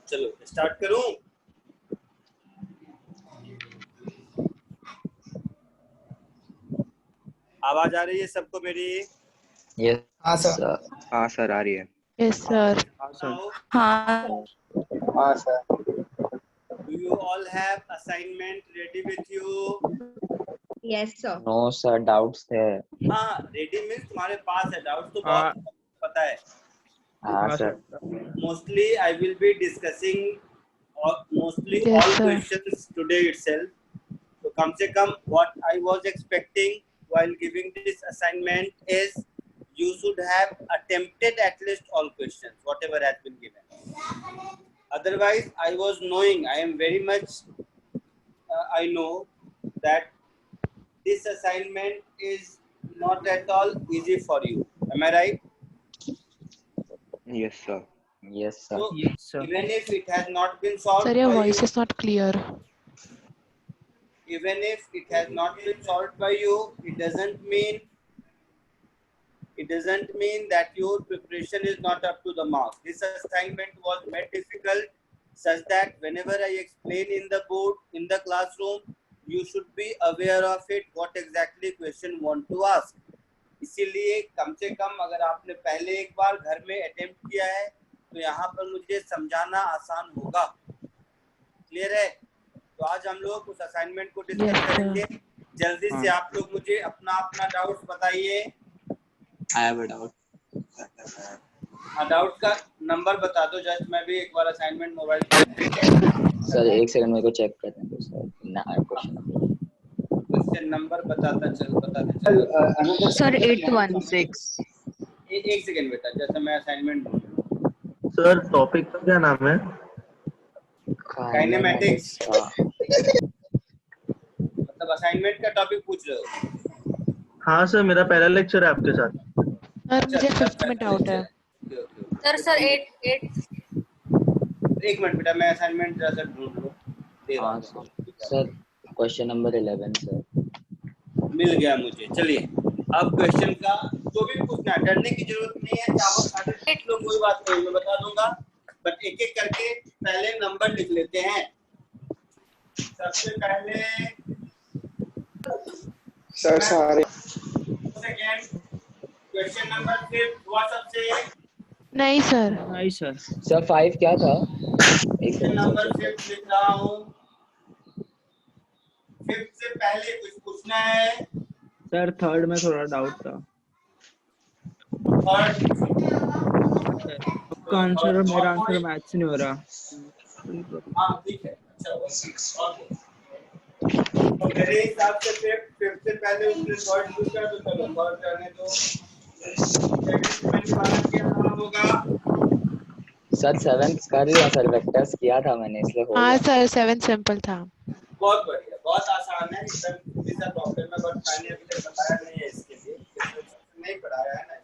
चलो स्टार्ट करूं। आवाज आ रही है सबको मेरी? यस हाँ सर। हाँ सर आ रही है। Yes sir. हाँ हाँ sir. Do you all have assignment ready with you? Yes, sir. No sir doubts थे। हाँ, ready means तुम्हारे पास है, डाउट तो बहुत पता है। हाँ sir. Mostly I will be discussing mostly Yes, all sir. questions today itself. So कम से कम what I was expecting while giving this assignment is you should have attempted at least all questions whatever has been given. Otherwise I was knowing, I am very much I know that this assignment is not at all easy for you. Am I right? Yes sir. Yes sir. So even if it has not been solved sir, your by voice you, is not clear. even if it has not been solved by you, it doesn't mean that your preparation is not up to the mark. This assignment was made difficult such that whenever I explain in the board, in the classroom, you should be aware of it, what exactly question want to ask. इसीलिए कम से कम अगर आपने पहले एक बार घर में attempt किया है तो यहाँ पर मुझे समझाना आसान होगा। क्लियर है? तो आज हम लोग उस असाइनमेंट को डिस्कस Yes, sir. करेंगे। जल्दी से आप लोग मुझे अपना अपना डाउट्स बताइए। I have a doubt. Doubt का नंबर बता दो, जस्ट मैं भी एक बार असाइनमेंट मोबाइल पर। सर एक सेकंड मेरे को चेक करने दो सर। ना क्वेश्चन नंबर बताते चलो। Sir, 816. एक सेकंड बेटा, जैसे मैं असाइनमेंट सर टॉपिक का क्या नाम है? काइनेमैटिक्स। मतलब असाइनमेंट का टॉपिक पूछ रहे हो? हाँ सर, मेरा पहला लेक्चर है आपके साथ। सर मुझे 5th में डाउट है। Sir, 8. एक मिनट बेटा, मैं असाइनमेंट जरा ढूंढ लूं। दे रहा हूं। Sir question number 11 sir. मिल गया मुझे। चलिए अब क्वेश्चन का जो भी पूछना है, डरने की जरूरत नहीं है। चाहो सारे लोग, कोई बात नहीं, मैं बता दूंगा, बट एक एक करके पहले नंबर लिख लेते हैं। सबसे पहले सर सारे सेकंड क्वेश्चन नंबर 5 हुआ सबसे। नहीं सर। नहीं सर। सर 5 क्या था? क्वेश्चन नंबर 5 लिख रहा हूँ। 5 से पहले कुछ पूछना है? सर थर्ड में थोड़ा डाउट था। और आपका आंसर मेरा आंसर मैच नहीं हो रहा। हाँ ठीक है, अच्छा तो मेरे हिसाब से 5 से पहले उसने सॉल्व पूछा तो चलो सॉल्व करने दो। क्या नाम होगा? सर 7 कर लिया सर, वेक्टर्स किया था मैंने इसलिए हो हाँ गया। सर 7 सिंपल था। बहुत बढ़िया, बहुत आसान है, एकदम इजी सा प्रॉब्लम है, बट मैंने अभी तक बताया नहीं है इसके लिए, नहीं पढ़ाया है ना।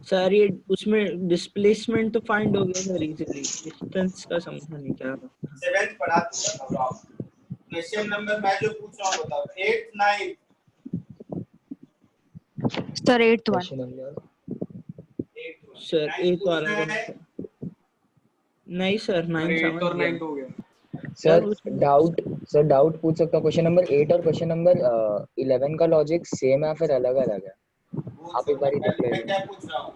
सर ये उसमें डिस्प्लेसमेंट तो फाइंड हो गया सर इजीली, डिस्टेंस का समझा नहीं क्या था। 7th पढ़ा दूंगा, घबराओ। क्वेश्चन नंबर मैं जो पूछ रहा हूँ बताओ। 8th 9th? Sir, 8 1. सर 8 वाला नहीं सर, 9 समझ गया। हो गया। सर डाउट पूछ सकता हूँ? क्वेश्चन नंबर 8 और क्वेश्चन नंबर 11 का लॉजिक सेम है फिर अलग अलग है? आप एक बार मैं क्या पूछ रहा हूँ,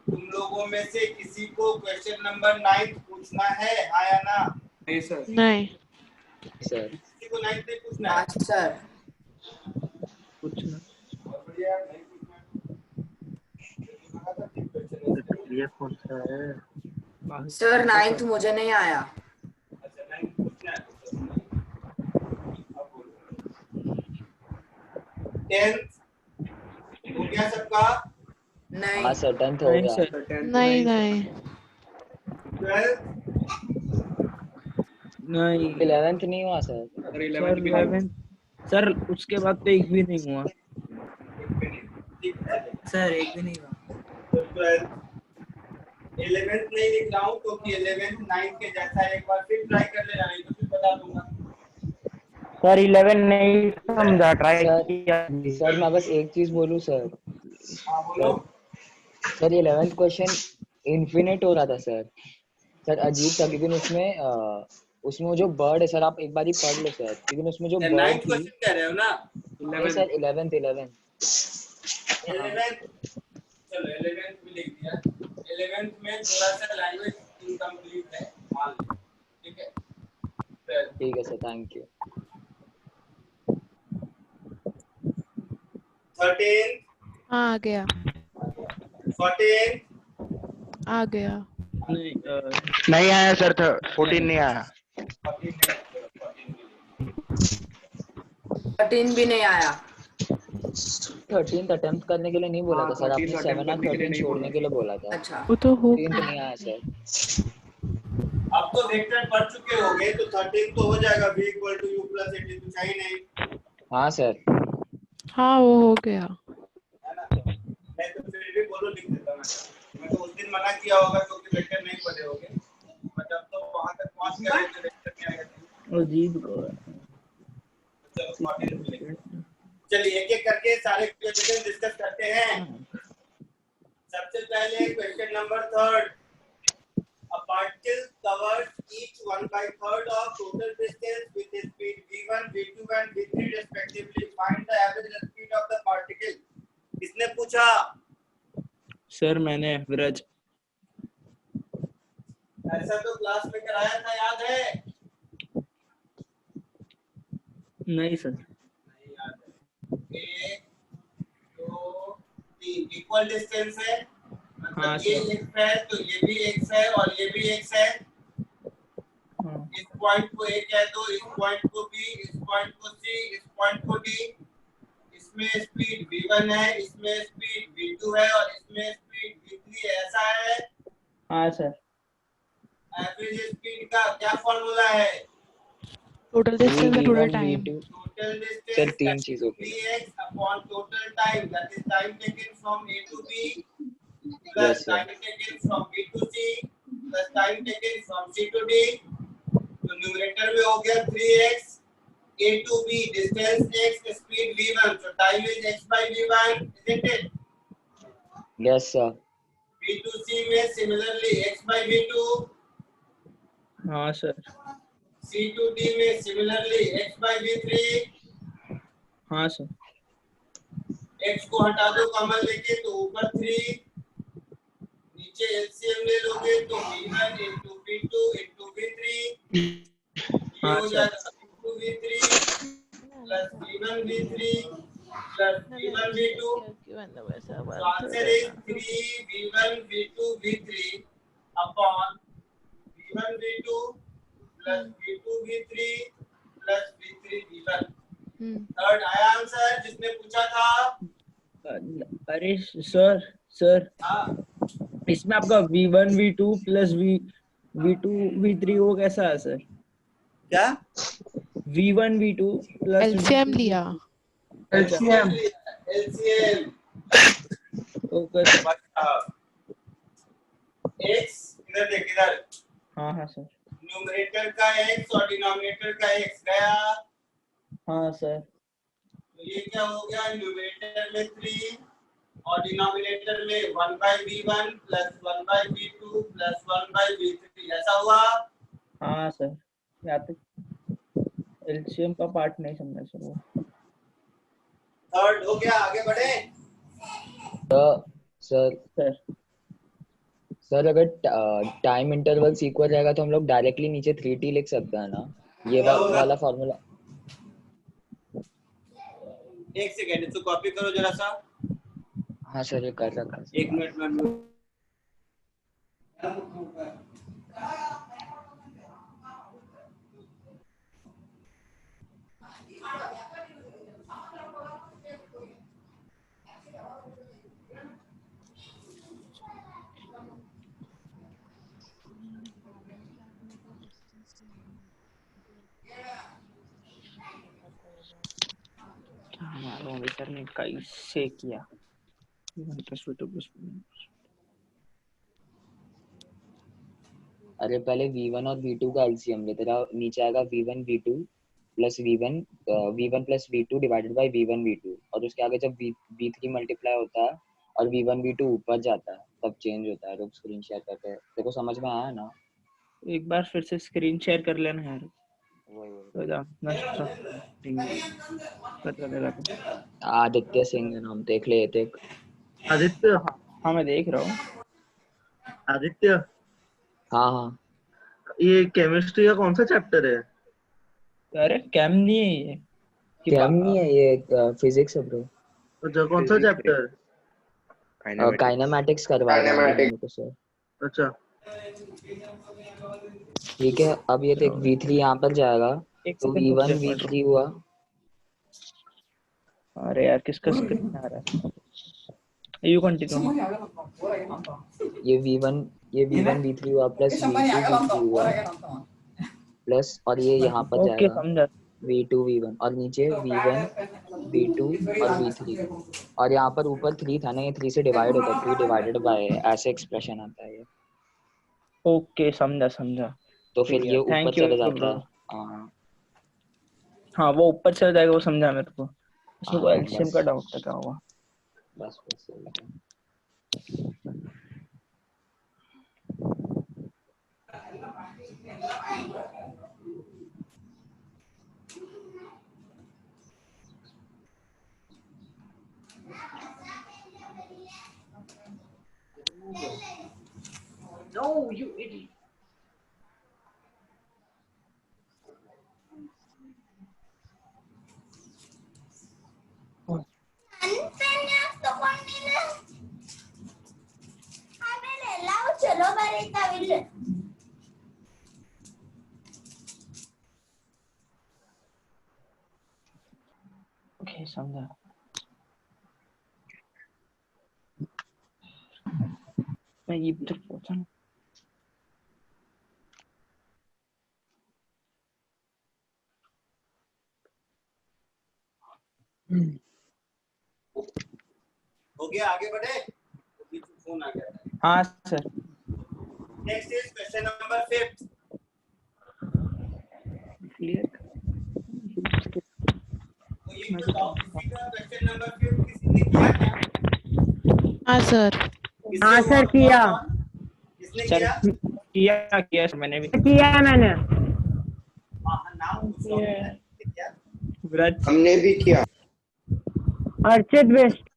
तुम लोगों में से किसी को क्वेश्चन नंबर 9 पूछना है, हाँ या ना? नहीं सर। नहीं सर। किसी को 9 नहीं पूछना है? सर पूछना बढ़िया, नहीं पूछना। ये कौन सा है? सर 9th मुझे नहीं आया। अच्छा 9 पूछना है तो 10th हो गया सबका? नहीं। हाँ सर 10th हो नहीं गया। सर। नहीं नहीं 12th? नहीं 11th नहीं हुआ सर। सर 11 सर उसके बाद तो एक भी नहीं हुआ सर, एक भी नहीं हुआ। तो 12th 11th नहीं लिख रहा हूँ क्योंकि 11th 9 के जैसा एक बार फिर ट्राई कर लेना, नहीं तो फिर बता दूंगा। सर 11 नहीं समझा, ट्राई किया। सर मैं बस एक चीज बोलूं सर। हाँ बोलो। सर ये 11th क्वेश्चन इनफिनिट हो रहा था सर। सर अजीब था, लेकिन उसमें वो जो बर्ड है सर, आप एक बार ही पढ़ लो सर, लेकिन उसमें जो बर्ड नाइन्थ थी। क्वेश्चन कह रहे हो ना? नहीं सर, 11th 11th। 11th, चलो 11th भी लिख दिया। 11th में थोड़ा सा लैंग्वेज इनकम्प्लीट है, मान लो, ठीक है? ठीक है सर, थैंक यू। 13th, हाँ आ गया 14th, आ गया। नहीं नहीं आया सर, 14 नहीं आया। 13 भी नहीं आया। 13th अटेम्प्ट करने के लिए नहीं बोला था सर, आपने 7 और 13 छोड़ने के लिए बोला था। अच्छा, वो तो हो 13th नहीं आया सर। अब तो वेक्टर पढ़ चुके होगे, तो 13 तो हो जाएगा, v equal to u plus 18 तो चाहिए नहीं, हाँ सर। हाँ वो हो गया। है ना? मैं तो फिर भी बोलो, लिख देता मैं तो उस दिन मना किया होगा क्योंकि वेक्टर नहीं पढ़े होगे, बट अब तो वहां तक पहुंच गए तो वेक्टर नहीं आएगा। अजीब को चलो 14 पे लिखते हैं। चलिए एक एक करके सारे क्वेश्चन डिस्कस करते हैं। सबसे पहले question number 3, a particle covers each 1/3 of total distance with a speed v1, v2 and v3 respectively. Find the average speed of the particle. किसने पूछा? सर मैंने विराज। ऐसा तो क्लास में कराया था, याद है? नहीं सर। नहीं याद है। 1 2 3 इक्वल डिस्टेंस है, मतलब हाँ, ये सर। x है तो ये भी x है और ये भी x है। हाँ। इस पॉइंट को A कह दो, इस पॉइंट को B, इस पॉइंट को C, इस पॉइंट को D। इसमें स्पीड v1 है, इसमें स्पीड v2 है और इसमें स्पीड v3 है, ऐसा है? हाँ सर। एवरेज स्पीड का क्या फॉर्मूला है? टोटल डिस्टेंस है, total v1 time. v2 total sir distance 3 चीजों पे। vx upon total time, that is time taken from A to B Yes, plus sir. time taken from B to C plus time taken from C to D। तो numerator में हो गया 3x, A to B distance x, speed v1, so time is x by v1, isn't it? Yes sir। B to C में similarly x by v2, हाँ sir. C to D में similarly x by v3। हाँ sir. x को हटा दो common लेके, तो ऊपर 3, नीचे एलसीएम ले लोगे तो v1 into v2 into v3, ये हाँ हो सर। जाएगा v2 v3 plus v1 v3 plus v1 v2। So answer is 3 v1 v2 v3 upon v1 v2 plus v2 v3 plus v3 v1। Third आया answer जिसने पूछा था? अरे sir हाँ, इसमें आपका v1 v2 plus v2 v3 वो कैसा है सर? क्या? v1 v2 प्लस एलसीएम लिया। LCM okay sir. x इधर देख, इधर हाँ हाँ सर। न्यूमरेटर का x और डिनोमिनेटर का x गया, हाँ सर। तो ये क्या हो गया? न्यूमरेटर में 3 और डिनोमिनेटर में 1/v1 plus 1/v2 plus 1/v3, ऐसा हुआ? हाँ सर। या तो एलसीएम का पार्ट नहीं समझा सर वो। थर्ड हो गया, आगे बढ़े। सर अगर टाइम इंटरवल्स इक्वल रहेगा तो हम लोग डायरेक्टली नीचे 3t लिख सकते हैं ना, ये वाला फॉर्मूला। एक सेकंड, इसको कॉपी करो जरा सा। हाँ सर, ये कर रखा है। एक मिनट में मालूम सर ने कैसे किया। अरे पहले v1 और v2 का एलसीएम ले, तेरा नीचे आएगा v1 v2 plus v1 plus v2 divided by v1 v2, और उसके आगे जब v3 मल्टीप्लाई होता है और v1 v2 ऊपर जाता है तब चेंज होता है। रुक स्क्रीन शेयर करके, देखो समझ में आया ना? एक बार फिर से स्क्रीन शेयर कर लेना यार, वही तो जा नष्ट पता लगा तो। आदित्य सिंह है नाम, देख ले देख। आदित्य, हाँ मैं देख रहा हूँ। आदित्य, हाँ हाँ ये केमिस्ट्री का कौन सा चैप्टर है? अरे कैम नहीं है ये कि क्या नहीं है ये, फिजिक्स है ब्रो। अच्छा, कौन सा चैप्टर? काइनेमैटिक्स करवाएगा अभी मेरे को सर। अच्छा, ठीक है, अब ये देख V3 यहाँ पर जाएगा, एक तो सेकंड रुक V1 जा, पढ़ रहा V3 हुआ। हूँ। अरे यार किसका स्क्रीन आ रहा है? You continue. ये V1 V3 हुआ प्लस V2 V3 हुआ प्लस, और ये यहाँ पर ओके जाएगा समझा। V2 V1, और नीचे V1 V2 और V3, और यहाँ पर ऊपर 3 था ना, ये 3 से डिवाइड होता है, 3 डिवाइडेड बाय ऐसे एक्सप्रेशन आता है ये। ओके समझा समझा। तो फिर ये ऊपर थैंक यू चला जाता ब्रो। है। हाँ हाँ वो ऊपर चला जाएगा, वो समझा मेरे को। उसमें कोई हाँ, एलसीएम बस का डाउट था क्या हुआ? बस बस यही है। ओके समझा। मैं ये तक पहुंचा ना। हो गया, आगे बढ़े। बीच में फोन आ गया था। हाँ sir. Next is question number 5। Clear. तो ये बताओ, किसी का क्वेश्चन नंबर 5 किसी ने किया क्या? हाँ सर। हाँ सर किया। किसने सर किया? सर मैंने भी किया है मैंने। हाँ, नाम पूछ रहा हूँ मैं। क्या? व्रत। हमने भी किया। अर्चित बेस्ट।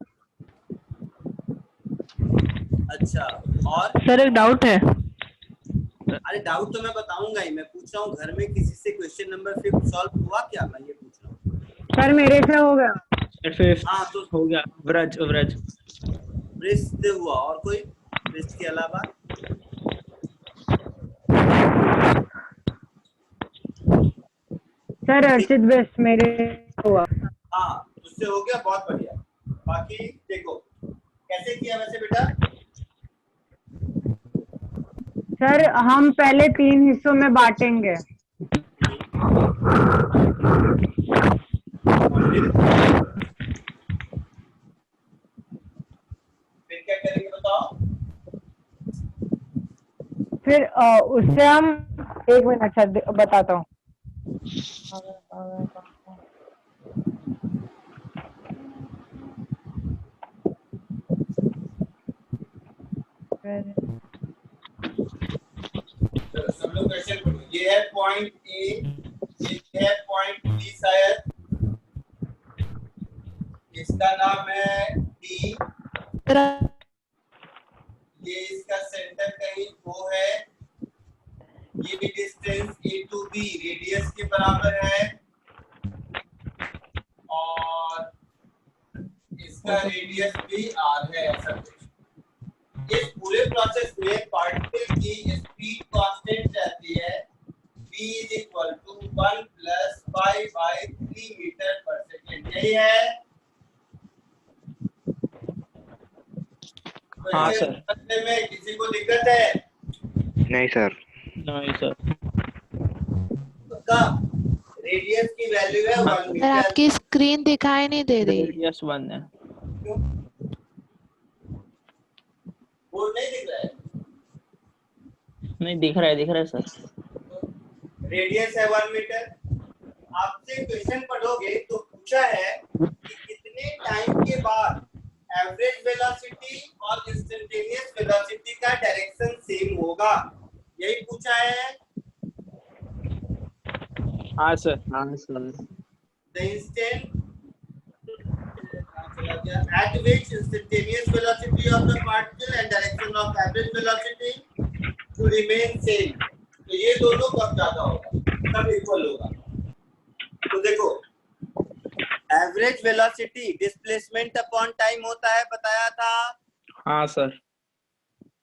अच्छा, और सर एक डाउट है। अरे डाउट तो मैं बताऊंगा ही। मैं पूछ रहा हूँ घर में किसी से क्वेश्चन नंबर 5 सॉल्व हुआ क्या, मैं ये पूछ रहा हूँ। सर मेरे से हो गया। सर फिफ्थ हाँ तो हो गया। व्रज व्रज। ब्रिस्ट से हुआ, और कोई ब्रिस्ट के अलावा? सर अर्चित बेस्ट मेरे हुआ। हाँ, उससे हो गया, बहुत बढ़िया। बाकी देखो कैसे किया वैसे बेटा। सर हम पहले 3 हिस्सों में बांटेंगे। फिर क्या करेंगे बताओ। फिर उससे हम 1 मिनट सर बताता हूँ। चलो सब लोग क्वेश्चन पढ़ो। ये है पॉइंट ए, ये है पॉइंट बी शायद, इसका नाम है डी, ये इसका सेंटर कहीं ओ है, ये distance A to B radius के बराबर है, और इसका रेडियस भी आर है। ऐसा कुछ। इस पूरे प्रोसेस में पार्टिकल की स्पीड कांस्टेंट रहती है v = 1 + 5/3 मीटर पर सेकेंड। यही है। हाँ सर। करने में किसी को दिक्कत है? नहीं सर। नहीं सर। उसका रेडियस की वैल्यू है 1 सर मीटर। आपकी स्क्रीन दिखाई नहीं दे रही। रेडियस 1 है। क्यों? वो नहीं दिख रहा है? नहीं दिख रहा है सर। रेडियस है 1 मीटर। आपसे क्वेश्चन पढ़ोगे तो पूछा है कि कितने टाइम के बाद एवरेज वेलोसिटी और इंस्टेंटेनियस वेलोसिटी का डायरेक्शन सेम होगा। यही पूछा है। हाँ sir. The instant at which instantaneous velocity of the particle and direction of average velocity to remain same। तो ये दोनों कब ज्यादा होगा, कब इक्वल होगा? तो देखो average velocity displacement upon time होता है, बताया था। हाँ सर।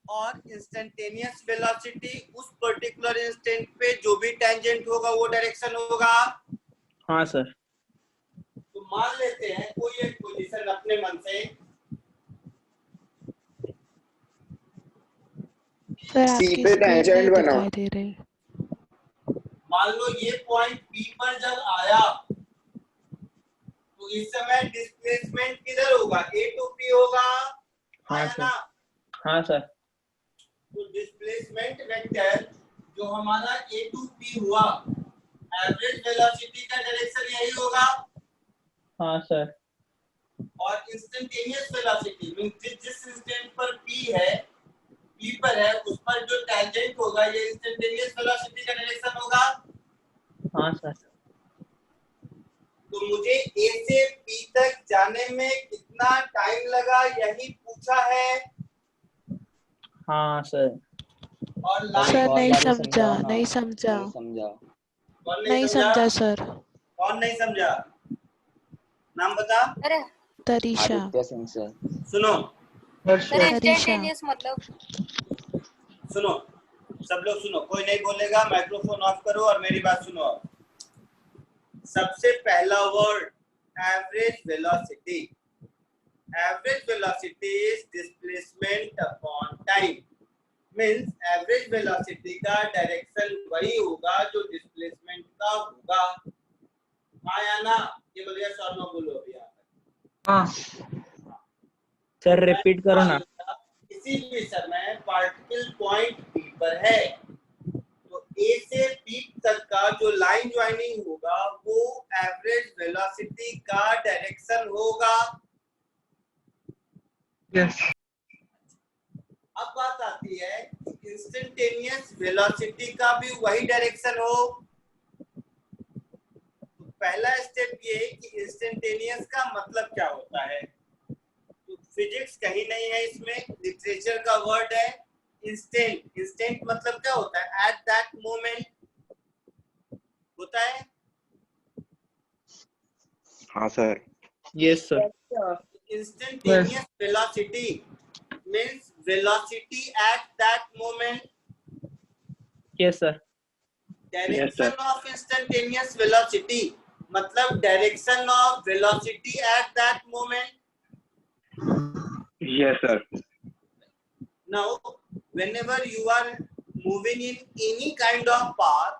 और इंस्टेंटेनियस वेलोसिटी उस पर्टिकुलर इंस्टेंट पे जो भी टेंजेंट होगा वो डायरेक्शन होगा। हाँ सर। तो मान लेते हैं कोई एक पोजीशन अपने मन से, सर सी आपकी पे स्क्रीन नहीं टेंजेंट बना। दिखाई दे रही। मान लो ये पॉइंट P पर जब आया तो इस समय डिस्प्लेसमेंट किधर होगा, A to P होगा। हाँ है सर। ना? हाँ सर। तो डिस्प्लेसमेंट वेक्टर जो हमारा A to P हुआ, एवरेज वेलोसिटी का डायरेक्शन यही होगा। हाँ सर। और इंस्टेंटेनियस वेलोसिटी मींस जिस इंस्टेंट पर P है, P पर है, उस पर जो टेंजेंट होगा ये इंस्टेंटेनियस वेलोसिटी का डायरेक्शन होगा। हाँ सर। तो मुझे A से P तक जाने में कितना टाइम लगा यही पूछा है। हाँ सर। और एक सर और नहीं बार समझा, समझाओ ना। नहीं समझा, नहीं समझा। कौन नहीं समझा सर। कौन नहीं समझा? नाम बता। अरे तरीशा। आदित्य सिंह सर। सुनो सर तरीशा। इंस्टेंटेनियस मतलब सुनो, सब लोग सुनो, कोई नहीं बोलेगा, माइक्रोफोन ऑफ करो और मेरी बात सुनो। सबसे पहला word average velocity. Average velocity is displacement upon time. Means average velocity का डायरेक्शन वही होगा जो डिस्प्लेसमेंट का होगा। हाँ या ना? ये बोलिए सर, नो बोलो अभी यहाँ पर। हाँ सर, रिपीट करो ना। किसी भी समय पार्टिकल पॉइंट P पर है तो A से P तक का जो लाइन ज्वाइनिंग होगा वो एवरेज वेलोसिटी का डायरेक्शन होगा। यस। अब बात आती है इंस्टेंटेनियस वेलोसिटी का भी वही डायरेक्शन हो। तो पहला स्टेप ये कि इंस्टेंटेनियस का मतलब क्या होता है। तो फिजिक्स कहीं नहीं है इसमें, लिटरेचर का वर्ड है इंस्टेंट। इंस्टेंट मतलब क्या होता है? एट दैट मोमेंट होता है। हाँ sir. Yes sir. Instantaneous velocity means velocity at that moment। Yes sir. Direction of instantaneous velocity मतलब direction of velocity at that moment. Yes sir. Now whenever you are moving in any kind of path,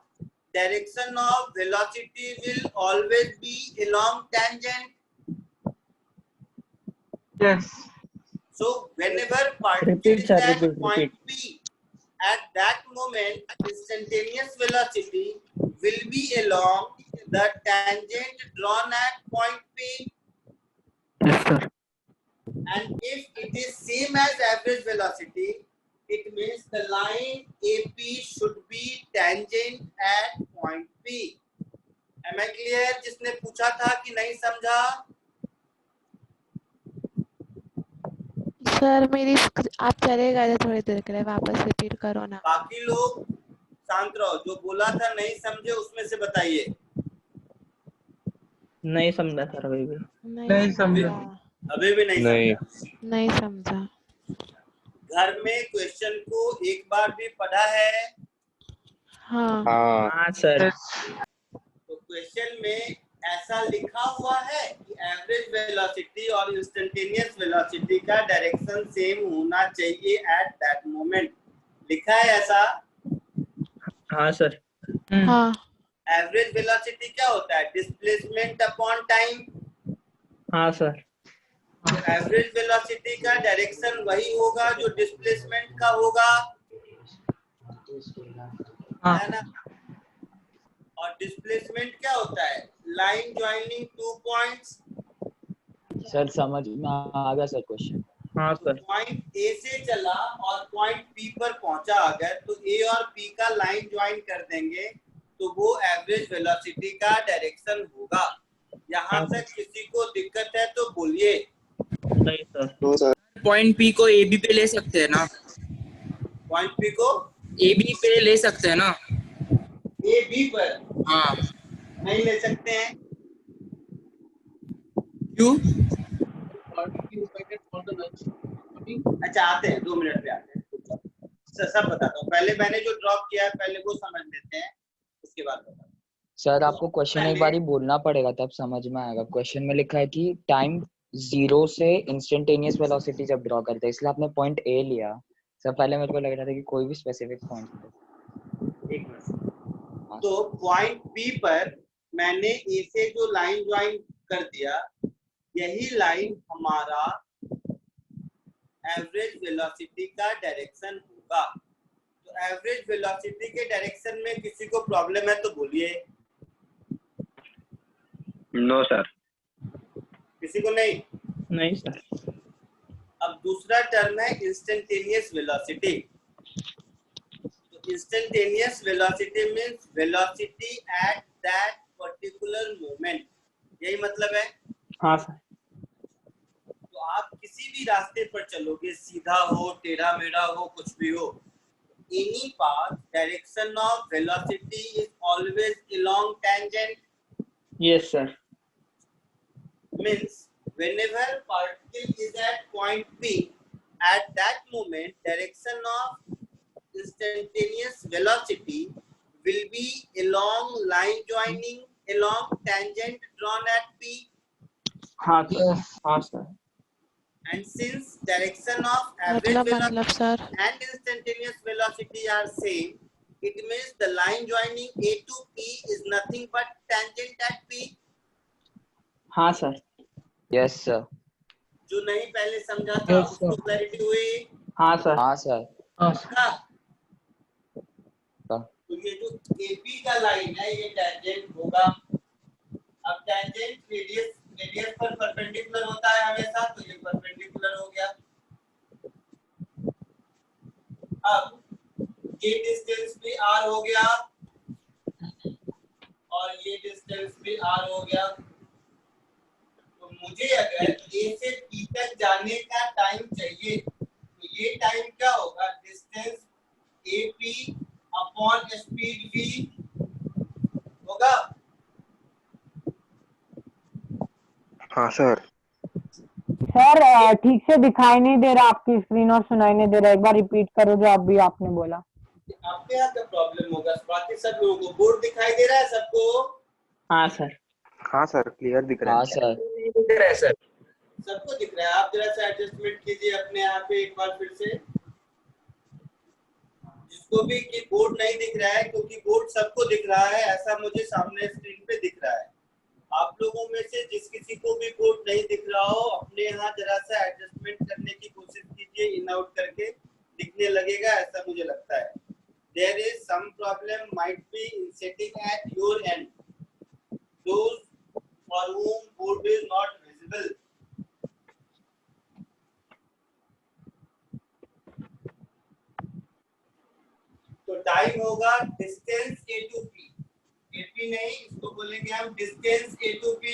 direction of velocity will always be along tangent। Yes. So whenever particle Repeat, is sir, at repeat, point repeat. P, at that moment instantaneous velocity will be along the tangent drawn at point P। Yes sir. And if it is same as average velocity, it means the line AP should be tangent at point P। Am I clear? जिसने पूछा था कि नहीं समझा? Sir मेरी आप चले गए थे थोड़ी देर के लिए, वापस रिपीट करो ना। बाकी लोग शांत रहो, जो बोला था नहीं समझे उसमें से बताइए। नहीं समझा सर अभी भी। नहीं समझा। अभी भी नहीं समझा? नहीं समझा। घर में क्वेश्चन को एक बार भी पढ़ा है? हाँ। हाँ सर। तो क्वेश्चन में ऐसा लिखा हुआ है कि एवरेज वेलोसिटी और इंस्टेंटेनियस वेलोसिटी का डायरेक्शन सेम होना चाहिए एट दैट मोमेंट। लिखा है ऐसा? हाँ सर। हाँ। एवरेज वेलोसिटी क्या होता है? Displacement upon time. हाँ सर। एवरेज वेलोसिटी का डायरेक्शन वही होगा जो डिस्प्लेसमेंट का होगा। है ना? और डिस्प्लेसमेंट क्या होता है? Line joining two points. Sir समझ में आ गया सर क्वेश्चन। हाँ सर। पॉइंट ए से चला और पॉइंट पी पर पहुंचा अगर, तो ए और पी का लाइन ज्वाइन कर देंगे तो वो एवरेज वेलोसिटी का डायरेक्शन होगा। यहाँ हाँ तक किसी को दिक्कत है तो बोलिए। नहीं सर। पॉइंट पी को ए बी पे ले सकते हैं ना? पॉइंट पी को ए बी पे ले सकते हैं ना? ए बी पर हाँ। नहीं ले सकते हैं। क्यों? अच्छा आते हैं, 2 मिनट पे आते हैं। सब बताता हूँ, पहले मैंने जो ड्रॉप किया है पहले वो समझ लेते हैं, उसके बाद बताता हूँ। सर आपको क्वेश्चन एक बार ही बोलना पड़ेगा तब समझ में आएगा। क्वेश्चन में लिखा है कि टाइम 0 से इंस्टेंटेनियस वेलोसिटी जब ड्रॉ करते हैं, इसलिए आपने पॉइंट ए लिया। सर पहले मेरे को लग रहा था कि कोई भी स्पेसिफिक पॉइंट है। एक मिनट। तो पॉइंट पी पर मैंने ए से जो लाइन ज्वाइन कर दिया, यही लाइन हमारा एवरेज वेलोसिटी का डायरेक्शन होगा। तो एवरेज वेलोसिटी के डायरेक्शन में किसी को प्रॉब्लम है तो बोलिए। No sir. किसी को नहीं? नहीं सर। अब दूसरा टर्म है इंस्टेंटेनियस वेलोसिटी। तो instantaneous velocity means velocity at that particular moment, यही मतलब है। हाँ सर। तो आप किसी भी रास्ते पर चलोगे, सीधा हो, टेढ़ा मेढ़ा हो, कुछ भी हो, any path direction of velocity is always along tangent. Yes sir. Means whenever particle is at point P, at that moment direction of instantaneous velocity will be along line joining along tangent drawn at P. हाँ sir. हाँ sir. And since direction of average मतलब velocity sir and instantaneous velocity are same, it means the line joining A to P is nothing but tangent at P. हाँ sir. Yes sir. जो नहीं पहले समझा था उसको clarity हुई? हाँ सर। हाँ सर। तो ये जो AP का लाइन है ये tangent होगा। अब tangent रेडियस पर परपेंडिकुलर होता है हमेशा, तो ये परपेंडिकुलर हो गया। अब ये डिस्टेंस भी r हो गया और ये डिस्टेंस भी r हो गया। तो मुझे अगर A से P तक जाने का टाइम चाहिए तो ये टाइम क्या होगा? Distance AP upon speed v होगा। हाँ सर। सर ठीक से दिखाई नहीं दे रहा आपकी स्क्रीन और सुनाई नहीं दे रहा, एक बार रिपीट करो जो अभी आपने बोला। आपके यहाँ क्या प्रॉब्लम होगा? बाकी सब लोगों को बोर्ड दिखाई दे रहा है सबको? हाँ सर। हाँ सर, क्लियर दिख रहा हाँ है। सर। दिख रहा है सर। सबको दिख रहा है? आप जरा सा एडजस्टमेंट कीजिए अपने यहाँ पे एक बार फिर से। जिसको भी कि बोर्ड नहीं दिख रहा है, क्योंकि बोर्ड सबको दिख रहा है ऐसा मुझे सामने स्क्रीन पे दिख रहा है। आप लोगों में से जिस किसी को भी बोर्ड नहीं दिख रहा हो, अपने यहाँ जरा सा एडजस्टमेंट करने की कोशिश कीजिए, इन आउट करके दिखने लगेगा ऐसा मुझे लगता है। There is some problem might be in setting at your end. Those for whom board is not visible. तो टाइम होगा distance A to P, AP नहीं, इसको बोलेंगे हम distance A to P।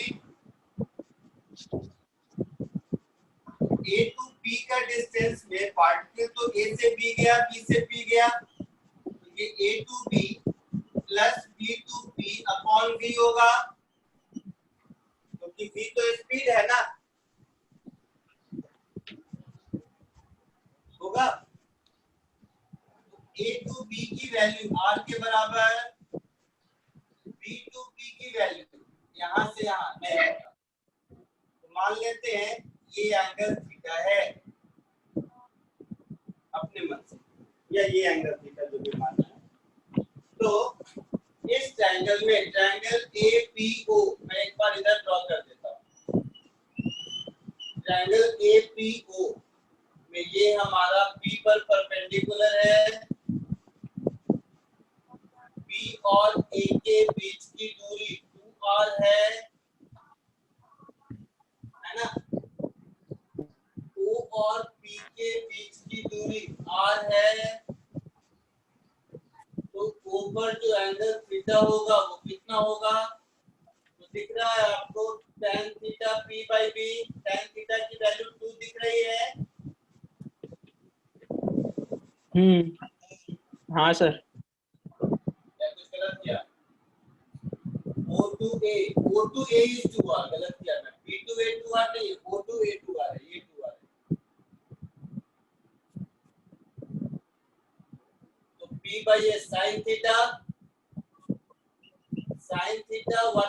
A to P का distance में particle तो A से B गया, B से P गया, तो ये A to B plus B to P upon V होगा, क्योंकि V तो स्पीड है ना, होगा। A to B की वैल्यू R के बराबर, B to P की वैल्यू यहाँ से यहाँ नहीं होगा। तो मान लेते हैं ये एंगल थीटा है अपने मन से, या ये एंगल थीटा जो भी मानना है। तो इस ट्रायंगल में ट्रायंगल APO मैं एक बार इधर ड्रॉ कर देता हूँ। ट्रायंगल APO में ये हमारा P पर परपेंडिकुलर है, P और A के बीच की दूरी 2r है ना। O और P के बीच की दूरी r है, तो ऊपर जो एंगल थीटा होगा वो कितना होगा? तो दिख रहा है आपको tan theta p by b, tan theta की वैल्यू 2 दिख रही है। हाँ सर। या कुछ गलत किया? O2A is 2R, गलत किया मैं। P2A 2R नहीं, O2A 2R है, ये 2R है। तो P by A sin theta 1 sir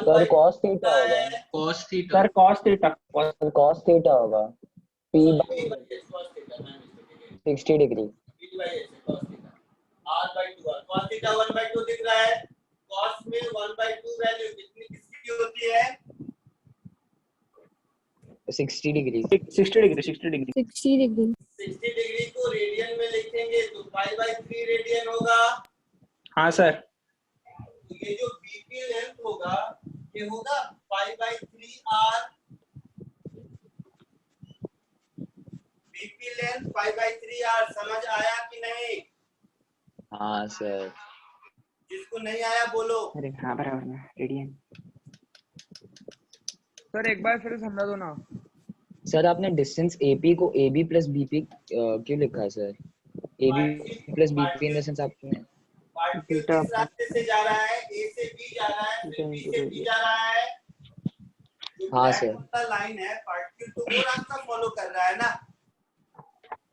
by cos theta होगा, है, cos theta sir cos theta cos theta होगा, p P by by A cos theta, मैं मिस्टेक है। 60 डिग्री। P बाई A से cos theta R by 2R, cos theta 1 by 2 दिख रहा है। cos में 1 बाई 2 वैल्यू कितनी किसकी होती है? 60 degree. 60 degree 60 degree 60 degree 60 degree को रेडियन में लिखेंगे तो पाई बाई 3 रेडियन होगा। हाँ सर। तो ये जो बीपी लेंथ होगा ये होगा pi by 3R। BP length pi by 3R, समझ आया कि नहीं? हाँ सर। जिसको नहीं आया बोलो। अरे हाँ बराबर ना रेडियन। सर एक बार फिर समझा दो ना। सर आपने डिस्टेंस AP को AB प्लस BP क्यों लिखा है sir? AB plus BP in the sense आपने पार्टिकल किस रास्ते से जा रहा है? A से B जा रहा है, फिर B से B जा रहा है। जो हाँ black सर। वाला लाइन है पार्टिकल तो वो रास्ता फॉलो कर रहा है ना।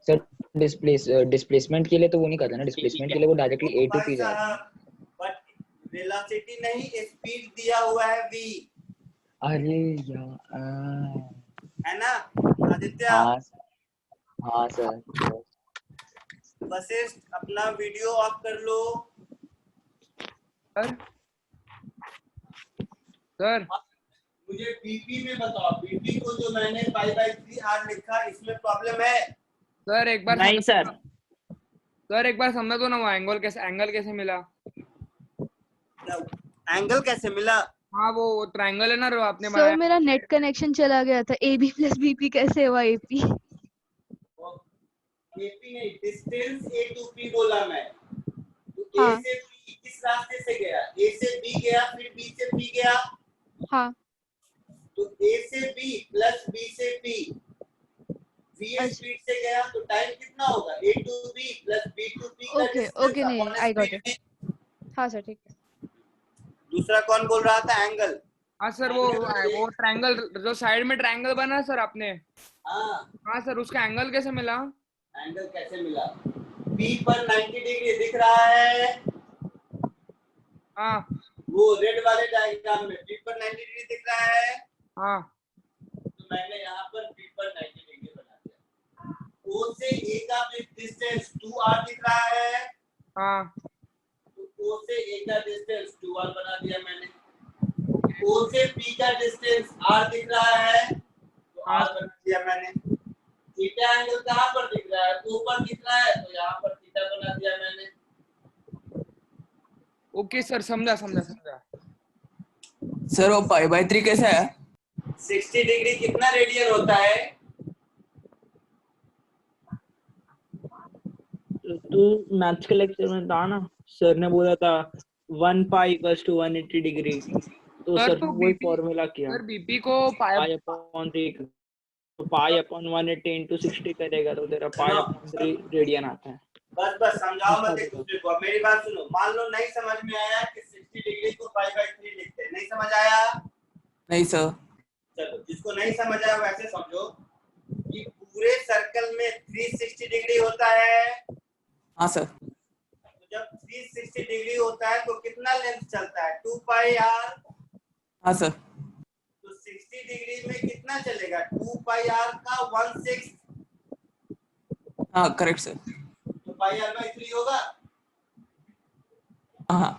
सर डिस्प्लेसमेंट के लिए तो वो नहीं करता ना, डिस्प्लेसमेंट के लिए वो डायरेक्टली A टू P जा रहा है। बट वेलोसिटी नहीं, स्पीड दिया हुआ है v, अरे यार है ना आदित्य? हाँ सर। वशिष्ठ अपना वीडियो ऑफ कर लो। सर मुझे बीपी में बताओ, बीपी को जो मैंने पाई बाई 3R लिखा इसमें प्रॉब्लम है? सर एक बार नहीं सर। सर एक बार समझा दो ना, वो एंगल कैसे मिला? एंगल कैसे मिला? हाँ वो ट्रायंगल है ना जो आपने सर बनाया। मेरा नेट कनेक्शन चला गया था। AB प्लस BP कैसे हुआ AP? एपी नहीं, डिस्टेंस A टू P बोला मैं। तो हाँ। A से B किस रास्ते से गया? A से B गया, फिर B से P गया। हाँ। तो A से B प्लस B से P v स्पीड से गया तो टाइम कितना होगा? A to B plus B to P का ओके नहीं, आई गॉट इट। हाँ सर ठीक है। दूसरा कौन बोल रहा था? एंगल। हाँ सर वो ट्रायंगल जो साइड में ट्रायंगल बना है सर आपने। हाँ सर उसका एंगल कैसे मिला? एंगल कैसे मिला? P पर 90 डिग्री दिख रहा है। हाँ वो रेड वाले डायग्राम में P पर 90 डिग्री दिख रहा है। हाँ तो मैंने यहाँ पर P पर 90 डिग्री बना दिया। O से A का डिस्टेंस 2R दिख रहा है। हाँ तो O से A का डिस्टेंस 2R बना दिया मैंने। O से P का डिस्टेंस R दिख रहा है तो R बना दिया मैंने। थीटा एंगल कहाँ पर दिख रहा है? ऊपर दिख रहा है तो यहाँ पर थीटा बना दिया मैंने। ओके सर, समझा। सर वो पाई बाई 3 कैसा है? 60 डिग्री कितना रेडियन होता है? तू मैथ्स के लेक्चर में था ना, सर ने बोला था 1 पाई इक्वल्स टू 180 डिग्री। तो सर तो वही फॉर्मूला किया। सर बीपी को पाई अपॉन 3 तो पाई अपॉन 180 into 60 करेगा तो तेरा पाई अपॉन 3 रेडियन आता है। बस समझाओ मत एक दूसरे को। मेरी बात सुनो, मान लो नहीं समझ में आया कि 60 डिग्री को पाई बाई 3 लिखते हैं, नहीं समझ आया? नहीं सर। चलो जिसको नहीं समझ आया वैसे समझो कि पूरे सर्कल में 360 डिग्री होता है। हाँ सर। तो जब 360 डिग्री होता है तो कितना लेंथ चलता है? 2 पाई R। हाँ सर। तो 60 डिग्री में कितना चलेगा? 2 पाई R का 1/6। हाँ करेक्ट सर। तो पाई R बाई 3 होगा। हाँ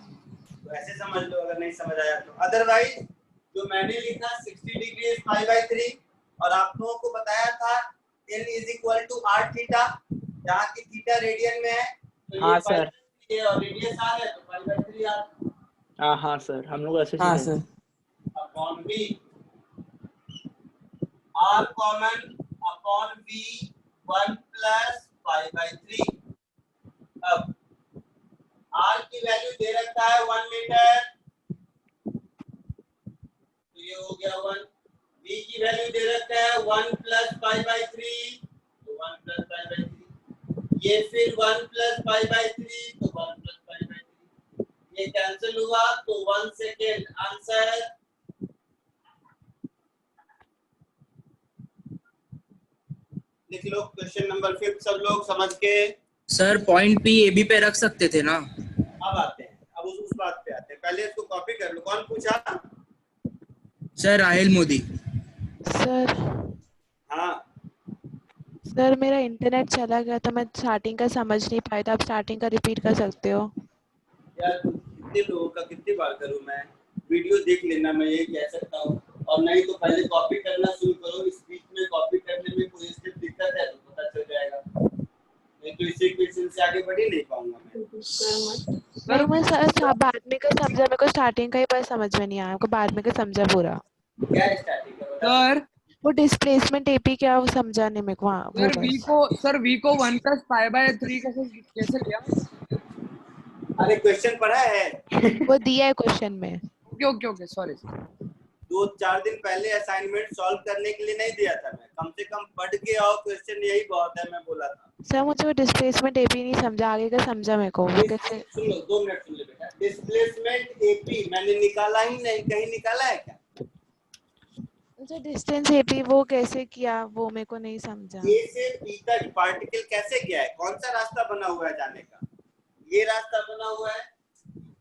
तो ऐसे समझ लो अगर नहीं समझ आया तो। अदरवाइज जो मैंने लिखा 60 डिग्री इज पाई बाई 3 और आप लोगों को बताया था L is equal to R theta, जहाँ की थीटा रेडियन में है। तो हाँ ये सर। ये और रेडियस R है तो पाई बाई 3 R हाँ सर, हम लोग ऐसे हाँ सीखे। Sir. Upon V। R common upon V 1 plus pi by 3। अब r की वैल्यू दे रखा है 1 मीटर, तो ये हो गया 1। v की वैल्यू दे रखा है 1 प्लस पाई बाई 3, तो 1 प्लस पाई बाई 3। ये फिर 1 प्लस पाई बाई 3, तो 1 प्लस पाई बाई 3। ये कैंसिल हुआ तो 1 सेकेंड। आंसर लिख लो। क्वेश्चन नंबर 5 सब लोग समझ के। Sir point P A B पे रख सकते थे ना। अब आते हैं, अब उस बात पे आते हैं। पहले इसको कॉपी कर लो। कौन पूछा? सर राहिल मोदी। सर हाँ सर मेरा इंटरनेट चला गया था, मैं स्टार्टिंग का समझ नहीं पाया था, आप स्टार्टिंग का रिपीट कर सकते हो? यार, कितने लोगों का कितनी बार करूं मैं? वीडियो देख लेना, मैं ये कह सकता हूँ। और नहीं तो पहले कॉपी करना शुरू करो। इस बीच में कॉपी करने में कोई स्टेप दिक्कत है तो पता चल जाएगा, नहीं तो इसी क्वेश्चन से आगे बढ़ ही नहीं पाऊंगा मैं। नहीं, मैं सर बाद में का समझा, मेरे को स्टार्टिंग का ही पर समझ में नहीं आया, मेरे को बाद में का समझा पूरा। क्या है स्टार्टिंग का बता। सर वो डिस्प्लेसमेंट एपी क्या, वो समझा नहीं मेरे को। हाँ, वो सर वी को 1 प्लस पाई बाय 3 कैसे लिया? अरे क्वेश्चन पढ़ा है? वो दिया है क्वेश्चन में। Okay sorry. 2-4 दिन पहले असाइनमेंट सॉल्व करने के लिए नहीं दिया था मैं। कम से कम पढ़ के आओ क्वेश्चन, यही बहुत है। मैं बोला था सर मुझे वो डिस्प्लेसमेंट एपी नहीं समझा, आगे का समझा मेरे को। वो कैसे? सुन लो, 2 मिनट सुन ले बेटा। डिस्प्लेसमेंट एपी मैंने निकाला ही नहीं, कहीं निकाला है क्या? मुझे डिस्टेंस एपी वो कैसे किया, वो मेरे को नहीं समझा। ए से बी तक पार्टिकल कैसे गया है? कौन सा रास्ता बना हुआ है जाने का? ये रास्ता बना हुआ है।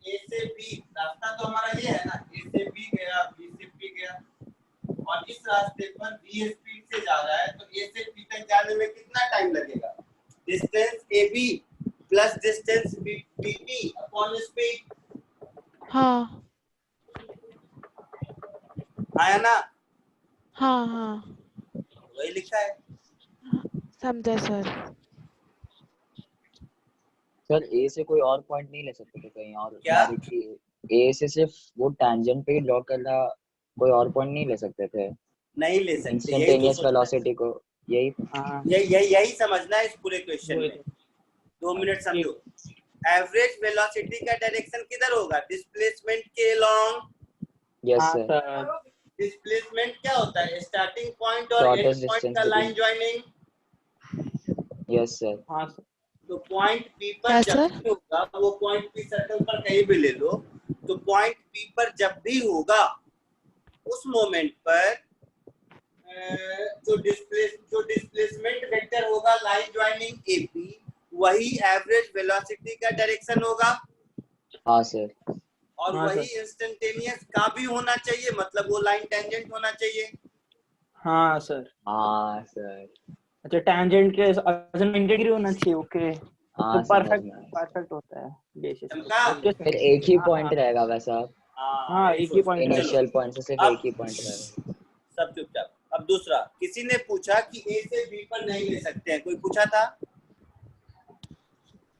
ए से बी रास्ता तो हमारा ये है ना। ए से बी गया, बी से पी गया, और इस रास्ते पर बी स्पीड से जा रहा है, तो ए से पी तक जाने में कितना टाइम लगेगा? Distance A B plus distance B P upon speed. हाँ आया ना? हाँ हाँ वही लिखा है। समझा सर। सर ए से कोई और पॉइंट नहीं ले सकते थे कहीं और? क्या? ए से सिर्फ वो टैंजेंट पे ही ड्रॉ करना, कोई और पॉइंट नहीं ले सकते थे? नहीं ले सकते। इंस्टेंटेनियस वेलोसिटी को यही समझना है इस पूरे क्वेश्चन में। 2 मिनट समझो। एवरेज वेलोसिटी का डायरेक्शन किधर होगा? डिस्प्लेसमेंट के अलोंग। Yes sir. डिस्प्लेसमेंट क्या होता है? स्टार्टिंग पॉइंट और एंड पॉइंट का लाइन ज्वाइनिंग। Yes sir. हाँ सर। तो पॉइंट पी पर जब भी होगा, वो पॉइंट पी सर्कल पर कहीं भी ले लो, तो पॉइंट पी पर जब भी होगा उस मोमेंट पर जो डिस्प्लेसमेंट वेक्टर होगा लाइन ज्वाइनिंग एपी, वही एवरेज वेलोसिटी का डायरेक्शन होगा। हाँ सर। और वही इंस्टेंटेनियस का भी होना चाहिए, मतलब वो लाइन टेंजेंट होना चाहिए। हाँ सर। हाँ सर। अच्छा, टैंजेंट के 90 डिग्री होना चाहिए। ओके, तो परफेक्ट होता है बेसिस। फिर एक ही पॉइंट रहेगा वैसा। हाँ, एक ही पॉइंट। इनिशियल पॉइंट से सिर्फ एक ही पॉइंट रहेगा। सब चुपचाप। अब दूसरा, किसी ने पूछा कि ए से बी पर नहीं ले सकते हैं, कोई पूछा था?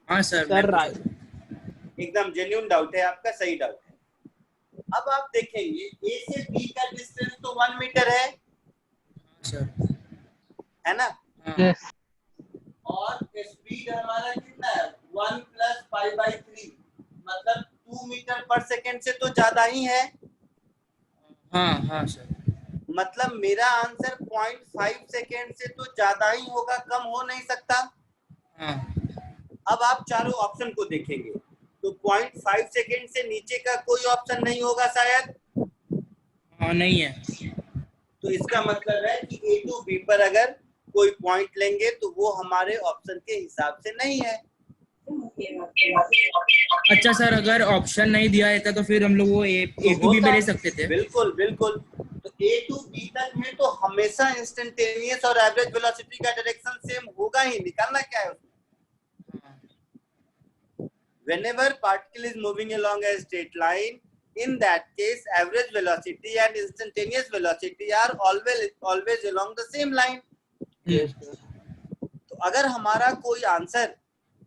हाँ सर। एकदम जेन्युइन डाउट है आपका, सही डाउट है। अब आप देखेंगे ए से बी का डिस्टेंस तो 1 मीटर है सर, है ना? यस। और स्पीड हमारा कितना है? 1 प्लस पाई बाई 3, मतलब 2 मीटर पर सेकेंड से तो ज्यादा ही है। हाँ सर। मतलब मेरा आंसर 0.5 सेकेंड से तो ज्यादा ही होगा, कम हो नहीं सकता। हाँ। अब आप चारों ऑप्शन को देखेंगे तो 0.5 सेकेंड से नीचे का कोई ऑप्शन नहीं होगा शायद। हाँ, नहीं है। तो इसका मतलब है कि ए टू बी पर अगर कोई पॉइंट लेंगे तो वो हमारे ऑप्शन के हिसाब से नहीं है। अच्छा सर, अगर ऑप्शन नहीं दिया रहता तो फिर हम लोग वो ए टू बी पे ले सकते थे। बिल्कुल बिल्कुल। तो ए टू बी तक में तो हमेशा इंस्टेंटेनियस और एवरेज वेलोसिटी का डायरेक्शन सेम होगा ही। निकालना क्या है उसमें? Whenever particle is moving along a straight line, in that case average velocity and instantaneous velocity are always along the same line. तो अगर हमारा कोई आंसर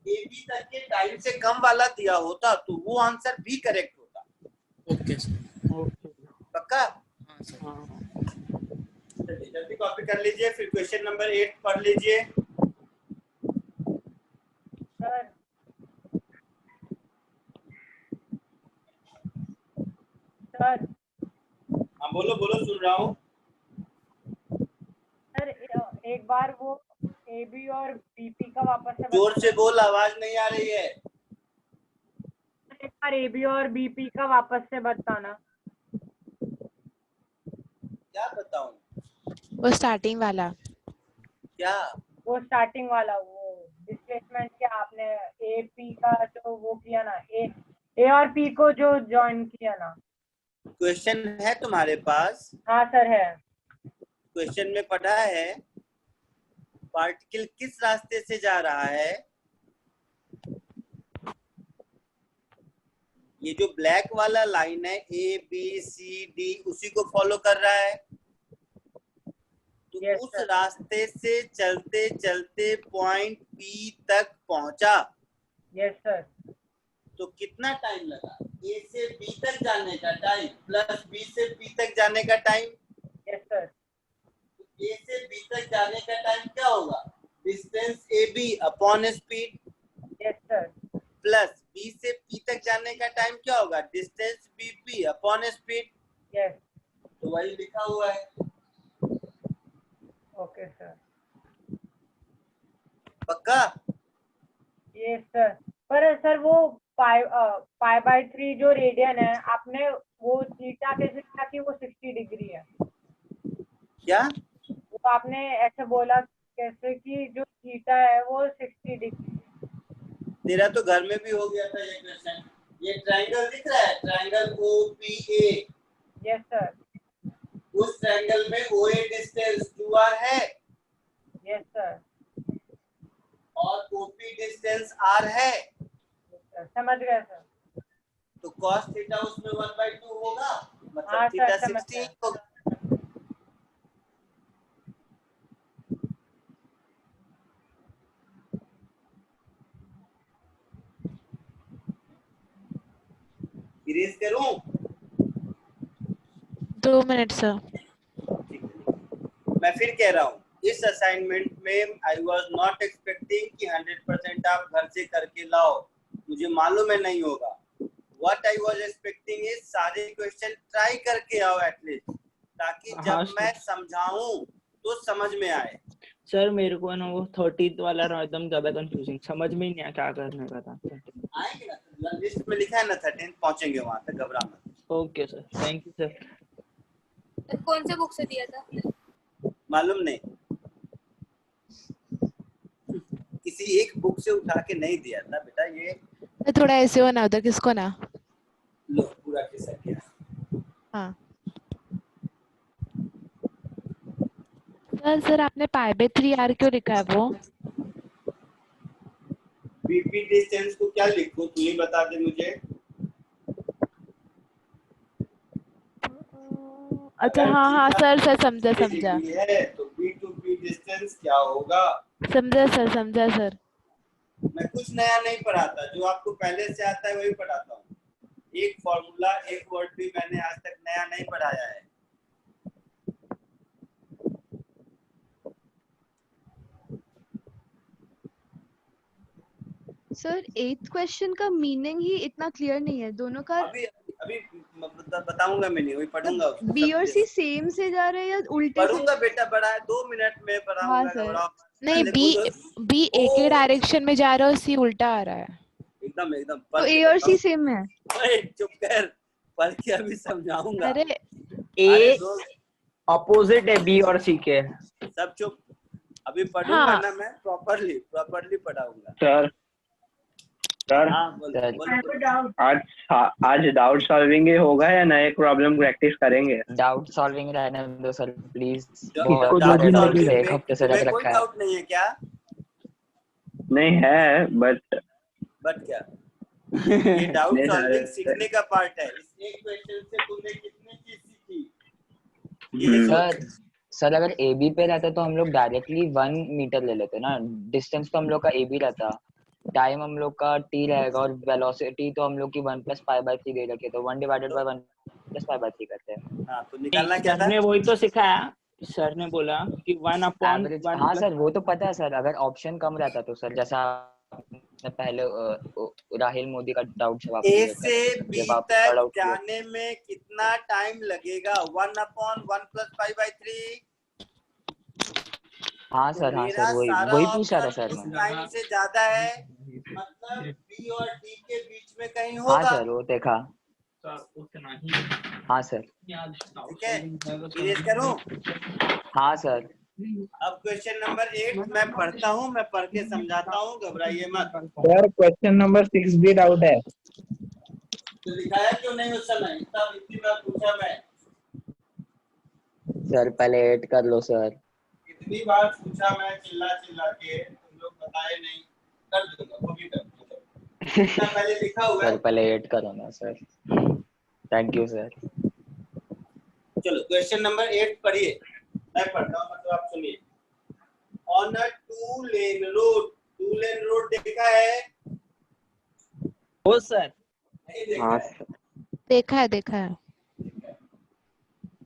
ए बी तक के टाइम से कम वाला दिया होता तो वो आंसर भी करेक्ट होता। Okay sir. पक्का? हाँ सर। जल्दी कॉपी कर लीजिए, फिर क्वेश्चन नंबर 8 पढ़ लीजिए। सर हाँ बोलो बोलो, सुन रहा हूँ। सर एक बार वो AB और BP का वापस से जोर से बताना। बोल, आवाज नहीं आ रही है। एक बार AB और BP का वापस से बताना। क्या बताऊं? वो स्टार्टिंग वाला। क्या? वो स्टार्टिंग वाला, वो डिस्प्लेसमेंट क्या आपने AP का जो वो किया ना, A और P को जो ज्वाइन किया ना। क्वेश्चन है तुम्हारे पास? हाँ सर है। क्वेश्चन में पढ़ा है पार्टिकल किस रास्ते से जा रहा है। ये जो ब्लैक वाला लाइन है ABCD उसी को फॉलो कर रहा है। तो Yes, उस sir. रास्ते से चलते चलते पॉइंट P तक पहुंचा। Yes sir. तो कितना टाइम लगा? A से B तक जाने का टाइम प्लस B से P तक जाने का टाइम। Yes sir. A से B तक जाने का टाइम क्या होगा? Distance AB upon speed. Yes sir. Plus B से P तक जाने का टाइम क्या होगा? Distance BP upon speed. Yes. तो वही लिखा हुआ है। Okay sir. पक्का? Yes sir. पर सर वो पाई बाय 3 जो रेडियन है, आपने वो थीटा कैसे लिखा कि वो 60 डिग्री है? क्या? वो आपने ऐसे बोला कैसे कि जो थीटा है वो 60 डिग्री। तेरा तो घर में भी हो गया था ये क्वेश्चन। ये ट्रायंगल दिख रहा है, ट्रायंगल OPA। Yes sir. उस ट्रायंगल में OA डिस्टेंस 2R है यस सर। और OP डिस्टेंस R है। समझ गए सर। तो cos थीटा उसमें 1/2 होगा, हाँ मतलब सर, थीटा समझ 60 गया। होगा। इरेज करूं? 2 मिनट सर। मैं फिर कह रहा हूँ, इस असाइनमेंट में आई वॉज नॉट एक्सपेक्टिंग कि 100% आप घर से करके लाओ, मुझे मालूम है नहीं होगा। What I was expecting is सारे क्वेश्चन ट्राई करके आओ एटलीस्ट, ताकि जब हाँ, मैं समझाऊं तो समझ में आए। सर मेरे को ना वो 30th वाला ना एकदम ज्यादा कंफ्यूजिंग, समझ में ही नहीं आया क्या करने का था। आएंगे ना, लिस्ट में लिखा है ना 13 पहुंचेंगे वहां तक, घबरा मत। Okay sir, thank you sir. कौन से बुक से दिया था? मालूम नहीं, किसी एक बुक से उठा के नहीं दिया था बेटा। ये थोड़ा ऐसे हो ना, उधर किसको ना। लो पूरा किस्सा किया। हाँ सर आपने पाई बाय 3R क्यों लिखा है वो? बीपी डिस्टेंस को क्या लिखूं, तू ही बता दे मुझे। अच्छा हाँ सर समझा है तो बी टू बी डिस्टेंस क्या होगा? समझा सर। मैं कुछ नया नहीं पढ़ाता, जो आपको पहले से आता है वही पढ़ाता हूँ। एक फॉर्मूला एक वर्ड भी मैंने आज तक नया नहीं पढ़ाया है। सर 8th क्वेश्चन का मीनिंग ही इतना क्लियर नहीं है दोनों का। अभी बताऊंगा, मैं नहीं वही पढ़ूंगा। बी और सी सेम से जा रहे हैं या उल्टे से? पढ़ूंगा बेटा, बड़ा है 2 मिनट में पढ़ाऊंगा। हाँ सर। नहीं, बी ए के डायरेक्शन में जा रहा है और सी उल्टा आ रहा है। एकदम तो ए और सी सेम है। चुप कर, पढ़ के अभी समझाऊंगा। अरे ए ऑपोजिट है बी और सी के। सब चुप, अभी पढ़ूंगा हाँ। ना मैं, प्रॉपरली पढ़ाऊंगा। सर हाँ बोलो। आज डाउट सॉल्विंग होगा या नए प्रॉब्लम प्रैक्टिस करेंगे? डाउट सॉल्विंग रहने दो सर प्लीज। इसको बहुत जो सारे भी डाउट लगे। एक हफ्ते से रख कोई रखा है। डाउट नहीं है क्या? नहीं है, बट क्या ये डाउट नहीं सॉल्विंग सर। सीखने का पार्ट है। इस एक क्वेश्चन से तुमने कितनी चीज सीखी? सर अगर ए बी पे रहता तो हम लोग डायरेक्टली 1 मीटर ले लेते ना। डिस्टेंस तो हम लोग का ए बी रहता, टाइम हम लोग का t रहेगा और वेलोसिटी तो हम लोग की 1 + π/3 दे रखी है, तो 1 / 1 + π/3 करते हैं। हाँ तो निकालना क्या था? सर ने वही तो सिखाया। सर ने बोला कि 1/1 हाँ सर वो तो पता है सर। अगर ऑप्शन कम रहता तो सर जैसा मैं पहले राहिल मोदी का डाउट जवाब ए क्लियर से कर बी जब आपका तक डाउट क्लियर जाने में कितना टाइम लगेगा? 1/1 + 5/3। हाँ तो सर मेरा वही सारा वही पूछा था ऑप्शन सर उस मैंने टाइम से ज्यादा है, मतलब बी और डी के बीच में कहीं हाँ होगा। सर वो देखा उतना ही हाँ सर ठीक है, इरेज करूं? हाँ सर अब क्वेश्चन नंबर 8 मैं पढ़ता हूं, मैं पढ़ के समझाता हूं, घबराइए मत। सर क्वेश्चन नंबर 6 भी डाउट है। तो दिखाया क्यों नहीं उस समय? इतनी बार पूछा मैं, सर पहले 8 कर लो सर। इतनी बार पूछा मैं चिल्ला चिल्ला के, तुम लोग बताए नहीं। कर दूंगा, वो भी कर दूंगा। इतना पहले लिखा हुआ है। सर पहले 8 करो ना सर। Thank you sir. चलो क्वेश्चन नंबर 8 पढ़िए, मैं पढ़ता हूँ मतलब आप सुनिए। On a 2-lane road, 2-lane road देखा है? हो सर नहीं देखा हाँ है? देखा है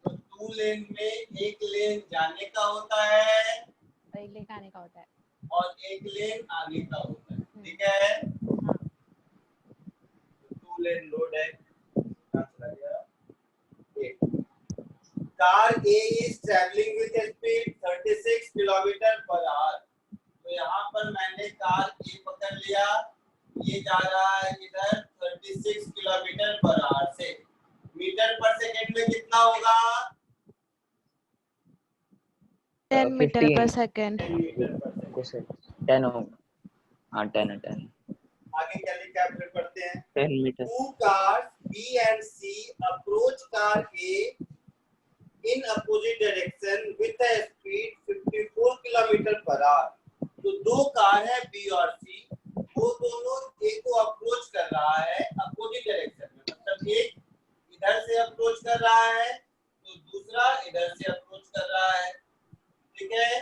तो 2 लेन में एक लेन जाने का होता है और एक लेन आने का होता है। और एक लेन आगे का होता है, ठीक है? 2 लेन रोड है। Car A is traveling with a speed 36 km/h। तो यहाँ पर मैंने कार A पकड़ लिया, ये जा रहा है इधर 36 km/h से। मीटर पर सेकंड में कितना होगा? 10 मीटर पर सेकंड। 10 हो हाँ 10 आगे क्या लिखा है फिर पढ़ते हैं। 10 metre 2 cars B and C approach car A in opposite direction with a speed 54 km/h। तो दो कार है B और C, वो दोनों A को अप्रोच कर रहा है अपोजिट डायरेक्शन में, मतलब एक इधर से अप्रोच कर रहा है तो दूसरा इधर से अप्रोच कर रहा है, ठीक है?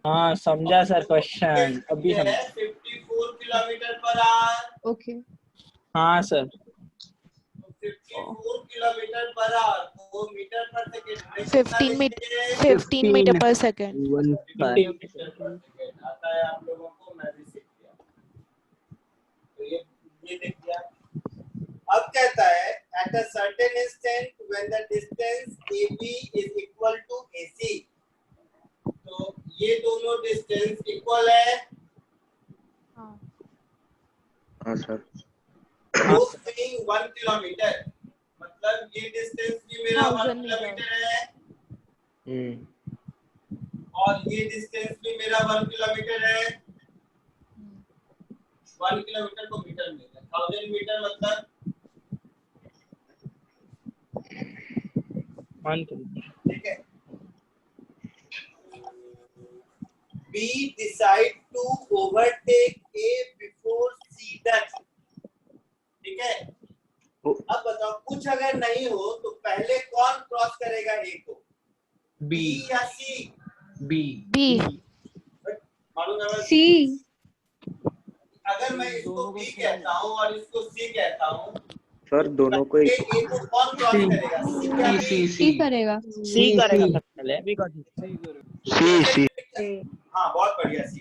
हाँ समझा सर क्वेश्चन अभी समझा। 54 km/h। ओके हाँ सर 54 km/h को मीटर पर सेकंड में 15 मीटर पर सेकंड। आता है आप लोगों को, मैं भी सीख गया। तो ये देख लिया। अब कहता है at a certain instant when the distance AB is equal to AC। तो ये दोनों डिस्टेंस इक्वल है। हाँ सर both being 1 किलोमीटर, मतलब ये डिस्टेंस भी मेरा 1 किलोमीटर है और ये डिस्टेंस भी मेरा 1 किलोमीटर है। 1 किलोमीटर को मीटर में 1000 मीटर मतलब 1 किलोमीटर, ठीक है। B decide to overtake A before C does, ठीक है? अब बताओ कुछ अगर नहीं हो तो पहले कौन क्रॉस करेगा A को, B या C? बी मालूम है सी। अगर मैं इसको B कहता हूँ और इसको C कहता हूँ, सर दोनों को A को कौन क्रॉस करेगा, C या B? सी करेगा। सी करेगा पहले बी का सी हाँ बहुत बढ़िया। C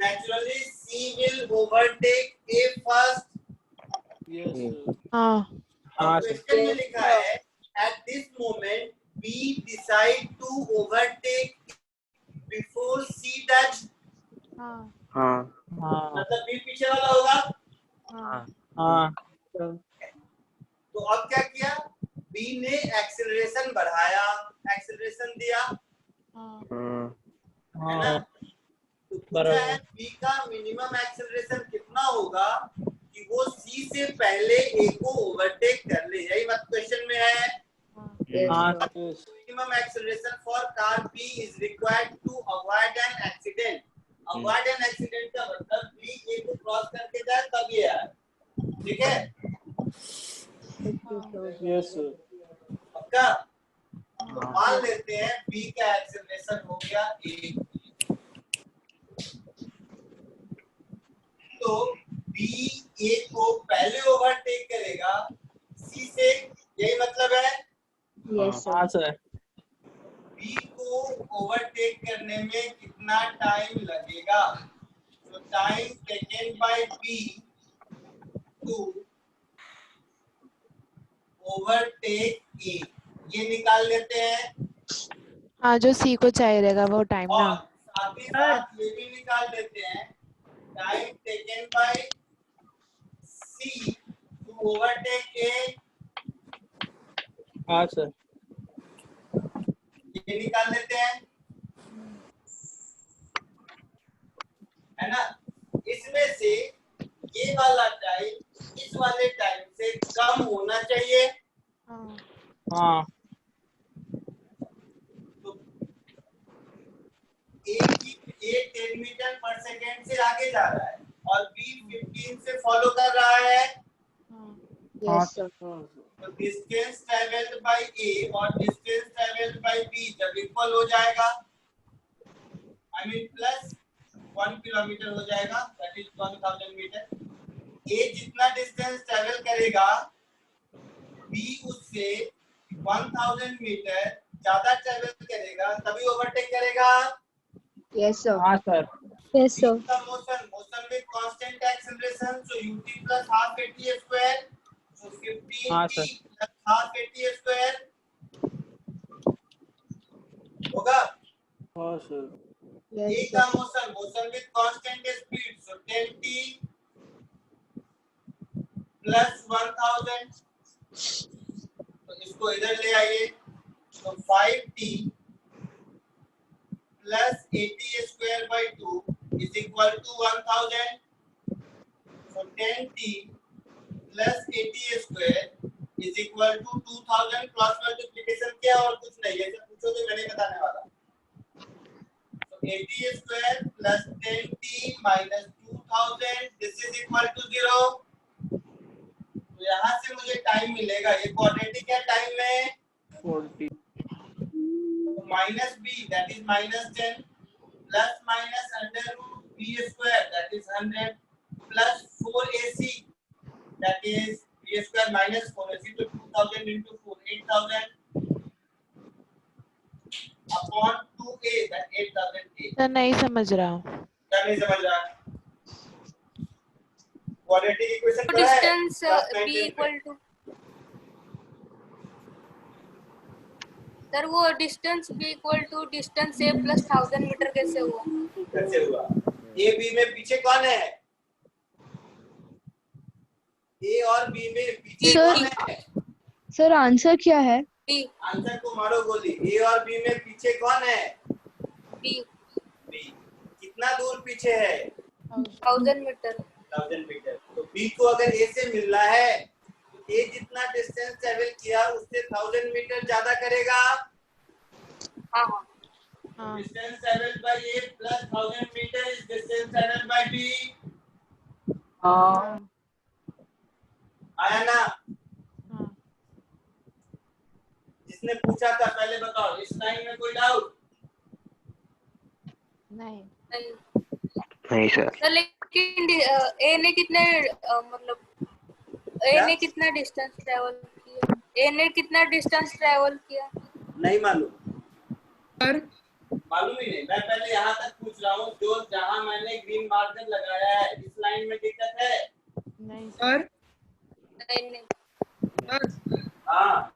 naturally C will overtake A first। हाँ हाँ क्वेश्चन में लिखा है at this moment B decide to overtake before C does। हाँ मतलब B पीछे वाला होगा। हाँ तो अब क्या किया, B ने एक्सेलरेशन बढ़ाया, एक्सेलरेशन दिया, है ना? तो पूछा है B का मिनिमम एक्सेलरेशन कितना होगा कि वो C से पहले A को ओवरटेक कर ले, यही मत क्वेश्चन में है। हाँ Minimum acceleration for car B is required to avoid an accident। Avoid an accident का मतलब B A को क्रॉस करके जाए तब ये आए, ठीक है? यस पक्का? तो मान लेते हैं B का एक्सेलरेशन हो गया A, तो B A को पहले ओवरटेक करेगा C से, यही मतलब है। हाँ सर B को ओवरटेक करने में कितना टाइम लगेगा? So time taken by B to overtake A, ये निकाल लेते हैं हाँ जो सी को चाहिए रहेगा वो टाइम ना. और साथ ही साथ ये भी निकाल लेते हैं time taken by C to overtake A, हाँ सर. ये निकाल लेते हैं, है ना. इसमें से ये वाला टाइम इस वाले टाइम से कम होना चाहिए. हाँ. तो A 10 मीटर पर सेकेंड से आगे जा रहा है और B 15 से फॉलो कर रहा है. हाँ सर. तो डिस्टेंस ट्रेवल्ड बाय A और डिस्टेंस ट्रेवल्ड बाय B जब इक्वल हो जाएगा, आई मीन प्लस 1 किलोमीटर हो जाएगा, दैट इज 1000 मीटर. A जितना डिस्टेंस ट्रेवल करेगा B उससे 1000 मीटर ज्यादा ट्रेवल करेगा तभी ओवरटेक करेगा. Yes, sir. हाँ sir. Yes, sir. The motion with constant acceleration, so ut plus half at square, so 15 हाँ t sir. plus half at square होगा. हाँ सर. A का motion with constant speed, so 10t plus 1000, तो इसको इधर ले आइए, तो 5t plus 80 square by 2 is equal to 1000. So 10t plus 80 square is equal to 2000. Cross multiplication क्या और कुछ नहीं है, जब पूछोगे मैंने बताने वाला. So 80 square plus 10t minus 2000, this is equal to 0. तो यहाँ से मुझे टाइम मिलेगा, ये क्वाड्रेटिक है टाइम में 40. minus b, that is minus 10, plus minus under root b square, that is 100, plus 4ac, that is b square minus 4ac, so 2000 into 4, 8000 upon 2a, that 8000a. Sir नहीं समझ रहा हूँ. क्या नहीं समझ रहा? क्वाड्रेटिक इक्वेशन पढ़ा है? Distance b equal to, sir वो distance b equal to distance a plus 1000 metre कैसे हुआ? कैसे हुआ? A B में पीछे कौन है? A और B में पीछे कौन है? सर आंसर क्या है? b. आंसर को मारो गोली. A और B में पीछे कौन है? b. B. कितना दूर पीछे है? 1000 मीटर. 1000 मीटर. तो B को अगर A से मिलना है, A जितना डिस्टेंस ट्रेवल किया उससे 1000 मीटर ज्यादा करेगा. हाँ. Distance travel by A plus 1000 meter is distance travel by B. हाँ. आया ना? जिसने पूछा था पहले बताओ, इस लाइन में कोई डाउट? नहीं. नहीं सर. सर लेकिन a ने कितने मतलब A ने कितना डिस्टेंस ट्रैवल किया? A ने कितना डिस्टेंस ट्रैवल किया? नहीं मालूम. सर मालूम ही नहीं. मैं पहले यहाँ तक पूछ रहा हूँ, जो जहाँ मैंने ग्रीन मार्कर लगाया है, इस लाइन में दिक्कत है? नहीं सर नहीं. सर हाँ.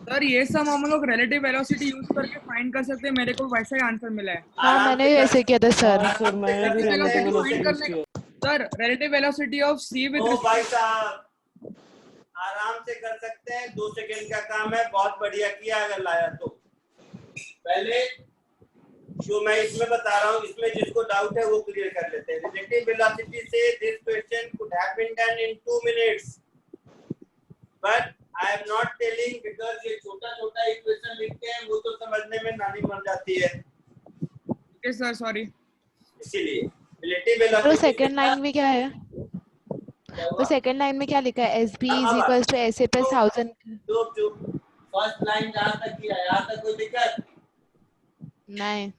सर ये सब हम लोग रिलेटिव वेलोसिटी यूज करके फाइंड कर सकते हैं. मेरे को वैसा ही आंसर मिला है. हाँ मैंने भी ऐसे किया था सर. सर मैंने भी relative velocity use किया. Sir relative velocity of c with ओ भाई साहब, आराम से कर सकते हैं, 2 सेकंड का काम है. बहुत बढ़िया किया अगर लाया तो. पहले जो मैं इसमें बता रहा हूँ, इसमें जिसको डाउट है वो क्लियर कर लेते हैं. रिलेटिव वेलोसिटी से this question could have been done in 2 minutes, but I am not telling because ये छोटा-छोटा इक्वेशन लिखते हैं, वो तो समझने में नानी मर जाती है. Okay sir sorry. इसीलिए रिलेटिव वो वेलोसिटी सेकंड लाइन में क्या है? वो सेकंड लाइन में क्या लिखा है? SB is equal to SA plus 1000. चुप. फर्स्ट लाइन जहाँ तक किया, यहाँ तक कोई दिक्कत? नहीं.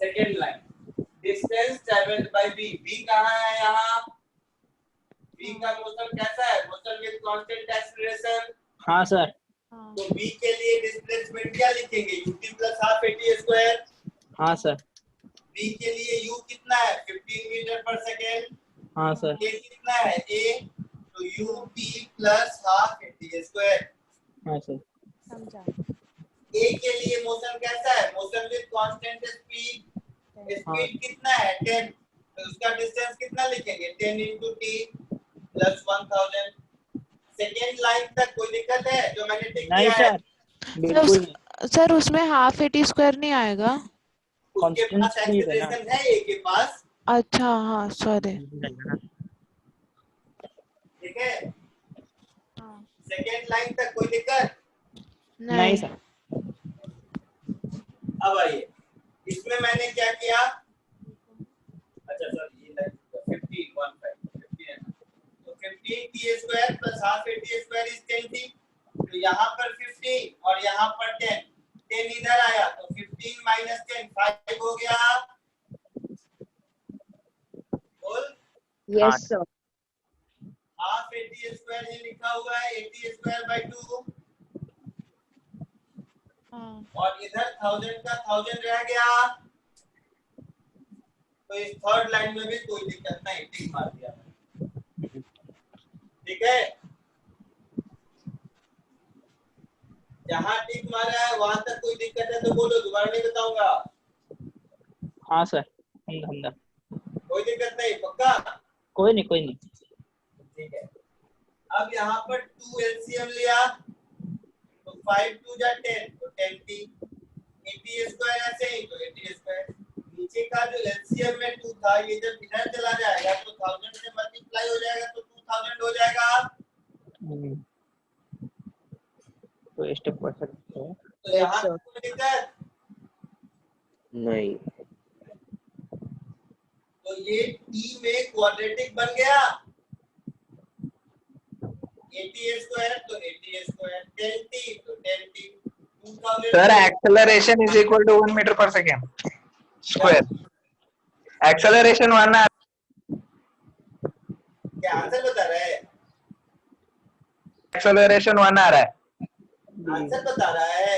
Second line, distance travelled bye B. B कहाँ है यहाँ? B का मोशन कैसा है? Motion with constant acceleration. हाँ सर. तो B के लिए डिस्प्लेसमेंट क्या लिखेंगे? ut plus half at square. हाँ सर. B के लिए U कितना है 15 मीटर पर सेकेंड। हाँ सर। A कितना है A, तो UB plus half AT square. हाँ सर। समझा। A के लिए मोशन कैसा है, motion with constant speed, speed कितना है 10, तो उसका डिस्टेंस कितना लिखेंगे 10 into t plus 1000। Second line तक कोई दिक्कत है जो मैंने टिक नहीं किया है? सर, बिल्कुल नहीं। सर उसमें हाफ AT स्क्वायर नहीं आएगा? उसके पास एक्सेलरेशन है A के पास। अच्छा हाँ सॉरी। ठीक है, सेकेंड लाइन तक कोई दिक्कत नहीं सर। अब आइए, इसमें मैंने क्या किया, अच्छा सर ये लाइन 15 है तो 15 t square plus half AT square is 10t, तो यहाँ पर 15 और यहाँ पर 10, 10 इधर आया तो 15 माइनस 10 5 हो गया। बोल yes sir. Half AT square ही लिखा हुआ है AT स्क्वायर बाय 2 और इधर 1000 का 1000 रह गया, तो इस थर्ड लाइन में भी कोई दिक्कत नहीं, टिक मार दिया। ठीक है, जहां टिक मारा है वहां तक कोई दिक्कत है तो बोलो, दोबारा नहीं बताऊंगा। हाँ सर, समझा। कोई दिक्कत नहीं, पक्का? कोई नहीं। ठीक है, अब यहाँ पर 2 LCM लिया तो 5 2 जा 10 तो 10t, AT स्क्वायर ऐसे ही तो AT स्क्वायर। नीचे का जो LCM में 2 था, ये जब इधर चला जाएगा तो 1000 से मल्टीप्लाई हो जाएगा तो 2000 हो जाएगा। तो स्टेप कर सकते हैं। तो यहाँ कोई दिक्कत नहीं। तो ये t में क्वाड्रेटिक बन गया, AT स्क्वायर तो AT स्क्वायर, 10t तो 10t। Sir acceleration is equal to 1 meter per second square. Acceleration 1 है। क्या आंसर बता रहा है? एक्सेलरेशन 1 आ रहा है। आंसर बता रहा है?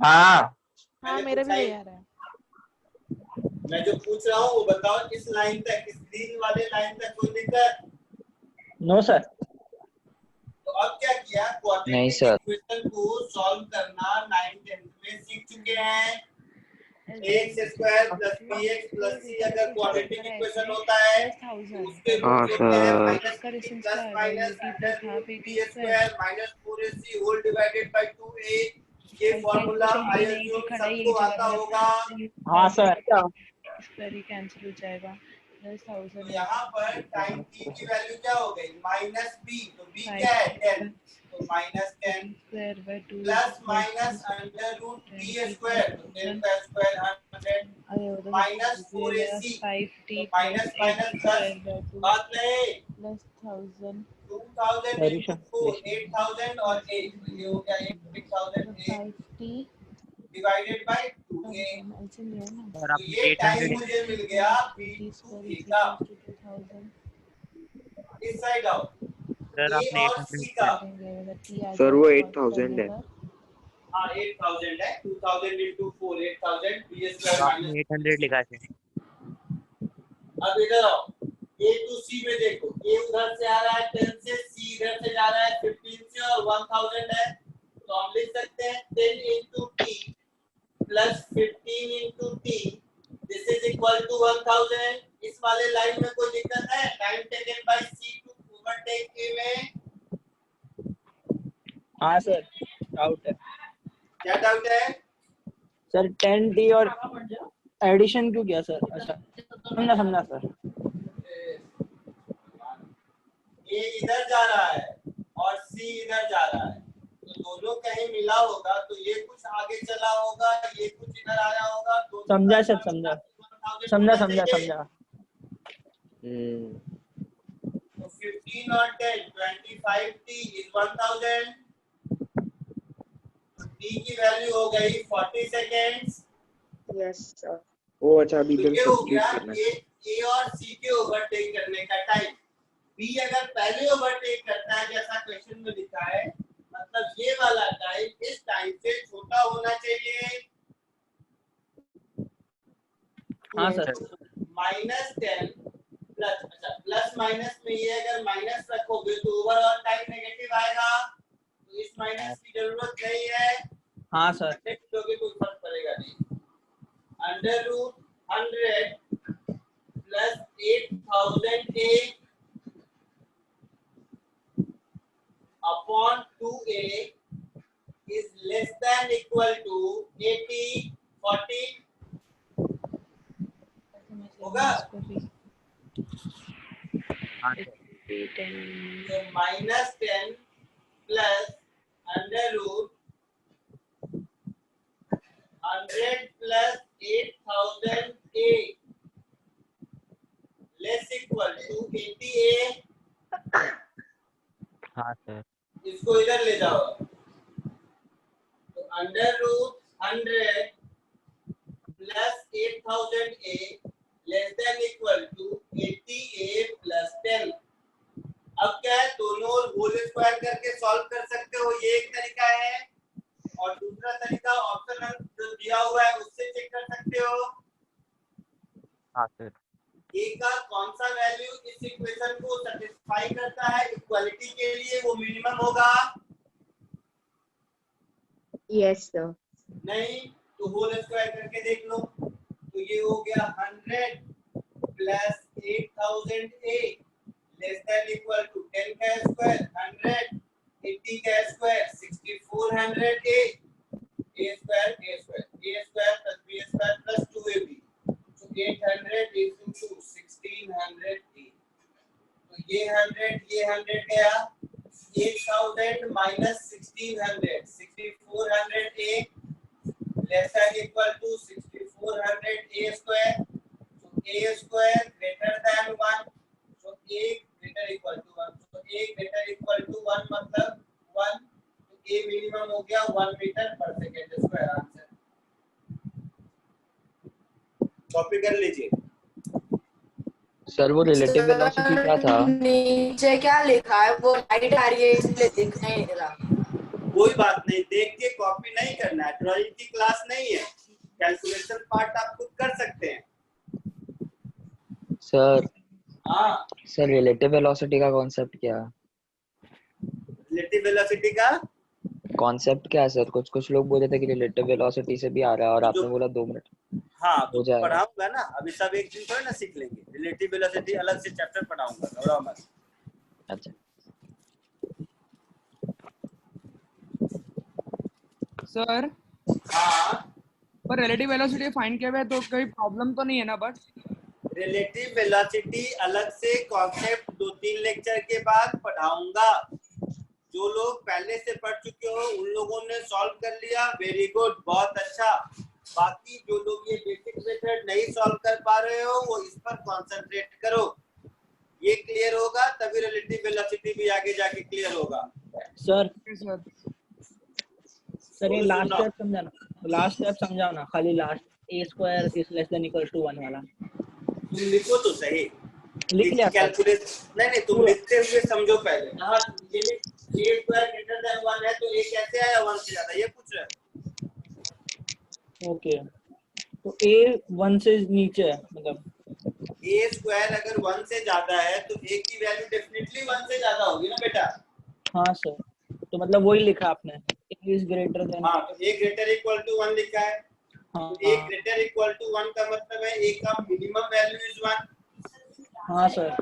हाँ मेरा भी वही आ रहा है। मैं जो पूछ रहा हूँ वो बताओ, इस लाइन तक, इस ग्रीन वाले लाइन तक कोई दिक्कत? No sir. तो अब क्या किया, नहीं क्वाड्रेटिक सर। इक्वेशन को सॉल्व करना 9th 10th में सीख चुके हैं। ax square plus bx plus c अगर क्वाड्रेटिक इक्वेशन होता है तो उसके रूट होते हैं minus plus minus under root b square minus 4ac whole divided by 2a। ये फार्मूला आई अज्यूम सबको आता होगा। हाँ सर। स्क्वायर कैंसिल हो जाएगा, प्लस 1000। तो यहाँ पर टाइम t की वैल्यू क्या हो गई, माइनस b, तो b क्या है 10, तो minus 10 square by 2 plus minus under root b square, तो 10 का स्क्वायर 100 माइनस 4ac, तो माइनस माइनस प्लस, बात नहीं, प्लस 1000 2000 into 4 8000 और 8, तो ये हो गया 8000 डिवाइडेड बाय 2a। तो ये टाइम मुझे मिल गया b2a का। इस साइड आओ, सर a आपने और c का, सर वो 8000 है। हाँ 8000 है, 2000 into 4 8000 b स्क्वायर आपने माइनस 800 लिखा है। अब इधर आओ, a to c में देखो, a उधर से आ रहा है 10 से, c इधर से जा रहा है 15 से और 1000 है, तो हम लिख सकते हैं 10 into t plus 15 into t, this is equal to 1000। इस वाले लाइन में कोई दिक्कत है, time taken by c to overtake a में? हाँ सर, डाउट है। क्या डाउट है सर 10t और एडिशन क्यों किया सर? अच्छा समझा सर। a इधर जा रहा है और c इधर जा रहा है, तो दोनों कहीं मिला होगा, तो ये कुछ आगे चला होगा, ये कुछ इधर आया होगा, तो समझा सर, समझा। तो 15 और 10 25t is 1000। t की वैल्यू हो गई 40 सेकेंड्स। Yes sir. वो अच्छा अभी तो इधर ये हो सब्स्टिट्यूट गया करना है। a और c के ओवरटेक करने का टाइम। b अगर पहले ओवरटेक करता है जैसा क्वेश्चन में लिखा है, मतलब ये वाला टाइम इस टाइम से छोटा होना चाहिए। हाँ सर -10 प्लस, अच्छा प्लस माइनस में ये अगर माइनस रखोगे तो ओवरऑल टाइम नेगेटिव आएगा, तो इस माइनस की जरूरत नहीं है। हाँ सर लोगे कोई फर्क पड़ेगा नहीं। √100 plus 8008 upon 2a is less than equal to 80/40 होगा। तो -10 प्लस √100 plus 8008 less equal to 80a। हाँ सर। इसको इधर ले जाओ, तो √100 plus 8000a less then equal to 80a plus 10। अब क्या है, दोनों होल स्क्वायर करके सॉल्व कर सकते हो, ये एक तरीका है, और दूसरा तरीका ऑप्शन जो दिया हुआ है उससे चेक कर सकते हो। हाँ सर। ए का कौन सा वैल्यू इस इक्वेशन को सैटिस्फाई करता है इक्वालिटी के लिए, वो मिनिमम होगा। Yes, sir. नहीं तो होल स्क्वायर करके देख लो, तो ये हो गया 100 plus 8000a less then equal to 10 का स्क्वायर 100, 80 का square 6400a, a square plus b square plus 2ab, तो 800 into 1600a। तो ये 100 गया, 8000 minus 1600, 6400a less than equal to 6400a square, so a square greater than 1, so a greater equal to 1, so a greater equal to 1 मतलब 1, तो a minimum हो गया 1 meter पर second square. Answer copy कर लीजिए। सर वो relative velocity क्या था? नीचे क्या लिखा है वो राइट आ रही है इसलिए दिख नहीं रहा। कोई बात नहीं, देख के कॉपी नहीं करना है, ड्राइंग की क्लास नहीं है, कैलकुलेशन पार्ट आप खुद कर सकते हैं। सर हाँ सर रिलेटिव वेलोसिटी का कॉन्सेप्ट क्या है? रिलेटिव वेलोसिटी का कॉन्सेप्ट क्या है सर? कुछ लोग बोल रहे थे कि रिलेटिव वेलोसिटी से भी आ रहा है और आपने बोला 2 मिनट। हाँ हो जाएगा। पढ़ाऊंगा ना, अभी सब एक दिन थोड़ा ना सीख लेंगे, रिलेटिव वेलोसिटी अलग से चैप्टर पढ़ाऊंगा, घबराओ मत। अच्छा सर हाँ पर रिलेटिव वेलोसिटी फाइंड किया हुआ है तो कोई प्रॉब्लम तो नहीं है ना? बट रिलेटिव वेलोसिटी अलग से कॉन्सेप्ट 2-3 लेक्चर के बाद पढ़ाऊंगा। जो लोग पहले से पढ़ चुके हो उन लोगों ने सॉल्व कर लिया, वेरी गुड, बहुत अच्छा। बाकी जो लोग ये बेसिक मेथड नहीं सॉल्व कर पा रहे हो वो इस पर कंसंट्रेट करो, ये क्लियर होगा तभी रिलेटिव वेलोसिटी भी आगे जाके क्लियर होगा। सर ये लास्ट स्टेप समझाना, लास्ट स्टेप समझाओ ना, खाली last a square is less then equal to 1 वाला। तुम लिखो तो सही, लिख लिया कैलकुलेट नहीं तुम लिखते हुए समझो पहले। हाँ ये a स्क्वायर ग्रेटर देन 1 है तो a कैसे आया 1 से ज्यादा, ये पूछ रहे हो। ओके तो a 1 से नीचे है, मतलब a स्क्वायर अगर 1 से ज्यादा है तो a की वैल्यू डेफिनेटली 1 से ज्यादा होगी ना बेटा। हाँ सर, तो मतलब वही लिखा आपने, a इज ग्रेटर देन। हाँ तो a ग्रेटर इक्वल टू 1 लिखा है, हाँ, तो a ग्रेटर इक्वल टू 1 का मतलब है a का मिनिमम वैल्यू इज 1। हाँ सर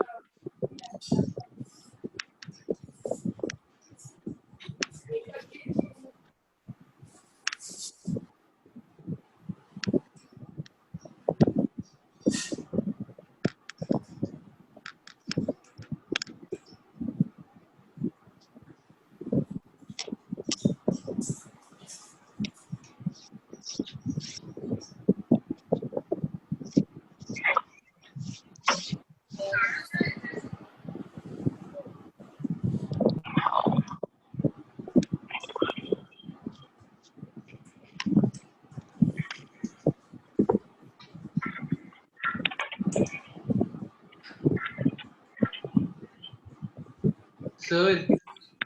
सर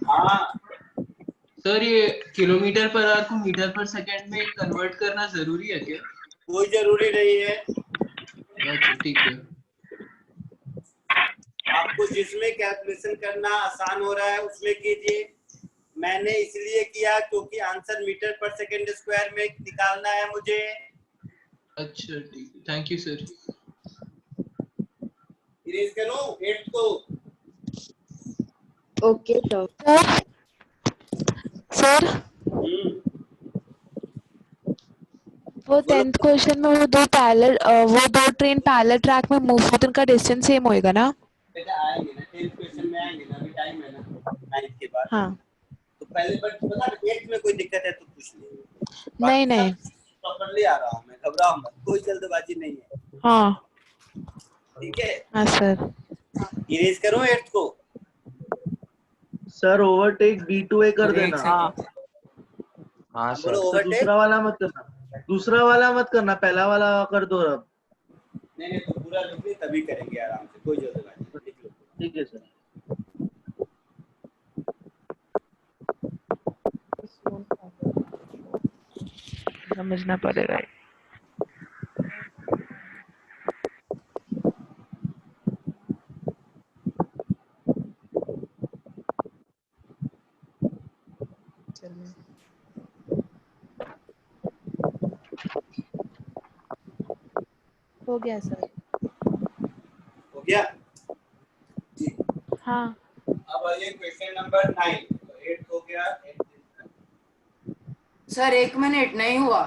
हाँ सर ये किलोमीटर पर आवर को मीटर पर सेकंड में कन्वर्ट करना जरूरी है क्या? कोई जरूरी नहीं है, अच्छा ठीक है। आपको जिसमें कैलकुलेशन करना आसान हो रहा है उसमें कीजिए। मैंने इसलिए किया क्योंकि आंसर मीटर पर सेकंड स्क्वायर में निकालना है मुझे। अच्छा ठीक है, थैंक यू सर। इरेज करो 8 को। Okay, sir. सर वो 10th क्वेश्चन में वो दो ट्रेन पैरेलल ट्रैक में मूव होती उनका डिस्टेंस सेम होएगा ना? बेटा आएंगे ना 10th क्वेश्चन में आएंगे ना, अभी टाइम है ना 9th के बाद। हाँ तो पहले बट बता 8th में कोई दिक्कत है तो पूछ ले। नहीं नहीं प्रॉपर्ली आ रहा हूँ मैं, घबराओ मत, कोई जल्दबाजी नहीं है। हाँ ठीक है हाँ सर। इरेज करो 8th को। सर ओवरटेक B2A कर सर, एक देना। सेकंड। हाँ बोलो सर। तो ओवरटेक। दूसरा वाला मत करना, दूसरा वाला मत करना, पहला वाला कर दो अब। नहीं नहीं तो पूरा लिख ली तभी करेंगे आराम से, कोई जल्दबाजी नहीं, लिख लो। ठीक है सर। समझना पड़ेगा। हो गया सर। हो गया। हाँ अब आइए क्वेश्चन नंबर 9। 8 हो गया। सर 1 मिनट नहीं हुआ।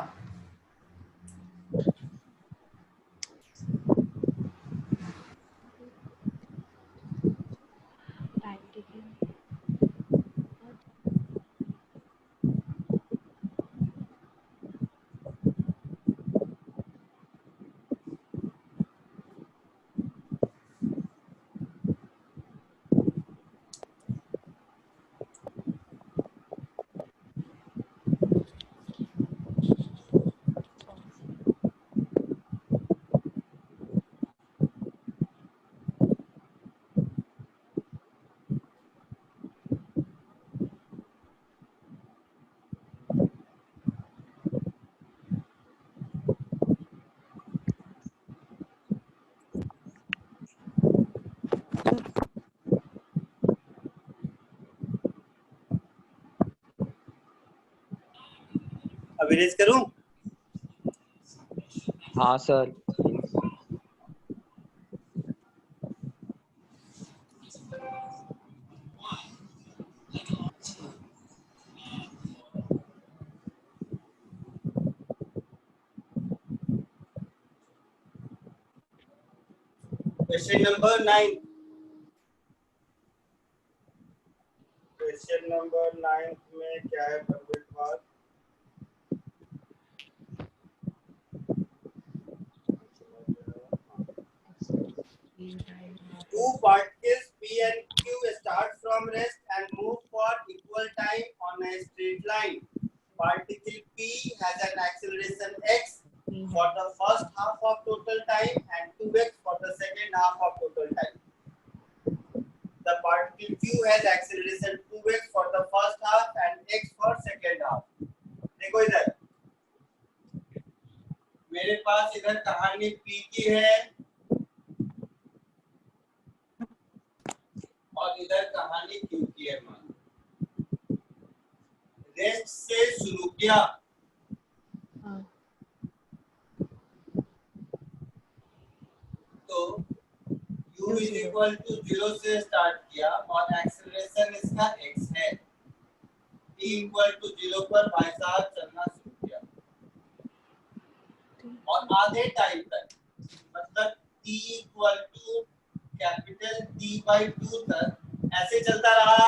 अब इरेज करूं? हाँ sir please. Question number 9। Question number 9 में क्या है परफेक्ट बात? Two particles P and Q start from rest and move for equal time on a straight line. Particle P has an acceleration x for the first half of total time and 2x for the second half of total time. The particle Q has acceleration 2x for the first half and x for second half. देखो इधर मेरे पास इधर कहानी P की है और इधर कहानी Q की है। मान रेस्ट से शुरू किया तो u इज इक्वल टू 0 से स्टार्ट किया और एक्सेलरेशन इसका x है। t इक्वल टू 0 पर भाई साहब चलना शुरू किया और आधे टाइम तक मतलब t equal to capital T/2 तक ऐसे चलता रहा।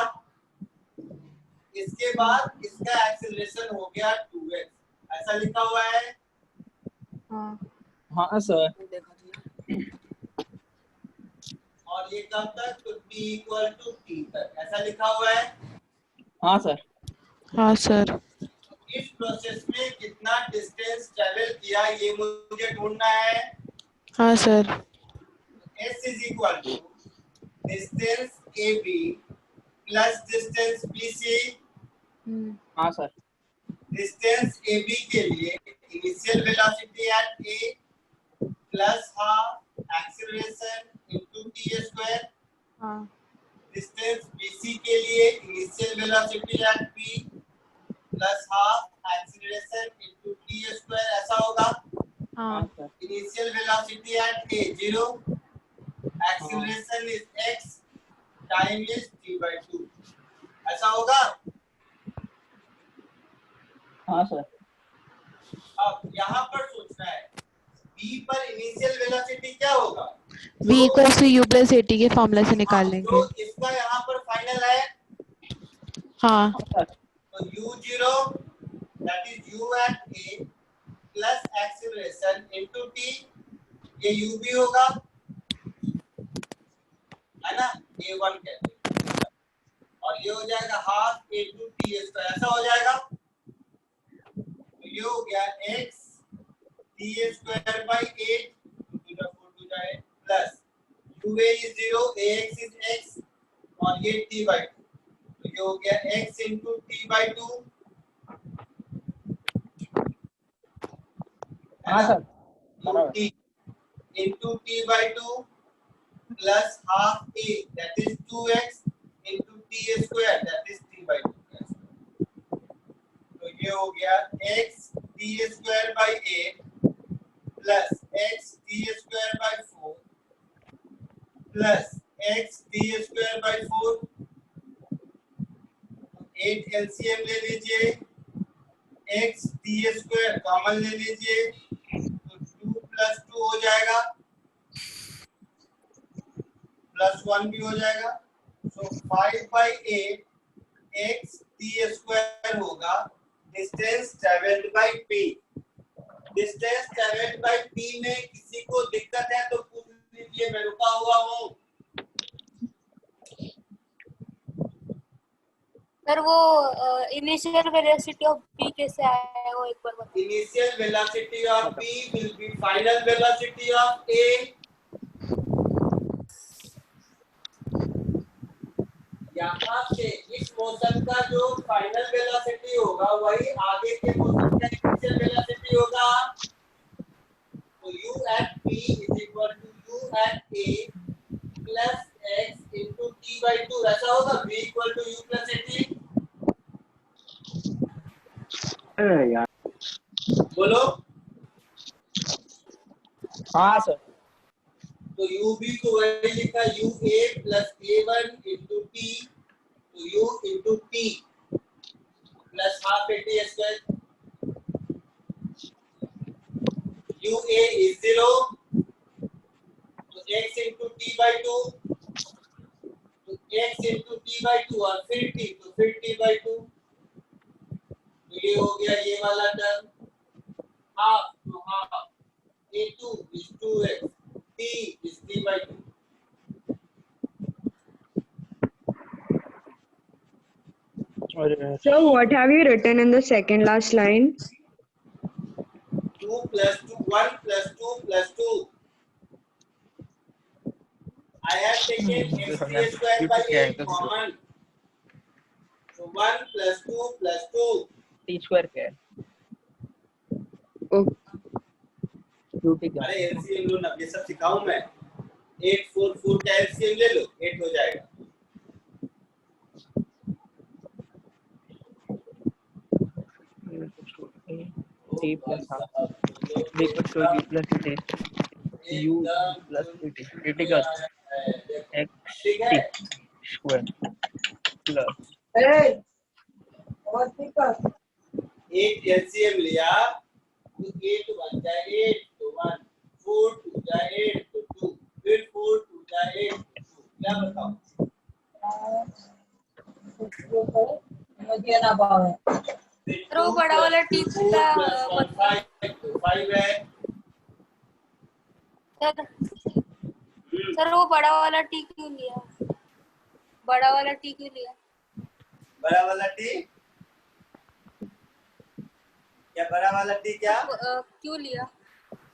इसके बाद इसका एक्सेलरेशन हो गया 2x, ऐसा लिखा हुआ है। हाँ सर। और ये कब तक? तो t इक्वल टू t तक, ऐसा लिखा हुआ है। हाँ सर। हाँ सर। इस प्रोसेस में कितना डिस्टेंस ट्रेवल किया ये मुझे ढूंढना है। हाँ sir. S is equal to distance AB plus distance BC। हाँ सर। डिस्टेंस AB के लिए initial velocity at A plus half acceleration into t square. हाँ डिस्टेंस bc के लिए initial velocity at p plus half acceleration into t square ऐसा होगा. हाँ initial velocity at a 0, acceleration is x, time is t/2 ऐसा होगा. हाँ sir. अब यहाँ पर सोचना है b पर इनिशियल वेलोसिटी क्या होगा. v equals to u plus at के फॉर्मूला से निकाल लेंगे. तो इसका यहाँ पर फाइनल है. हाँ तो u0 that is u at a plus acceleration into t, ये u भी होगा है ना, a1 कहते हैं. और ये हो जाएगा हाफ into t स्क्वायर ऐसा हो जाएगा. तो ये हो गया x t square by 8 to the 4 to the 8 plus ua is 0, ax is x और ये t/2. तो ये हो गया x into t/2. हाँ sir. t into t/2 plus half a that is 2x into t square that is t/2. तो ये हो गया x t square by 8 plus x t square by 4 plus x t square by 4. 8 LCM ले लीजिए, x t square common ले लीजिए तो 2 plus 2 हो जाएगा plus 1 भी हो जाएगा. so 5/8 x t square होगा distance travelled by p. Distance travelled by p में किसी को दिक्कत है तो पूछ लीजिए, मैं रुका हुआ हूँ. सर वो इनिशियल वेलोसिटी ऑफ b कैसे आया है वो एक बार बताइए. Initial velocity of p will be final velocity of a. यहाँ से इस मोशन का जो फाइनल वेलोसिटी होगा वही आगे के मोशन का इनिशियल वेलोसिटी होगा. तो u at p is equal to u at a plus x into t/2 ऐसा होगा. v equal to u plus at. अरे यार बोलो. हाँ सर. तो u b को वही लिखा u a plus a1 into t तो u into t plus half a t square. u a is 0 तो x into t/2 तो x into t/2 और फिर t तो फिर t/2. तो ये हो गया ये वाला टर्म हाफ तो half a2 is 2x t is t/2. So what have you written in the second last line? 2 plus 2 1 plus 2 plus 2. I have taken x square by 8 common. So 1 plus 2 plus 2. t square क्या है? अरे LCM लो ना, ये सब सिखाऊं मैं. 8 4 4 का LCM ले लो 8 हो जाएगा. t plus half b equals to u plus at u plus at t का x t square plus 8 LCM लिया तो 8 बन जाए 8 तो 1 4 2 जाए 8 तो 2 फिर 4 2 जाए 8 तो 2. क्या बताओ. मुझे ना पावे. सर वो बड़ा वाला t का 5 है. सर वो बड़ा वाला t क्यों लिया. बड़ा वाला t क्यों लिया. बड़ा वाला t क्या बड़ा वाला t क्या क्यों लिया.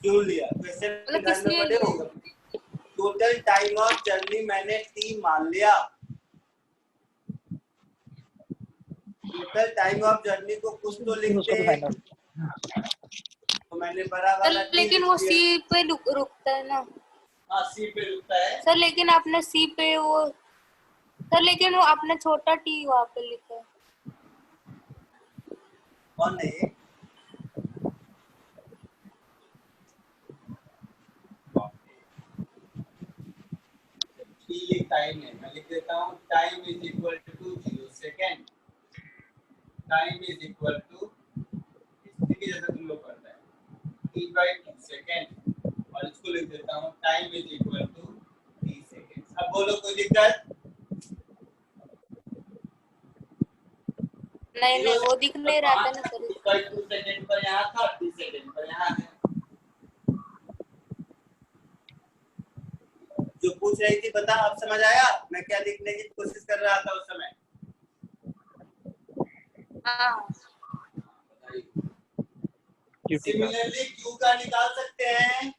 क्यों लिया क्वेश्चन किस लिए लिया. टोटल टाइम ऑफ जर्नी मैंने t मान लिया. टोटल टाइम ऑफ जर्नी को कुछ तो लिखते हैं. तो मैंने बड़ा वाला t लेकिन वो लिख दिया। सी पे रुकता है ना हाँ सी पे रुकता है सर, लेकिन आपने सी पे वो सर, लेकिन वो आपने छोटा टी वहाँ पे लिखा है। कौन है ये? टाइम है, मैं लिख देता हूँ time is equal to 0 second, time is equal to जैसा तुम लोग पढ़ता है t/2 सेकेंड, और इसको लिख देता हूँ time is equal to t second. अब बोलो कोई दिक्कत? नहीं वो दिख नहीं रहा था ना सर। 2 सेकेंड पर यहाँ था, 3 सेकेंड पर यहाँ है। जो पूछ रही थी बता, अब समझ आया मैं क्या लिखने की कोशिश कर रहा था उस समय? सिमिलरली क्यू का निकाल सकते हैं,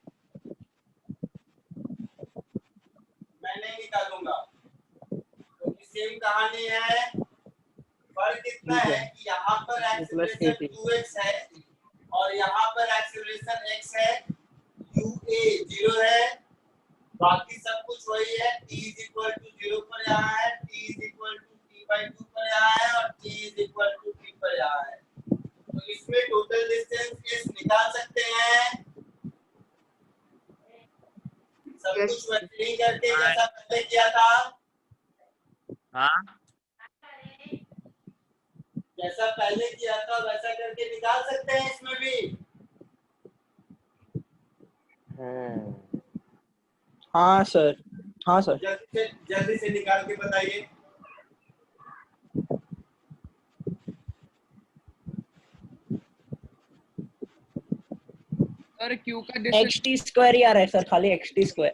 मैं नहीं निकालूंगा क्योंकि सेम कहानी है। फर्क इतना है कि यहाँ पर एक्सीलरेशन 2x है और यहाँ पर एक्सीलरेशन x है, ua 0 है, बाकी सब कुछ वही है। t इज इक्वल टू 0 पर यहाँ है, t is equal to t/2 पर यहाँ है और t is equal to t पर यहाँ है। तो इसमें टोटल डिस्टेंस इस निकाल सकते हैं, सब कुछ वैसे ही करके जैसा पहले किया था। हाँ जैसा पहले किया था वैसा करके निकाल सकते हैं इसमें भी। हाँ सर, हाँ सर। जल्दी से निकाल के बताइए। सर क्यू का डिस्टेंस xt² ही आ रहा है सर, खाली xt²।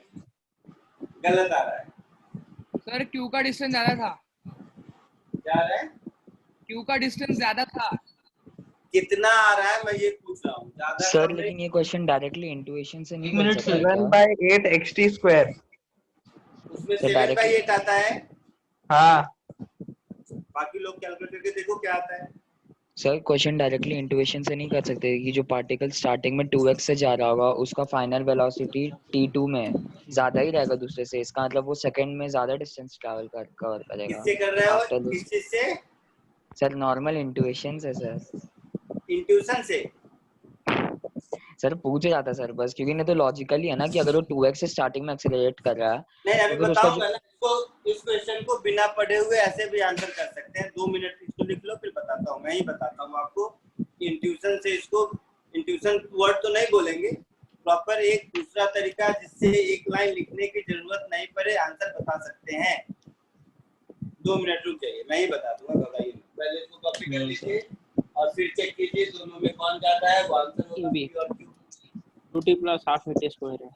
गलत आ रहा है सर, क्यू का डिस्टेंस ज्यादा था। क्या आ रहा है? क्यू का डिस्टेंस ज्यादा था। कितना आ रहा है मैं ये पूछ रहा हूँ, ज्यादा सर लेकिन ये क्वेश्चन डायरेक्टली इंट्यूशन से नहीं बन सकता 7/8 xt²। उसमें 7/8 आता है। हाँ बाकी लोग कैलकुलेट करके देखो क्या आता है। सर क्वेश्चन डायरेक्टली इंट्यूशन से नहीं कर सकते कि जो पार्टिकल स्टार्टिंग में 2x से जा रहा होगा उसका फाइनल वेलोसिटी t2 में ज्यादा ही रहेगा दूसरे से, इसका मतलब वो सेकंड में ज्यादा डिस्टेंस ट्रैवल कवर करेगा। किससे कर रहे हो? किस चीज से? सर नॉर्मल इंट्यूशन से सर। इंट्यूशन से सर पूछ जाता सर बस, क्योंकि नहीं तो लॉजिकली है ना कि अगर वो 2x से स्टार्टिंग में एक्सेलरेट कर रहा है नहीं, अभी तो बताऊंगा ना इसको। इस क्वेश्चन को बिना पढ़े हुए ऐसे भी आंसर कर सकते हैं। 2 मिनट इसको लिख लो फिर बताता हूँ, मैं ही बताता हूँ आपको। इंट्यूशन से इसको, इंट्यूशन वर्ड तो नहीं बोलेंगे, प्रॉपर एक दूसरा तरीका जिससे एक लाइन लिखने की जरूरत नहीं पड़े, आंसर बता सकते हैं। 2 मिनट रुक जाइए, मैं ही बता दूंगा, घबराइए मत। पहले इसको कॉपी कर लीजिए और फिर चेक कीजिए दोनों में कौन ज्यादा है, वो आंसर होगा p और q। 2t + ½ t² है।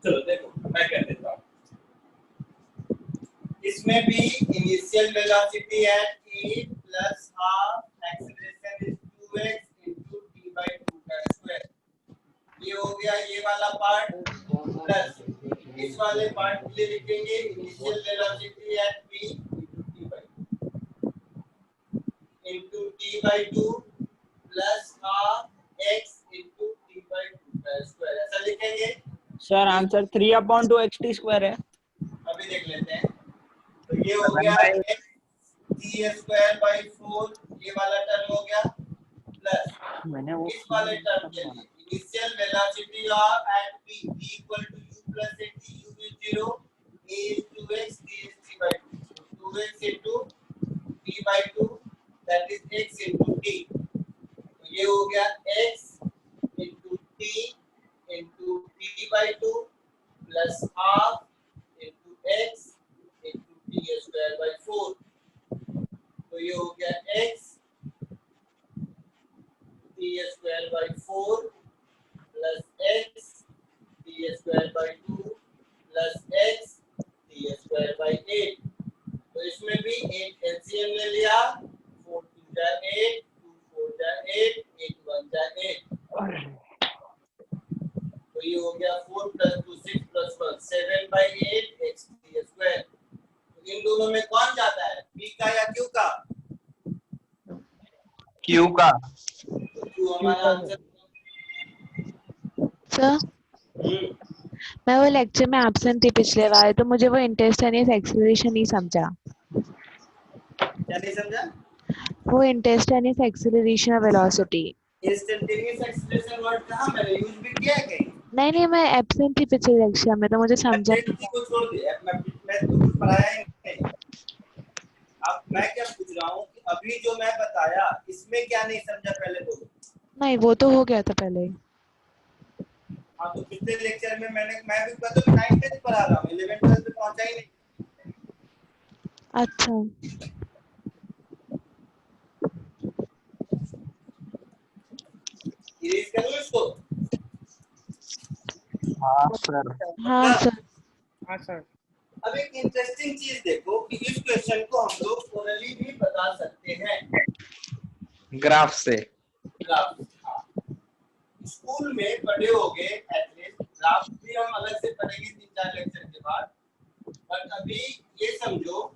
चलो देखो मैं कर देता हूँ। इसमें भी initial velocity eight e plus half acceleration is 2x into t/2 का स्क्वायर। ये हो गया ये वाला पार्ट, प्लस इस वाले पार्ट के लिए लिखेंगे initial velocity eight v into t/2 plus half x into t/2 का स्क्वायर, ऐसा लिखेंगे। सर आंसर 3/2 xt² है। अभी देख लेते हैं। तो ये हो गया t²/4, ये वाला टर्म हो गया, प्लस मैंने वो इस वाले टर्म के लिए initial velocity of at v equal to u plus at, u is 0, a is 2x, d is 3/2, 2x x t square by 8। तो इसमें भी 8 एलसीएम ले लिया, 4 2 जा 8, 2 4 जा 8, 8 1 जा 8। तो ये हो गया 4 + 2 6 + 1 7 बाई 8 x t स्क्वायर। तो इन दोनों में कौन जाता है, p का या q का? q का। तो q हमारा आंसर। सर मैं वो लेक्चर में एब्सेंट थी पिछले बार, तो मुझे वो इंस्टेंटेनियस एक्सेलरेशन नहीं समझा। क्या नहीं समझा? वो instantaneous acceleration of velocity. Instantaneous acceleration word कहाँ मैंने यूज भी किया है कहीं? नहीं मैं एब्सेंट थी पिछले लेक्चर में, तो मुझे समझा नहीं। को छोड़ दिया, मैं तो कुछ पढ़ाया ही नहीं। अब मैं क्या पूछ रहा हूँ कि अभी जो मैं बताया इसमें क्या नहीं समझा पहले बोलो। नहीं वो तो हो गया था पहले। हाँ तो पिछले लेक्चर में मैं भी तो 9th 10th पढ़ा रहा हूँ, 11th 12th पे पहुंचा ही नहीं। अच्छा इरेज करूँ इसको? हाँ सर। हाँ सर। हाँ सर। अब एक इंटरेस्टिंग चीज देखो कि इस क्वेश्चन को हम लोग ओरली भी बता सकते हैं ग्राफ से। ग्राफ, हाँ। स्कूल में पढ़े होंगे एटलीस्ट, ग्राफ भी हम अलग से पढ़ेंगे 3-4 लेक्चर के बाद। बट अभी ये समझो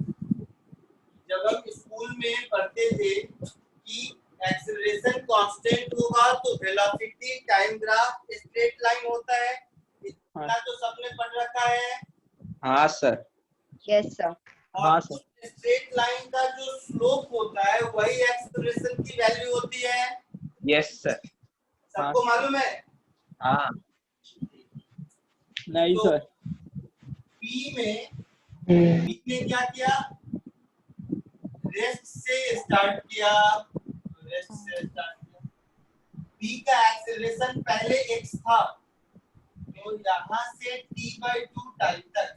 जब हम स्कूल में पढ़ते थे कि एक्सेलरेशन कांस्टेंट होगा तो velocity time graph straight line होता है, इतना तो सबने पढ़ रखा है। हाँ सर। Yes sir. हाँ सर। स्ट्रेट लाइन का जो स्लोप होता है वही एक्सेलरेशन की वैल्यू होती है। Yes sir. सबको मालूम है? हाँ। नहीं तो सर। P ने क्या किया, रेस्ट से स्टार्ट किया, P का एक्सेलरेशन पहले x था, तो यहाँ से t/2 टाइम तक,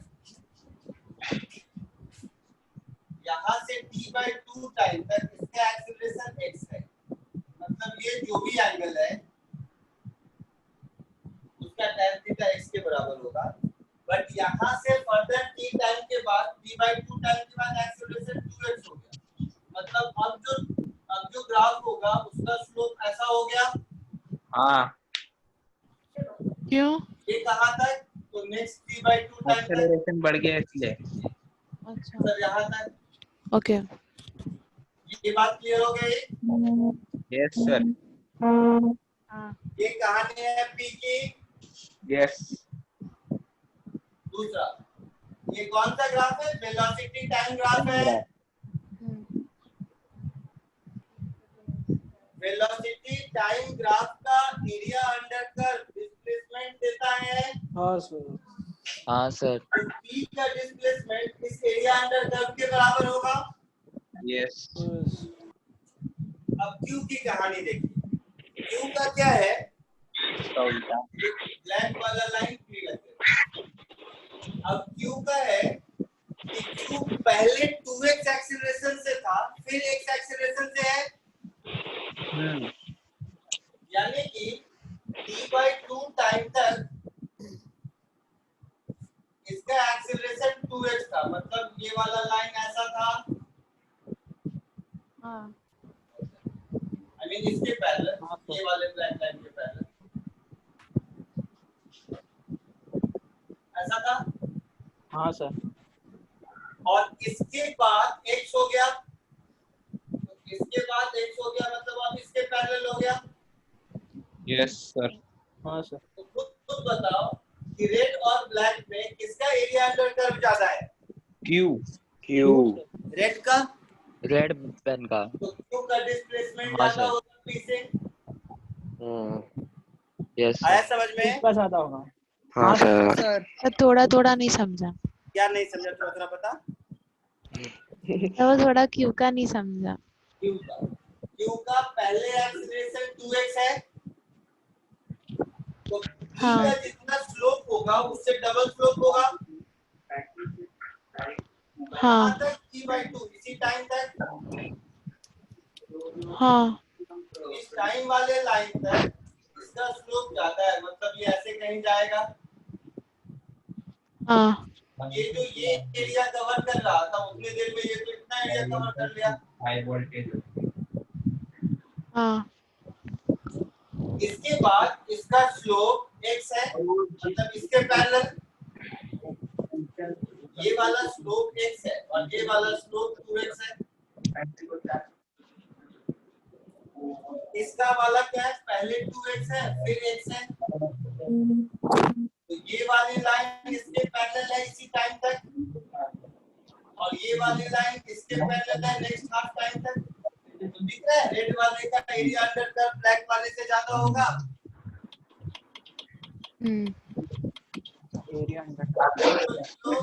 यहाँ से t/2 टाइम तक इसका एक्सेलरेशन x है। मतलब ये जो भी एंगल है उसका tan थीटा x के बराबर होगा। बट यहाँ से फर्दर t टाइम के बाद t/2 टाइम के बाद एक्सेलरेशन 2x हो गया। मतलब अब जो ग्राफ होगा उसका स्लोप ऐसा हो गया। हाँ। क्यों? ये कहाँ तक? तो नेक्स्ट t/2 टाइम तक एक्सेलरेशन बढ़ गया इसलिए। अच्छा सर यहाँ तक। ओके। ये बात क्लियर हो गई? Yes sir. ये कहानी है P की। यस। दूसरा, ये कौन सा ग्राफ है? वेलोसिटी टाइम ग्राफ है। वेलोसिटी टाइम ग्राफ का एरिया अंडर कर्व डिस्प्लेसमेंट देता है। हाँ सर। हाँ सर। तो P का डिस्प्लेसमेंट इस एरिया अंडर कर्व के बराबर होगा। यस। अब Q की कहानी देखिए। Q का क्या है? ब्लैक वाला लाइन P लगता है। अब Q का है कि Q पहले 2x एक्सेलरेशन से था, फिर x एक्सेलरेशन से है। यानी कि t/2 टाइम तक इसका एक्सेलरेशन 2x था। मतलब ये वाला लाइन ऐसा था, हाँ आई मीन इसके पैरेलल, ये वाले ब्लैक लाइन के पैरेलल ऐसा था। हाँ सर। और इसके बाद x हो गया, तो इसके बाद x हो गया मतलब अब इसके पैरेलल हो गया। Yes sir. हाँ सर। तो खुद बताओ कि रेड और ब्लैक में किसका एरिया अंडर कर्व ज्यादा है? क्यू। रेड का। रेड पेन का। तो क्यू का डिस्प्लेसमेंट हाँ ज्यादा सर। होगा P से। यस आया समझ में? बस आता होगा। हाँ सर। सर थोड़ा थोड़ा नहीं समझा। क्या नहीं समझा? थोड़ा पता। तो थोड़ा क्यू का नहीं समझा। Q का पहले एक्सेलरेशन 2x है, तो P हाँ। का जितना स्लोप होगा उससे डबल स्लोप होगा। हाँ। तक t/2 इसी टाइम तक। हाँ। तो इस टाइम वाले लाइन तक इसका स्लोप ज्यादा है, मतलब ये ऐसे कहीं जाएगा। हाँ ये जो ये एरिया कवर कर रहा था उतनी देर में ये तो इतना एरिया कवर कर लिया। High voltage. हाँ इसके बाद इसका स्लोप x है, मतलब इसके पैरेलल ये वाला स्लोप x है और ये वाला स्लोप 2x है। इसका वाला क्या है, पहले 2x है फिर x है, तो ये वाली लाइन इसके पैरेलल है इसी टाइम तक और ये वाली लाइन इसके पैरेलल है नेक्स्ट हाफ टाइम तक। तो दिख रहा है रेड वाले का एरिया अंडर कर्व ब्लैक वाले से ज्यादा होगा। एरिया अंडर स्कूल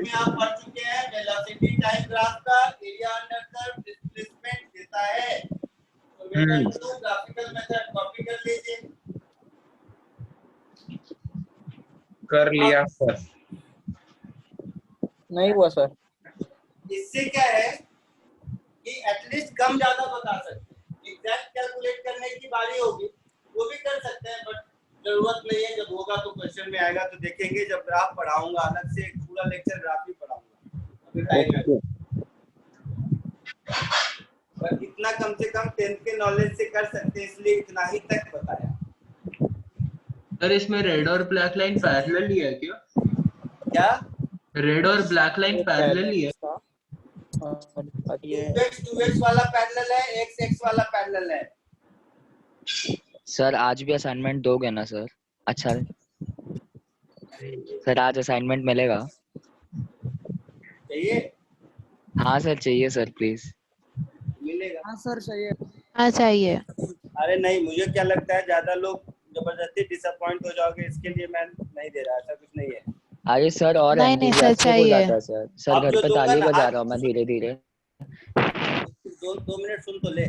में आप पढ़ चुके हैं वेलोसिटी टाइम ग्राफ का एरिया अंडर कर्व डिस्प्लेसमेंट देता है। तो मेथड 2 ग्राफिकल मेथड कॉपी कर लीजिए। कर लिया सर। नहीं हुआ सर। इससे क्या है कि एटलीस्ट कम ज्यादा बता सकते हैं। एग्जैक्ट कैलकुलेट करने की बारी होगी वो भी कर सकते हैं, बट जरूरत नहीं है। जब होगा तो क्वेश्चन में आएगा तो देखेंगे। जब ग्राफ पढ़ाऊंगा अलग से एक पूरा लेक्चर ग्राफ ही पढ़ाऊंगा अभी टाइम है। पर इतना कम से कम 10th के नॉलेज से कर सकते हैं, इसलिए इतना ही तक बताया। सर इसमें रेड और ब्लैक लाइन पैरेलल ही है क्या? क्या रेड और ब्लैक लाइन पैरेलल ही है? 2x वाला पैरेलल है, x वाला पैरेलल है। सर आज भी असाइनमेंट दोगे ना सर? अच्छा सर आज असाइनमेंट मिलेगा? चाहिए? हाँ सर चाहिए सर प्लीज। मिलेगा? हाँ सर चाहिए। हाँ चाहिए। अरे नहीं, मुझे क्या लगता है ज्यादा लोग जबरदस्ती डिसअपॉइंट हो जाओगे, इसके लिए मैं नहीं दे रहा। ऐसा कुछ नहीं है। आगे सर और नहीं सर चाहिए। सर घर पे ताली बजा रहा हूँ मैं धीरे धीरे। 2 मिनट सुन तो ले।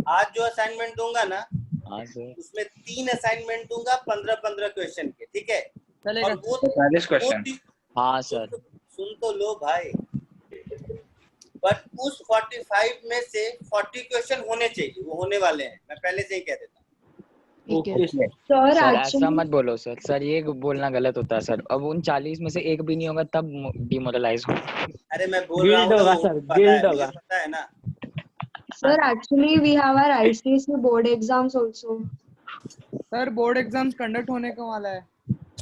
आज जो असाइनमेंट दूंगा ना, हाँ सर, उसमें 3 असाइनमेंट दूंगा 15-15 क्वेश्चन के, ठीक है? चलेगा। और वो 40 क्वेश्चन। हाँ सर सुन तो लो भाई। बट उस 45 में से 40 क्वेश्चन होने चाहिए, वो होने वाले हैं, मैं पहले से ही कह देता हूँ। सर ऐसा मत बोलो सर। सर ये बोलना गलत होता है सर। अब उन 40 में से एक भी नहीं होगा तब डिमोरलाइज हो। अरे मैं बोल रहा हूँ सर गिल्ड होगा। पता है ना। Sir, actually we have our ICSE board exams also. Sir board exams conduct होने को वाला है।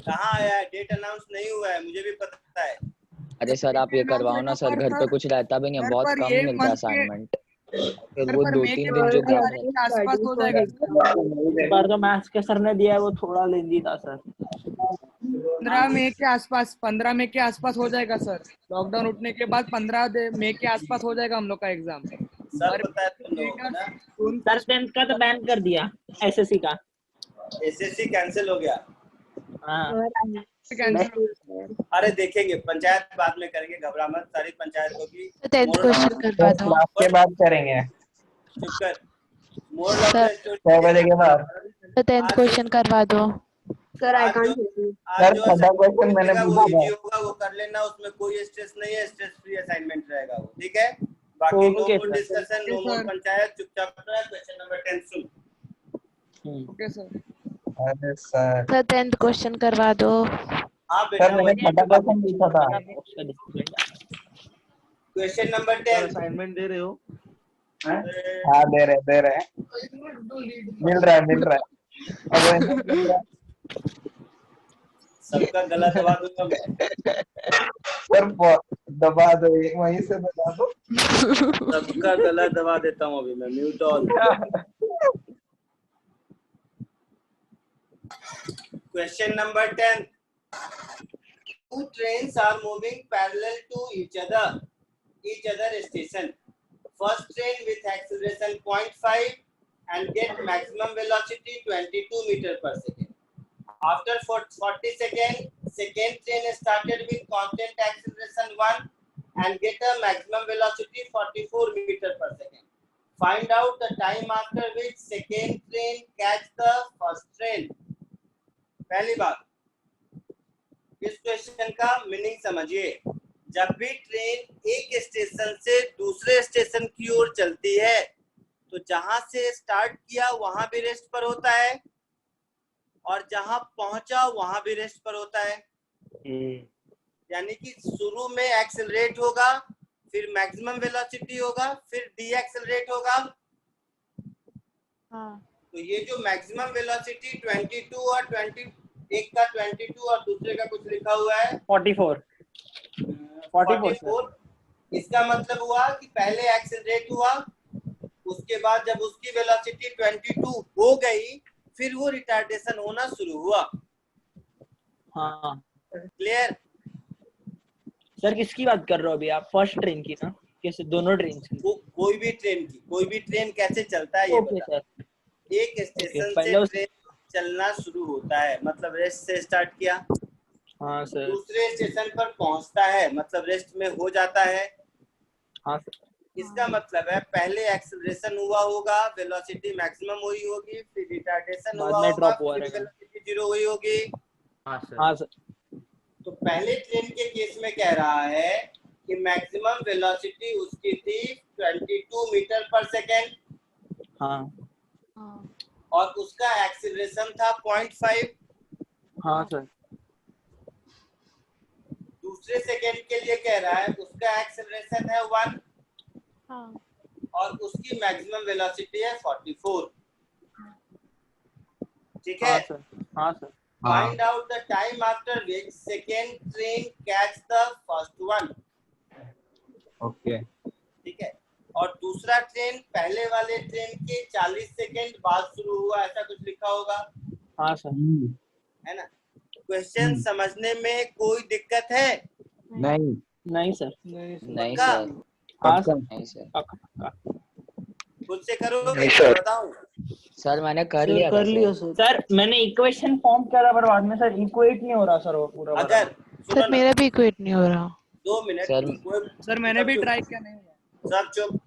कहाँ आया है? डेट अनाउंस नहीं हुआ है, मुझे भी पता है। अरे सर आप ये करवाओ ना सर, घर पे कुछ रहता भी नहीं है, बहुत कम मिलता है असाइनमेंट। फिर वो 2-3 दिन जो आसपास हो जाएगा। इस बार जो मैथ्स के सर ने दिया है वो थोड़ा लेंदी था सर। 15 मई के आसपास हो जाएगा सर। लॉकडाउन उठने के बाद 15 मई के आसपास हो जाएगा हम लोग का एग्जाम। सर पता है तुम लोगों को ना, सर 10th का तो बैन कर दिया एसएससी का। एसएससी कैंसिल हो गया। हाँ अरे देखेंगे, पंचायत बाद में करेंगे, घबरा मत। सारी पंचायत होगी। 10th क्वेश्चन करवा दो। के बाद करेंगे। चुप कर। मोरल ऑफ द स्टोरी 6 बजे के बाद। तो 10th क्वेश्चन करवा दो। Sir, I can't hear you. Sir छोटा क्वेश्चन मैंने वो पूछा इजी होगा, वो कर लेना। उसमें कोई स्ट्रेस नहीं है, स्ट्रेस फ्री असाइनमेंट रहेगा वो, ठीक है? बाकी no more discussion, no more panchayat, चुपचाप क्वेश्चन नंबर 10 सुन। Okay sir. अरे सर तो 10th क्वेश्चन करवा दो। हाँ बेटा, सर मैंने छोटा क्वेश्चन पूछा था। क्वेश्चन नंबर 10 असाइनमेंट दे रहे हो? हाँ दे रहे मिल रहा है। सबका गला दबा दूंगा मैं। सर दबा दो, एक वहीं से दबा दो। सबका गला दबा देता हूँ अभी मैं। Mute all. Question number 10. Two trains are moving parallel to each other station. First train with acceleration 0.5 and get maximum velocity 22 meter per second. After 40 seconds, second train started with constant acceleration 1 and get a maximum velocity 44 meter per second. Find out the time after which second train catch the first train. पहली बात, इस question का meaning समझिए। जब भी train एक station से दूसरे स्टेशन की ओर चलती है तो जहां से स्टार्ट किया वहां भी रेस्ट पर होता है और जहां पहुंचा वहां भी रेस्ट पर होता है। यानी कि शुरू में एक्सेलरेट होगा, फिर मैक्सिमम वेलोसिटी होगा, फिर डी एक्सेलरेट होगा। हाँ तो ये जो मैक्सिमम वेलोसिटी 22 और 20, एक का 22 और दूसरे का कुछ लिखा हुआ है 44 44, इसका मतलब हुआ कि पहले एक्सेलरेट हुआ, उसके बाद जब उसकी वेलोसिटी 22 हो गई फिर वो रिटार्डेशन होना शुरू हुआ। हाँ क्लियर? सर किसकी बात कर रहे हो अभी आप? फर्स्ट ट्रेन की ना? कैसे दोनों ट्रेन की? कोई भी ट्रेन की, कोई भी ट्रेन कैसे चलता है ये ओके बता। सर। एक स्टेशन पहले से उस- ट्रेन चलना शुरू होता है, मतलब रेस्ट से स्टार्ट किया, हाँ सर। दूसरे स्टेशन पर पहुंचता है, मतलब रेस्ट में हो जाता है। हाँ सर। इसका मतलब है पहले एक्सेलरेशन हुआ होगा, वेलोसिटी मैक्सिमम हुई होगी, फिर रिटार्डेशन बाद हुआ में होगा, drop हुआ फिर रहेगा। वेलोसिटी 0 हुई होगी। हाँ सर। तो पहले ट्रेन के केस में कह रहा है कि मैक्सिमम वेलोसिटी उसकी थी 22 मीटर पर सेकेंड हाँ और उसका एक्सेलरेशन था 0.5। हाँ सर। दूसरे सेकेंड के लिए कह रहा है उसका एक्सेलरेशन है 1 हाँ और उसकी मैक्सिमम वेलोसिटी है 44। ठीक हाँ है? सर। हाँ sir. Find out the time after which second train catch the first one. Okay ठीक है? और दूसरा ट्रेन पहले वाले ट्रेन के 40 सेकेंड बाद शुरू हुआ, ऐसा कुछ लिखा होगा, हाँ सर। है ना? क्वेश्चन समझने में कोई दिक्कत है? नहीं नहीं सर। नहीं पक्का? सर। हाँ पक्का। नहीं सर। पक्का। खुद से करोगे? नहीं सर। बताऊं? सर मैंने कर सर लिया था कर लिया सर। सर। सर मैंने इक्वेशन फॉर्म करा पर बाद में सर इक्वेट नहीं हो रहा सर वो पूरा अगर सुनो सर ना, मेरा भी इक्वेट नहीं हो रहा। 2 मिनट सर सर मैंने भी ट्राई किया, नहीं हुआ। सब चुप,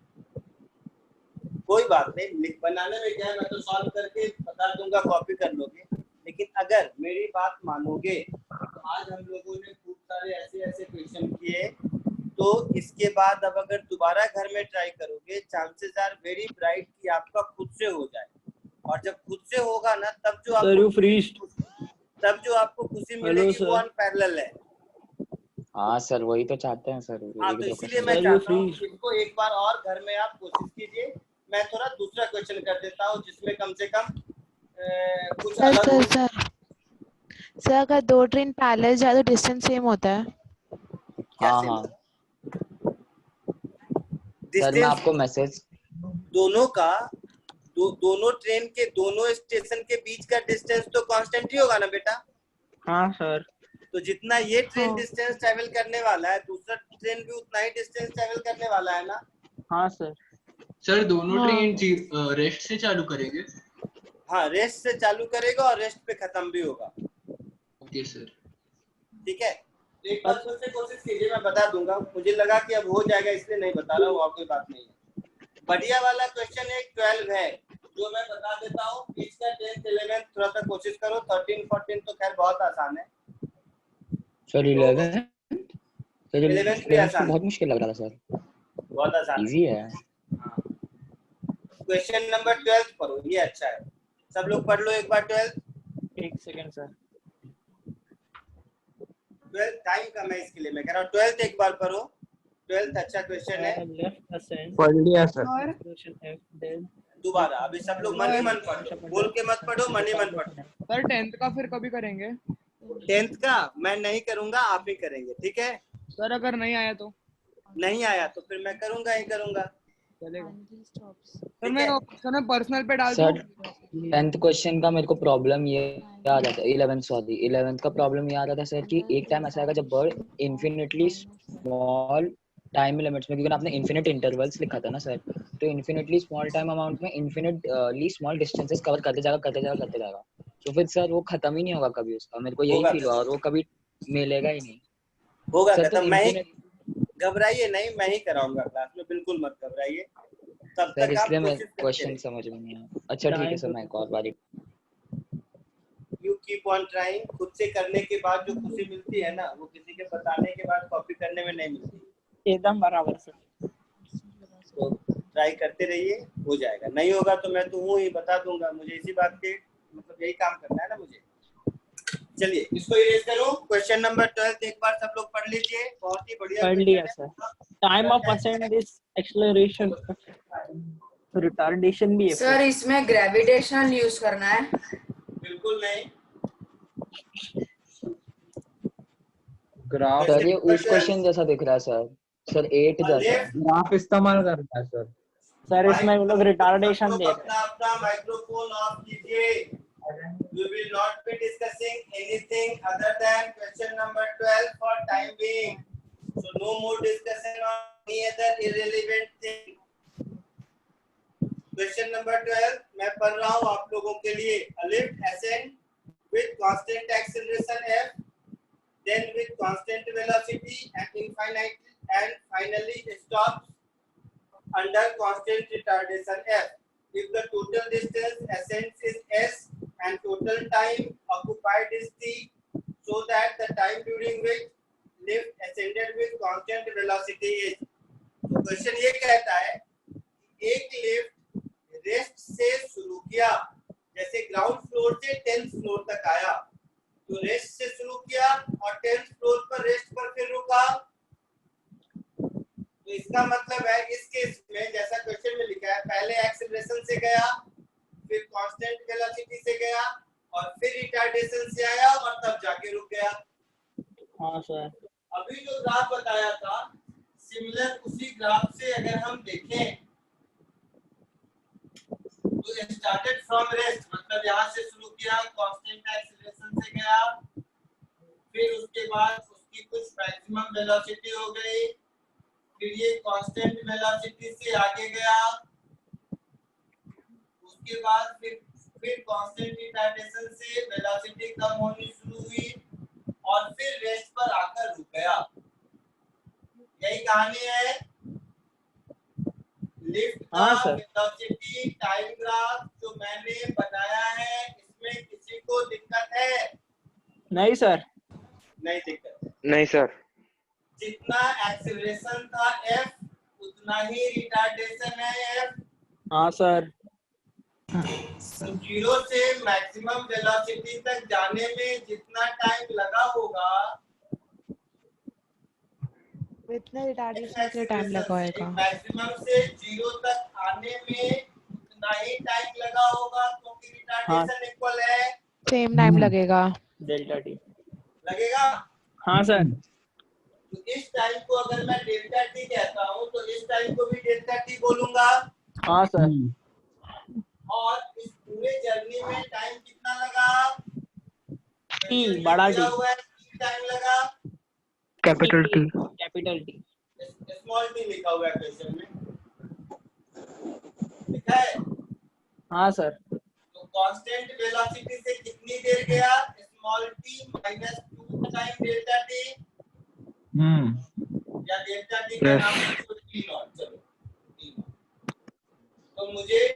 कोई बात नहीं, लिख बनाने में क्या है, मैं तो सॉल्व करके बता दूंगा, कॉपी कर लोगे। लेकिन अगर मेरी बात मानोगे, आज हम लोगों ने खूब सारे ऐसे ऐसे क्वेश्चन किए, तो इसके बाद अब अगर दोबारा घर में ट्राई करोगे, चांसेस आर वेरी ब्राइट कि आपका खुद से हो जाए। और जब खुद से होगा ना, तब जो सर यू फ्रीस्ट। आपको खुशी हेलो मिलेगी वो सर। अनपैरेलल है। हाँ सर वही तो चाहते हैं सर। हाँ, एक तो दो इसीलिए क्वेश्चन मैं सर, चाहता हूँ you इसको एक बार और घर में आप कोशिश कीजिए। मैं थोड़ा दूसरा क्वेश्चन कर देता हूँ जिसमें कम से कम कुछ सर अलग सर हो। सर अगर दो ट्रेन पैरेलल जाए तो डिस्टेंस सेम होता है? हाँ हाँ सर मैं आपको मैसेज दोनों का दोनों ट्रेन के दोनों स्टेशन के बीच का डिस्टेंस तो कांस्टेंट ही होगा ना बेटा? हाँ सर। तो जितना ये ट्रेन हाँ। डिस्टेंस ट्रेवल करने वाला है, दूसरा ट्रेन भी उतना ही डिस्टेंस ट्रेवल करने वाला है ना? हाँ सर। सर दोनों हाँ। ट्रेन रेस्ट से चालू करेंगे? हाँ, रेस्ट से चालू करेगा और रेस्ट पे खत्म भी होगा। Okay sir. ठीक है, एक बार फिर से कोशिश कीजिए, मैं बता दूंगा। मुझे लगा कि अब हो जाएगा इसलिए नहीं बता रहा हूँ, और कोई बात नहीं है। बढ़िया वाला क्वेश्चन एक 12 है जो मैं बता देता हूँ। इसका 10th 11th थोड़ा सा कोशिश करो, 13 14 तो खैर बहुत आसान है। सर 11 सर 11th भी 11 आसान तो बहुत मुश्किल लग रहा था सर। बहुत आसान इजी है। क्वेश्चन नंबर 12 पढ़ो, ये अच्छा है। सब लोग पढ़ लो एक बार 12। एक सेकंड सर। 12 टाइम कम है इसके लिए मैं कह रहा हूँ। 12 एक बार पढ़ो, 12 अच्छा क्वेश्चन है। लेफ्ट असेंड पढ़ लिया सर। दोबारा अभी सब लोग मन ही मन पढ़ो, बोल के मत पढ़ो, मन ही मन पढ़ो। सर 10th का फिर कभी करेंगे? 10th का मैं नहीं करूंगा, आप ही करेंगे, ठीक है? सर अगर नहीं आया तो? नहीं आया तो फिर मैं करूंगा ही करूंगा। चलेगा। सर मैं पर्सनल पे डाल सर दूं? 10th क्वेश्चन का मेरे को प्रॉब्लम ये आ रहा था, 11th का प्रॉब्लम ये आ रहा था सर कि एक टाइम ऐसा आएगा जब bird infinitely small time limits में, क्योंकि आपने इन्फिनिट इंटरवल्स लिखा था ना सर, तो इन्फिनिटली स्मॉल टाइम अमाउंट में इन्फिनिटली स्मॉल डिस्टेंसेस कवर करते जाएगा। तो फिर सर वो खत्म ही नहीं होगा कभी उसका, मेरे को यही होगा फील हुआ, और वो कभी मिलेगा ही नहीं। होगा सर खत्म। तो मैं ही, infinite- घबराइए नहीं, मैं ही कराऊंगा क्लास में, बिल्कुल मत घबराइए। तब सर तक आप इसलिए मैं कोशिश करते क्वेश्चन रहिए। समझ में नहीं आया। अच्छा ठीक है सर, मैं एक और बारी यू कीप ऑन ट्राइंग। खुद से करने के बाद जो खुशी मिलती है ना, वो किसी के बताने के बाद कॉपी करने में नहीं मिलती। एकदम बराबर सर। तो ट्राई करते रहिए, हो जाएगा। नहीं होगा तो मैं तो हूँ ही, बता दूंगा। मुझे इसी बात के मतलब यही काम करना है ना मुझे। चलिए इसको इरेज करूं। क्वेश्चन नंबर 12 एक बार सब लोग पढ़ लीजिए, बहुत ही बढ़िया पढ़ लिया sir. Time of ascent is acceleration, retardation भी है सर इसमें ग्रेविटेशनल यूज करना है? बिल्कुल नहीं। ग्राफ सर ये उस क्वेश्चन जैसा दिख रहा है सर। सर 8 जैसा ग्राफ इस्तेमाल करना है सर। सर इसमें वो लोग रिटार्डेशन दे रहे हैं। अपना माइक्रोफोन ऑफ कीजिए। We will not be discussing anything other than question number 12 for time being. So no more discussion on any other irrelevant thing. Question number 12 मैं पढ़ रहा हूँ आप लोगों के लिए। A lift ascend with constant acceleration f, then with constant velocity and finally stops under constant retardation f. If the total distance ascent is s and total time occupied is t, so that the time during which lift ascended with constant velocity is. तो question ये कहता है एक lift rest से शुरू किया, जैसे ground floor से 10th फ्लोर तक आया, तो रेस्ट से शुरू किया और 10th फ्लोर पर रेस्ट पर फिर रुका। तो इसका मतलब है इस केस में जैसा क्वेश्चन में लिखा है, पहले एक्सेलरेशन से गया, फिर कांस्टेंट वेलोसिटी से गया और फिर रिटार्डेशन से आया और तब जाके रुक गया। हाँ सर। अभी जो ग्राफ बताया था सिमिलर उसी ग्राफ से अगर हम देखें तो स्टार्टेड फ्रॉम रेस्ट, मतलब यहाँ से शुरू किया, कांस्टेंट एक्सेलरेशन से गया, फिर उसके बाद उसकी कुछ मैक्सिमम वेलोसिटी हो गई, फिर ये कांस्टेंट वेलोसिटी से आगे गया, उसके बाद फिर कांस्टेंट रिटार्डेशन से वेलोसिटी कम होनी शुरू हुई और फिर रेस्ट पर आकर रुक गया। यही कहानी है लिफ्ट का वेलोसिटी टाइम ग्राफ जो मैंने बनाया है। इसमें किसी को दिक्कत है? नहीं सर। नहीं दिक्कत। नहीं सर। जितना एक्सेलरेशन था f उतना ही रिटार्डेशन है f। हाँ सर। जीरो से मैक्सिमम वेलोसिटी तक जाने में जितना टाइम लगा होगा इतना रिटार्डेशन के टाइम लगा होगा। मैक्सिमम से जीरो तक आने में उतना ही टाइम लगा होगा, क्योंकि रिटार्डेशन इक्वल है सेम टाइम लगेगा डेल्टा टी लगेगा। हाँ सर। तो इस टाइम को अगर मैं डेल्टा टी कहता हूँ तो इस टाइम को भी डेल्टा टी बोलूंगा। हाँ सर। और इस पूरे जर्नी में टाइम कितना लगा? टी बड़ा टी टाइम लगा capital T. Capital T. Small T लिखा हुआ है क्वेश्चन में, लिखा है? हाँ सर। तो कांस्टेंट वेलोसिटी से कितनी देर गया? Small T minus 2 time delta T. या डेल्टा टी का नाम टी नॉट। चलो टी नॉट। तो मुझे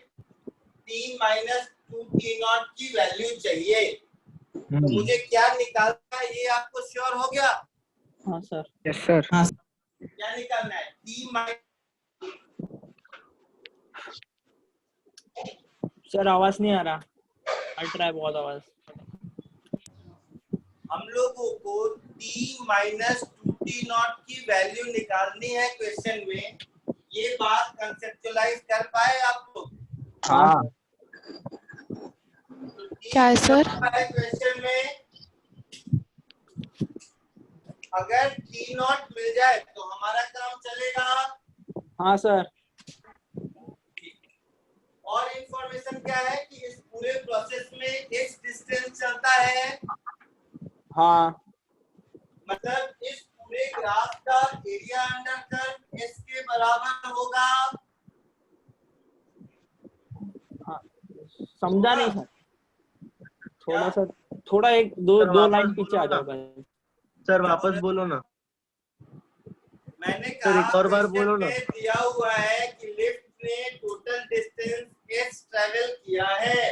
टी माइनस 2 टी नॉट की वैल्यू चाहिए, तो मुझे क्या निकालना है ये आपको श्योर हो गया? हाँ सर। Yes sir. हाँ क्या निकालना है? T minus. सर आवाज नहीं आ रहा, अल्ट रहा है बहुत आवाज। हम लोगों को टी माइनस 2 टी नॉट की वैल्यू निकालनी है क्वेश्चन में। ये बात कंसेप्चुअलाइज कर पाए आप लोग? हाँ। क्या है सर? क्वेश्चन में अगर टी नॉट मिल जाए तो हमारा काम चलेगा। हाँ सर। और इंफॉर्मेशन क्या है कि इस पूरे प्रोसेस में x डिस्टेंस चलता है। हाँ। मतलब इस पूरे ग्राफ का एरिया अंडर कर्व s के बराबर होगा। हाँ समझा नहीं सर, थोड़ा सा थोड़ा एक दो लाइन पीछे आ जाओ सर। वापस बोलो ना। मैंने सर कहा एक और बार बोलो ना। दिया हुआ है कि लिफ्ट ने टोटल डिस्टेंस x ट्रेवल किया है।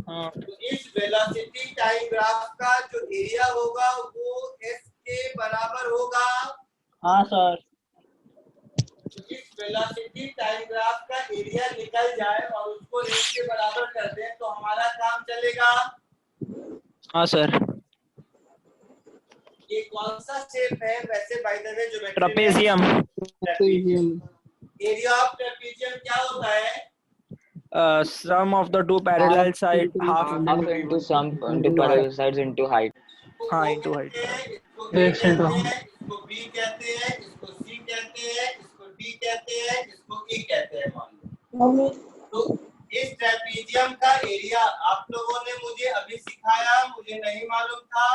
हाँ। तो इस वेलोसिटी टाइम ग्राफ का जो एरिया होगा वो s के बराबर होगा। हाँ सर। तो इस वेलोसिटी टाइम ग्राफ का एरिया निकल जाए और उसको s के बराबर कर दें तो हमारा काम चलेगा। हाँ सर। ये कौन सा शेप है वैसे by the way geometry trapezium. Area of trapezium क्या होता है? Sum of the two parallel side half half into sum into parallel sides into height. हाँ into height. इसको A कहते हैं, इसको B कहते हैं, इसको C कहते हैं, इसको D कहते हैं, इसको E कहते हैं मान लो। तो इस ट्रेपेजियम का एरिया आप लोगों ने मुझे अभी सिखाया, मुझे नहीं मालूम था।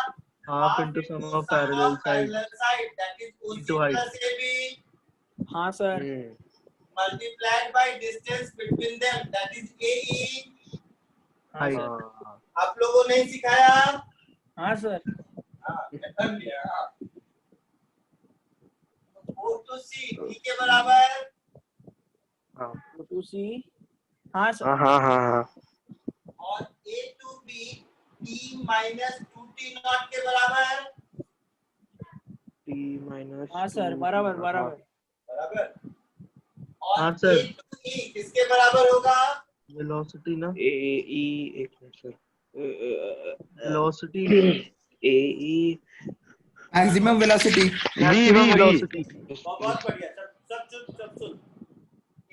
Half into sum of parallel side that is into OC height. plus AB हाँ sir. multiplied by distance between them, that is AE. height. आप लोगों ने सिखाया? हाँ sir. O to C D के बराबर। O to C हाँ sir. हाँ और A to B T minus 2T not के बराबर। T minus हाँ सर बराबर बराबर। बराबर। और हाँ सर। A to E किसके बराबर होगा? वेलोसिटी ना AE एक minute sir velocity AE maximum velocity velocity बहुत बढ़िया। सब सुन।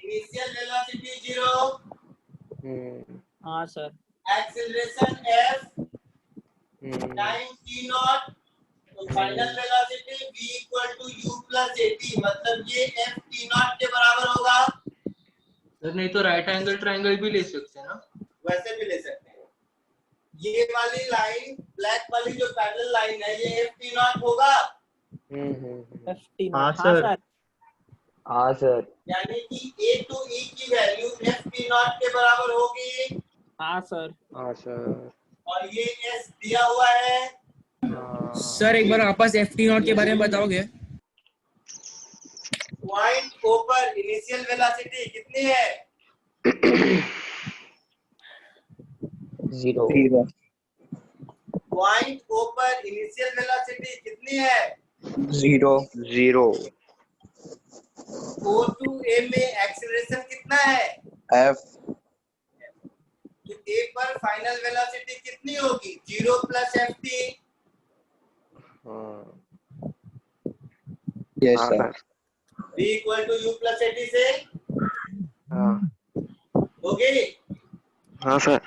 इनिशियल वेलोसिटी 0, हाँ sir. Acceleration F, time T not, तो final velocity V equal to U plus AT, मतलब ये F T नॉट के बराबर होगा। सर नहीं तो राइट एंगल ट्रायंगल भी ले सकते हैं ना? वैसे भी ले सकते हैं। ये वाली लाइन ब्लैक वाली जो पैरेलल लाइन है ये F T नॉट होगा। FT हाँ नॉट सर। हाँ सर। यानी कि A to E की वैल्यू F T नॉट के बराबर होगी। हाँ सर। और ये S दिया हुआ है। सर एक बार वापस FT नॉट के बारे में बताओगे? पॉइंट O पर इनिशियल वेलोसिटी कितनी है? 0। पॉइंट O पर इनिशियल वेलोसिटी कितनी है? 0 O to A में एक्सीलरेशन कितना है? F तो A पर फाइनल वेलोसिटी कितनी होगी? 0 plus FT। Yes sir V equal to U plus AT से होगी। हाँ सर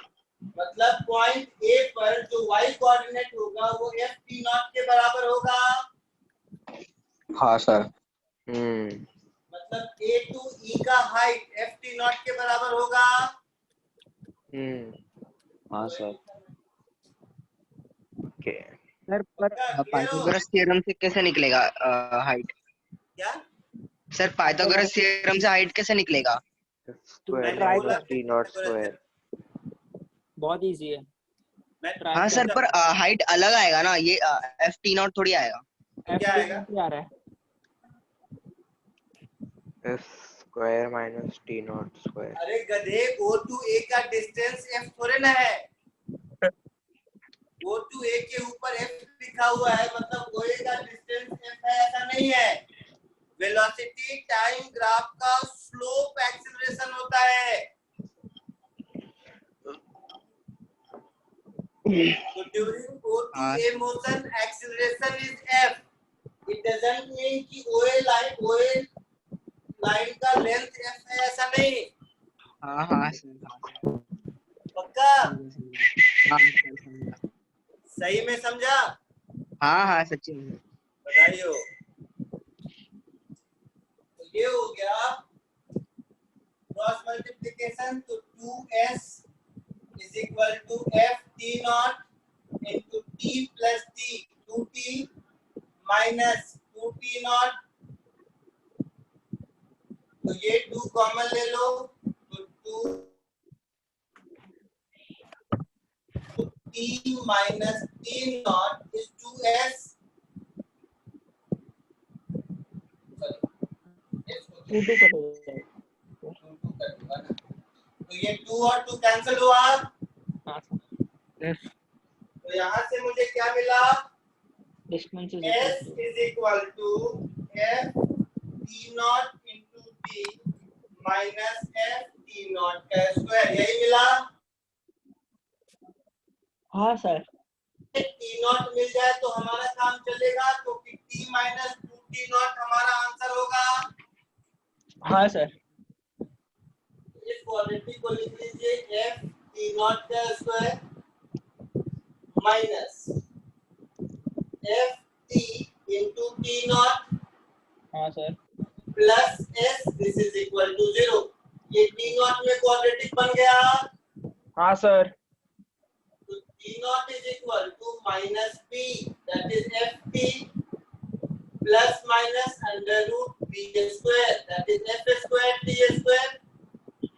मतलब पॉइंट A पर जो y कोऑर्डिनेट होगा वो FT नॉट के बराबर होगा। हाँ सर मतलब A to E का हाइट FT नॉट के बराबर होगा। हाँ सर। ओके सर पर पाइथागोरस थ्योरम से कैसे निकलेगा हाइट? क्या सर पाइथागोरस थ्योरम से हाइट कैसे निकलेगा? स्क्वायर T नॉट स्क्वायर बहुत इजी है। हाँ सर पर हाइट अलग आएगा ना, ये FT नॉट थोड़ी आएगा। क्या आएगा? क्या आ रहा है? S square minus T not square. अरे गधे O to A का डिस्टेंस F थोड़े ना है। O to A के ऊपर F लिखा हुआ है, मतलब OA का डिस्टेंस F है ऐसा नहीं है। वेलोसिटी टाइम ग्राफ का स्लोप एक्सीलरेशन होता है। So during O to A motion acceleration is F. It doesn't mean कि OA लाइन का लेंथ F है ऐसा नहीं। हाँ पक्का? हाँ सही में समझा? हाँ सच्ची में बताइयो। तो ये हो गया क्रॉस मल्टीप्लिकेशन, तो 2s is equal to FT not into T plus T, 2T minus 2T not. तो ये 2 कॉमन ले लो, तो 2T minus T not is 2s। तो ये 2 और 2 कैंसिल हुआ। तो यहाँ से मुझे क्या मिला? S is equal to F T not into T minus F T not का स्क्वायर, यही मिला। हाँ सर। टी नॉट मिल जाए तो हमारा काम चलेगा, क्योंकि टी माइनस 2t नॉट हमारा आंसर होगा। हाँ सर। इस क्वाड्रेटिक को लिख लीजिए एफ टी नॉट का square minus f t into t nought हाँ sir. Plus s this is equal to 0। ये टी नॉट में क्वाड्रेटिक बन गया। हाँ सर। तो t naught is equal to minus p that is f t plus minus under root p square that is f square t square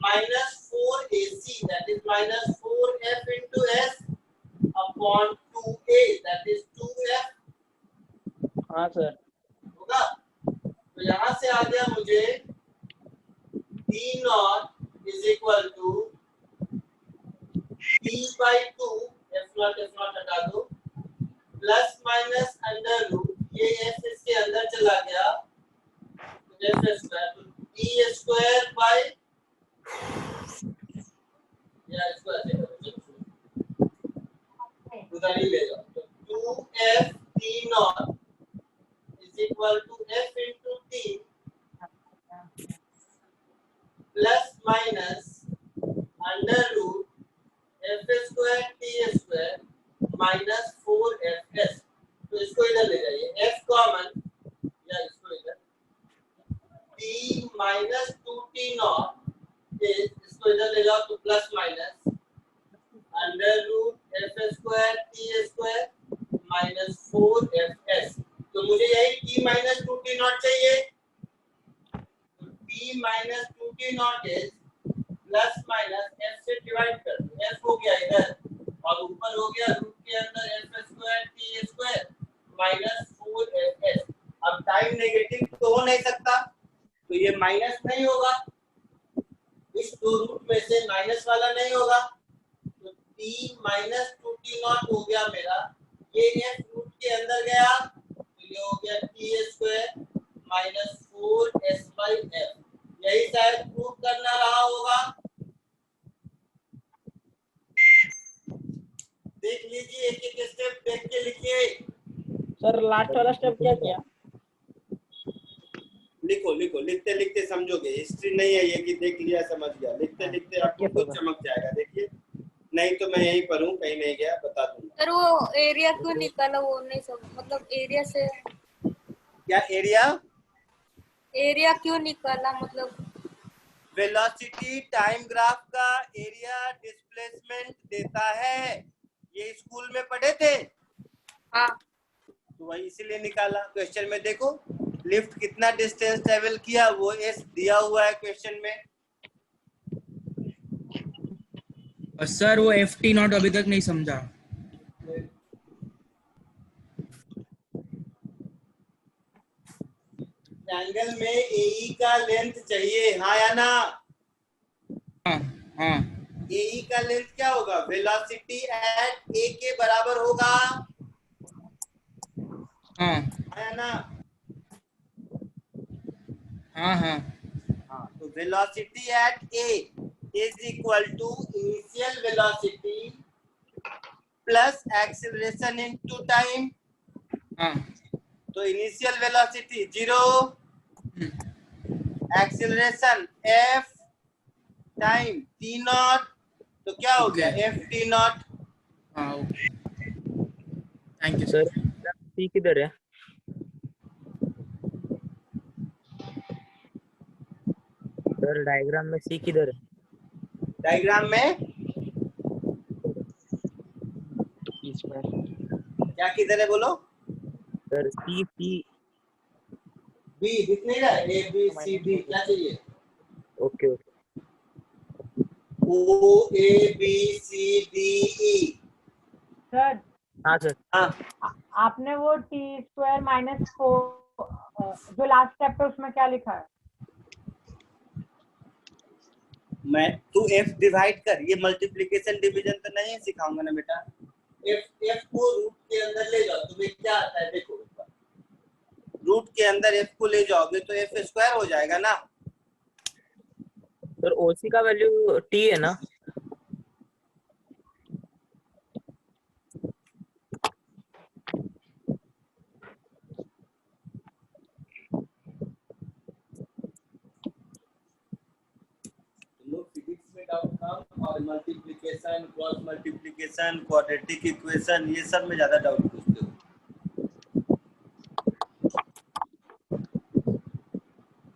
minus 4ac that is minus 4f into s upon 2a that is 2f। हाँ sir. होगा। तो यहाँ से आ गया मुझे t naught is equal to p by 2 f naught हटा दो plus minus under root ये f इसके अंदर चला गया f स्क्वायर तो p स्क्वायर बाय या इसको ऐसे करो उधर ही ले जाओ। तो 2f t naught is equal to f into t plus minus under root f square t square minus 4fs। तो इसको इधर ले जाइए f कॉमन या इसको इधर t माइनस 2t नॉट इसको इधर ले जाओ तो plus minus under root f square t square minus 4fs। तो मुझे यही t माइनस 2t नॉट चाहिए। तो t minus 2t not is plus minus f से डिवाइड कर दो f हो गया इधर और ऊपर हो गया रूट के अंदर F square t square minus 4fs। अब टाइम नेगेटिव तो हो नहीं सकता तो ये माइनस नहीं होगा, इस दो रूट में से माइनस वाला नहीं होगा। तो t माइनस 2t नॉट हो गया मेरा, ये f रूट के अंदर गया तो ये हो गया t square minus 4s by f। यही शायद प्रूव करना रहा होगा। देख लीजिए एक एक स्टेप देख के लिखिए। सर लास्ट वाला स्टेप क्या किया? लिखो लिखो लिखते लिखते समझोगे। हिस्ट्री नहीं है ये कि देख लिया समझ गया, लिखते लिखते आपको खुद चमक जाएगा। देखिए नहीं तो मैं यहीं पर हूँ, कहीं नहीं गया, बता दूंगा। सर वो एरिया क्यों निकाला वो नहीं समझ, मतलब एरिया से क्या एरिया क्यों निकाला, मतलब वेलोसिटी टाइम ग्राफ का एरिया डिस्प्लेसमेंट देता है। ये स्कूल में पढ़े थे। हाँ तो वही इसीलिए निकाला। क्वेश्चन में देखो लिफ्ट कितना डिस्टेंस ट्रेवल किया वो एस दिया हुआ है क्वेश्चन में। सर वो ft नॉट अभी तक नहीं समझा। ट्रायंगल में एई का लेंथ चाहिए, हाँ या ना? हाँ। एई का लेंथ क्या होगा? वेलोसिटी एट ए के बराबर होगा, हाँ या ना? हाँ। तो velocity at A is equal to initial velocity plus acceleration into time. हाँ। तो initial velocity 0, acceleration f time t not, तो क्या हो गया f t नॉट। हाँ okay thank you sir C किधर है? सर डायग्राम में सी किधर है? डायग्राम में क्या किधर है बोलो? सर सी बी दिख नहीं रहा है, ए बी सी डी क्या चाहिए? Okay O A B C D E. Sir हाँ सर। हाँ आपने वो t स्क्वायर माइनस 4 जो लास्ट स्टेप है उसमें क्या लिखा है? मैं तू f डिवाइड कर, ये मल्टीप्लिकेशन डिवीजन तो नहीं सिखाऊंगा ना बेटा। f को रूट के अंदर ले जाओ, तुम्हें क्या आता है देखो। रूट के अंदर f को ले जाओगे तो f स्क्वायर हो जाएगा ना। सर ओसी का वैल्यू t है ना? सम और multiplication, cross multiplication, quadratic equation, ये सब में ज्यादा डाउट पूछते हो।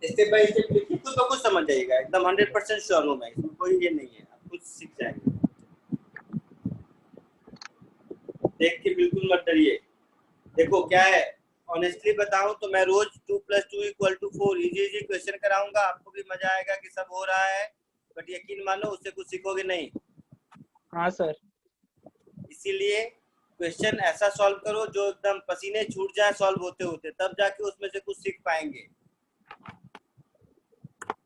स्टेप बाय स्टेप लिखिए तो कुछ समझ जाएगा, एकदम 100% श्योर हूं मैं, इसमें कोई ये नहीं है, आप कुछ सीख जाएंगे। देख के बिल्कुल मत डरिए। देखो क्या है, ऑनेस्टली बताऊं तो मैं रोज 2 + 2 = 4 इजी क्वेश्चन कराऊंगा, आपको भी मजा आएगा कि सब हो रहा है, बट यकीन मानो उससे कुछ सीखोगे नहीं। हाँ सर। इसीलिए क्वेश्चन ऐसा सॉल्व करो जो एकदम पसीने छूट जाए सॉल्व होते होते, तब जाके उसमें से कुछ सीख पाएंगे।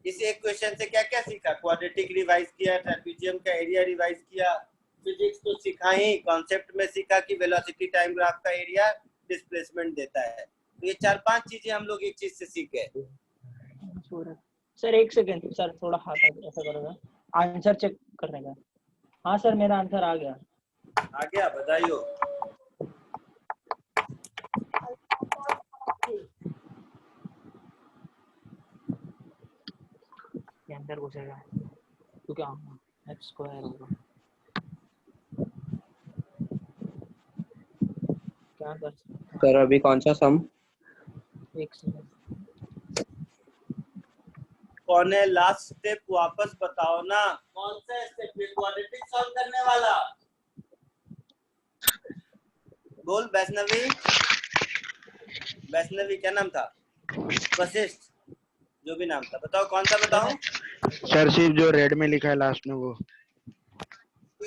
इस एक क्वेश्चन से क्या क्या सीखा, क्वाड्रेटिक रिवाइज किया, ट्रेपेजियम का एरिया रिवाइज किया, फिजिक्स तो सीखा ही, कॉन्सेप्ट में सीखा कि वेलोसिटी टाइम ग्राफ का एरिया डिस्प्लेसमेंट देता है। तो ये 4-5 चीजें हम लोग एक चीज से सीख गए। सर एक सेकंड सर, थोड़ा हाथ ऐसा करोगे, आंसर चेक करने का। हाँ सर मेरा आंसर आ गया। आ गया, बधाई हो। ये अंदर घुसेगा तो क्या होगा, x² होगा। क्या कर सर अभी कौन सा सम? एक सेकंड। कौन है लास्ट स्टेप, वापस बताओ ना, कौन सा स्टेप है क्वाड्रेटिक सॉल्व करने वाला? बोल वैष्णवी, वैष्णवी क्या नाम था, वशिष्ठ, जो भी नाम था, बताओ कौन सा बताओ। सर सिर्फ जो रेड में लिखा है लास्ट में वो। t -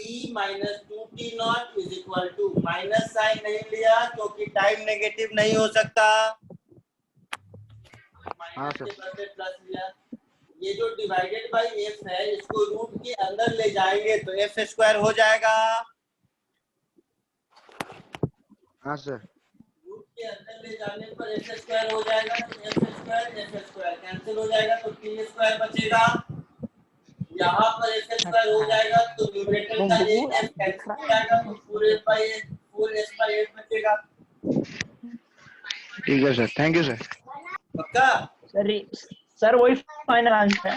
2t0 = माइनस साइन नहीं लिया क्योंकि टाइम नेगेटिव नहीं हो सकता, हाँ सर। प्लस लिया। ये जो डिवाइडेड बाय f है इसको रूट के अंदर ले जाएंगे तो f² हो जाएगा। हाँ सर। रूट के अंदर ले जाने पर f² हो जाएगा, तो f² कैंसिल हो जाएगा तो t² बचेगा। यहाँ पर f² हो जाएगा तो न्यूमरेटर का ये f कैंसिल हो जाएगा तो 4s/8 बचेगा। ठीक है सर, थैंक यू सर। पक्का? सर वही फाइनल आंसर है।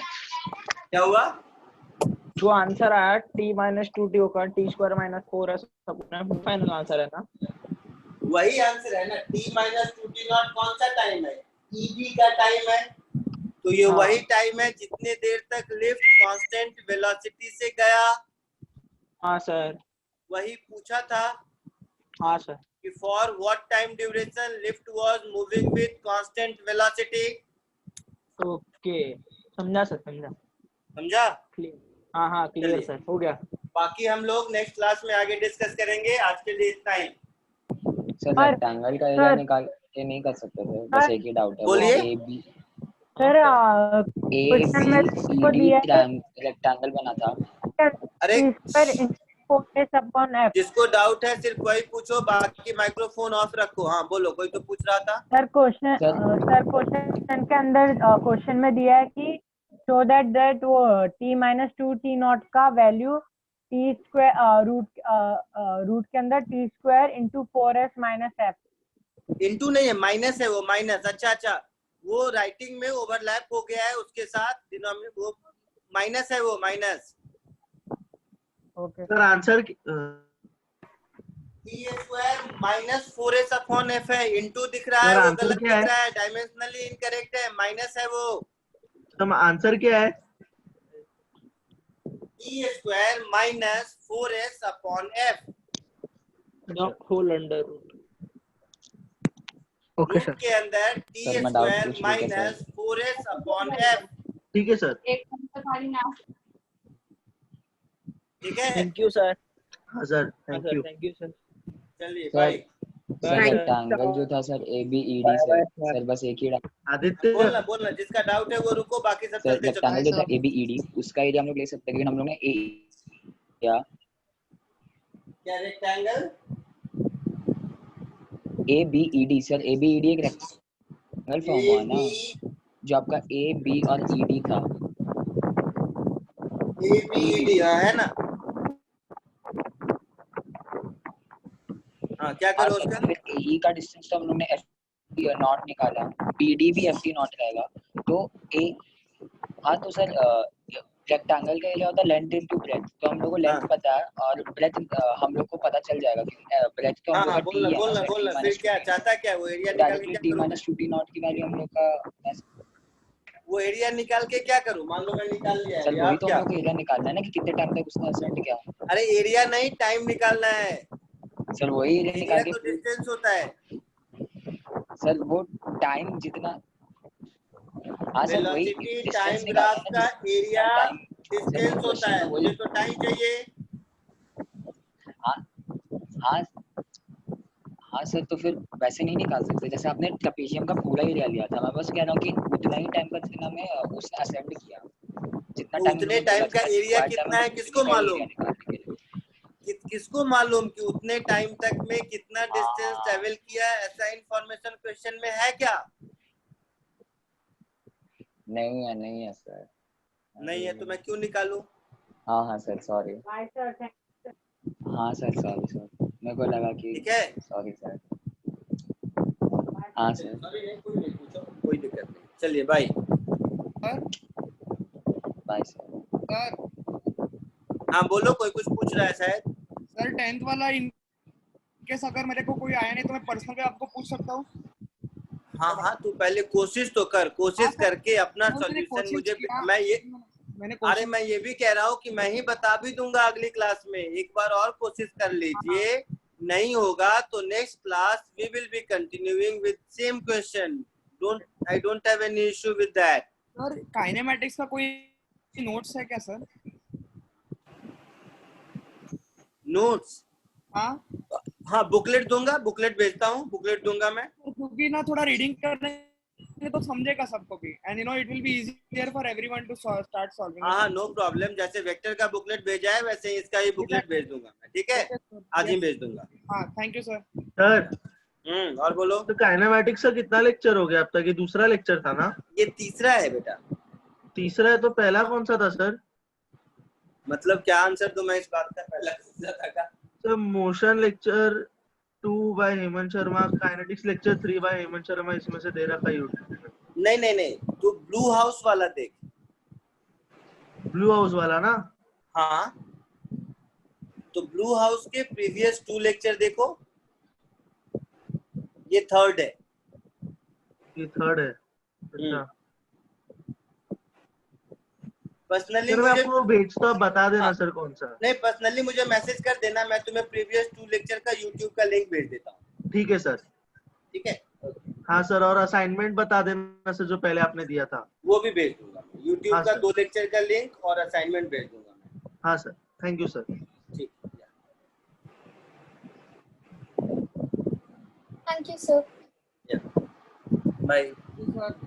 क्या हुआ? जो आंसर आया t - 2t होगा, t² - 4s फाइनल आंसर है ना? वही आंसर है ना। t - 2t0 कौन सा टाइम है, EB का टाइम है, तो ये वही टाइम है जितने देर तक लिफ्ट कांस्टेंट वेलोसिटी से गया। हाँ सर। वही पूछा था। हाँ सर। कि for what time duration lift was moving with constant velocity. Okay, समझा सर, समझा। समझा? हाँ हाँ क्लियर सर, हो गया। बाकी हम लोग नेक्स्ट क्लास में आगे डिस्कस करेंगे, आज के लिए इतना ही। सर रेक्टेंगल का एरिया निकाल के नहीं कर सकते थे, बस एक ही डाउट है। बोलिए। AB सर क्वेश्चन में को दिया है रेक्टेंगल बना था। अरे f। जिसको डाउट है सिर्फ वही पूछो, बाकी माइक्रोफोन ऑफ रखो। हाँ बोलो, कोई तो पूछ रहा था। सर क्वेश्चन के अंदर क्वेश्चन में दिया है कि शो दैट वो t - 2t0 का वैल्यू t² रूट के अंदर t² × 4s - f। इंटू नहीं है, माइनस है वो, माइनस। अच्छा, वो राइटिंग में ओवरलैप हो गया है उसके साथ, डिनोमिनेटर वो माइनस है, वो minus. Okay sir, answer t² - 4s/f है, इंटू दिख रहा है, वो गलत दिख रहा है, डायमेंशनली इनकरेक्ट है, माइनस है वो। आंसर क्या है? t² - 4s/f whole under root. Okay sir. के अंदर t² - 4s/f। ठीक है सर। ठीक है, थैंक यू सर। हाँ sir, thank you. Thank you sir. चलिए बाय। सर रेक्टेंगल जो था सर ABED से, सर बस एक ही आदित्य बोलना जिसका डाउट है वो रुको, बाकी सब सर चलते रेक्टेंगल जो था ABED उसका एरिया हम लोग ले सकते हैं, लेकिन हम लोग ने क्या रेक्टेंगल ABED सर, ABED एक रेक्टेंगल फॉर्म हुआ ना, जो आपका AB और ED था। ABED है ना? हाँ, क्या करो उसका? फिर AE का डिस्टेंस तो हम लोग ने FT0 निकाला, BD भी FT0 रहेगा, तो हाँ तो सर रेक्टेंगल का एरिया होता है लेंथ इनटू ब्रेथ, तो हम लोग को लेंथ पता है और ब्रेथ हम लोग को पता चल जाएगा कि ब्रेथ तो हम लोग का t है बोलना ना, बोलना t फिर क्या चाहता है, क्या वो एरिया निकाल के डायरेक्टली क्या t करूं? माइनस 2t नॉट की वैल्यू हम लोग का वो एरिया निकाल के क्या करूं? मान लो मैं निकाल लिया सर एरिया, वही अब तो क्या? हम लोग को एरिया निकालना है ना कि कितने टाइम तक उसने असेंड किया। अरे एरिया नहीं, टाइम निकालना है। सर वही एरिया एरिया निकाल के तो डिस्टेंस होता है। सर वो टाइम जितना हाँ सर वही वेलोसिटी डिस्टेंस टाइम निकालना ग्राफ है का ना एरिया टाइम डिस्टेंस होता क्वेश्चन है, में मुझे वही तो टाइम चाहिए। हाँ हाँ हाँ सर, तो फिर वैसे नहीं निकाल सकते जैसे आपने ट्रेपेजियम का पूरा एरिया लिया था। मैं बस कह रहा हूँ कि उतना ही टाइम का जितना में उसने असेंड किया, जितना तो टाइम उतने टाइम का एरिया कितना है किसको मालूम? किसको मालूम कि उतने टाइम तक में कितना डिस्टेंस ट्रेवल किया है? ऐसा इंफॉर्मेशन क्वेश्चन में है क्या? नहीं है सर। नहीं है तो मैं क्यों निकालूं? हाँ सर सॉरी। हाँ सर सॉरी सर, मेरे को लगा कि ठीक है, सॉरी सर। हाँ सर सॉरी नहीं, कोई नहीं, पूछो, कोई दिक्कत नहीं। चलिए बाय बाय सर। सर हाँ बोलो, कोई कुछ पूछ रहा है शायद। सर 10th वाला इन केस अगर मेरे को कोई आया नहीं तो मैं पर्सनल पे आपको पूछ सकता हूँ? हाँ तू पहले कोशिश तो कर, कोशिश करके अपना मैंने सॉल्यूशन कोशिश मुझे किया, मैंने अरे मैं ये भी कह रहा हूँ कि मैं ही बता भी दूंगा अगली क्लास में, एक बार और कोशिश कर लीजिए। नहीं होगा तो next class we will be continuing with same question. I don't have any issue with that. Sir kinematics का कोई नोट्स है क्या सर? नोट्स? हाँ बुकलेट दूंगा, बुकलेट भेजता हूँ, बुकलेट दूंगा मैं। क्योंकि ना थोड़ा रीडिंग करने तो समझेगा सबको भी, and you know it will be easier for everyone to start solving. हाँ नो प्रॉब्लम, जैसे वेक्टर का बुकलेट भेजा है वैसे ही इसका ही बुकलेट भेज दूंगा मैं, ठीक है? आज ही भेज दूंगा। हाँ थैंक यू सर। सर और बोलो। तो काइनेमैटिक्स का कितना लेक्चर हो गया अब तक? ये दूसरा लेक्चर था ना? ये तीसरा है बेटा। तीसरा है तो पहला कौन सा था सर? मतलब क्या आंसर दूं मैं इस बात का? पहला कौन सा था? Sir motion lecture 2 by Hemant Sharma, kinetics lecture 3 by Hemant Sharma, इसमें से दे रखा यूट्यूब पे। नहीं तू ब्लू हाउस वाला देख। ब्लू हाउस वाला ना? हाँ तो ब्लू हाउस के प्रीवियस 2 लेक्चर देखो, ये थर्ड है। ये थर्ड है? अच्छा पर्सनली सर मैं मुझे आपको भेजता हूँ, बता देना सर कौन सा। नहीं, पर्सनली मुझे मैसेज कर देना, मैं तुम्हें प्रीवियस 2 लेक्चर का यूट्यूब का लिंक भेज देता हूँ। ठीक है सर। ठीक है हाँ सर, और असाइनमेंट बता देना सर जो पहले आपने दिया था, वो भी भेज दूंगा। यूट्यूब हाँ का सर। 2 लेक्चर का लिंक और असाइनमेंट भेज दूंगा मैं। हाँ सर, थैंक यू सर। ठीक, thank you sir. Bye. Sir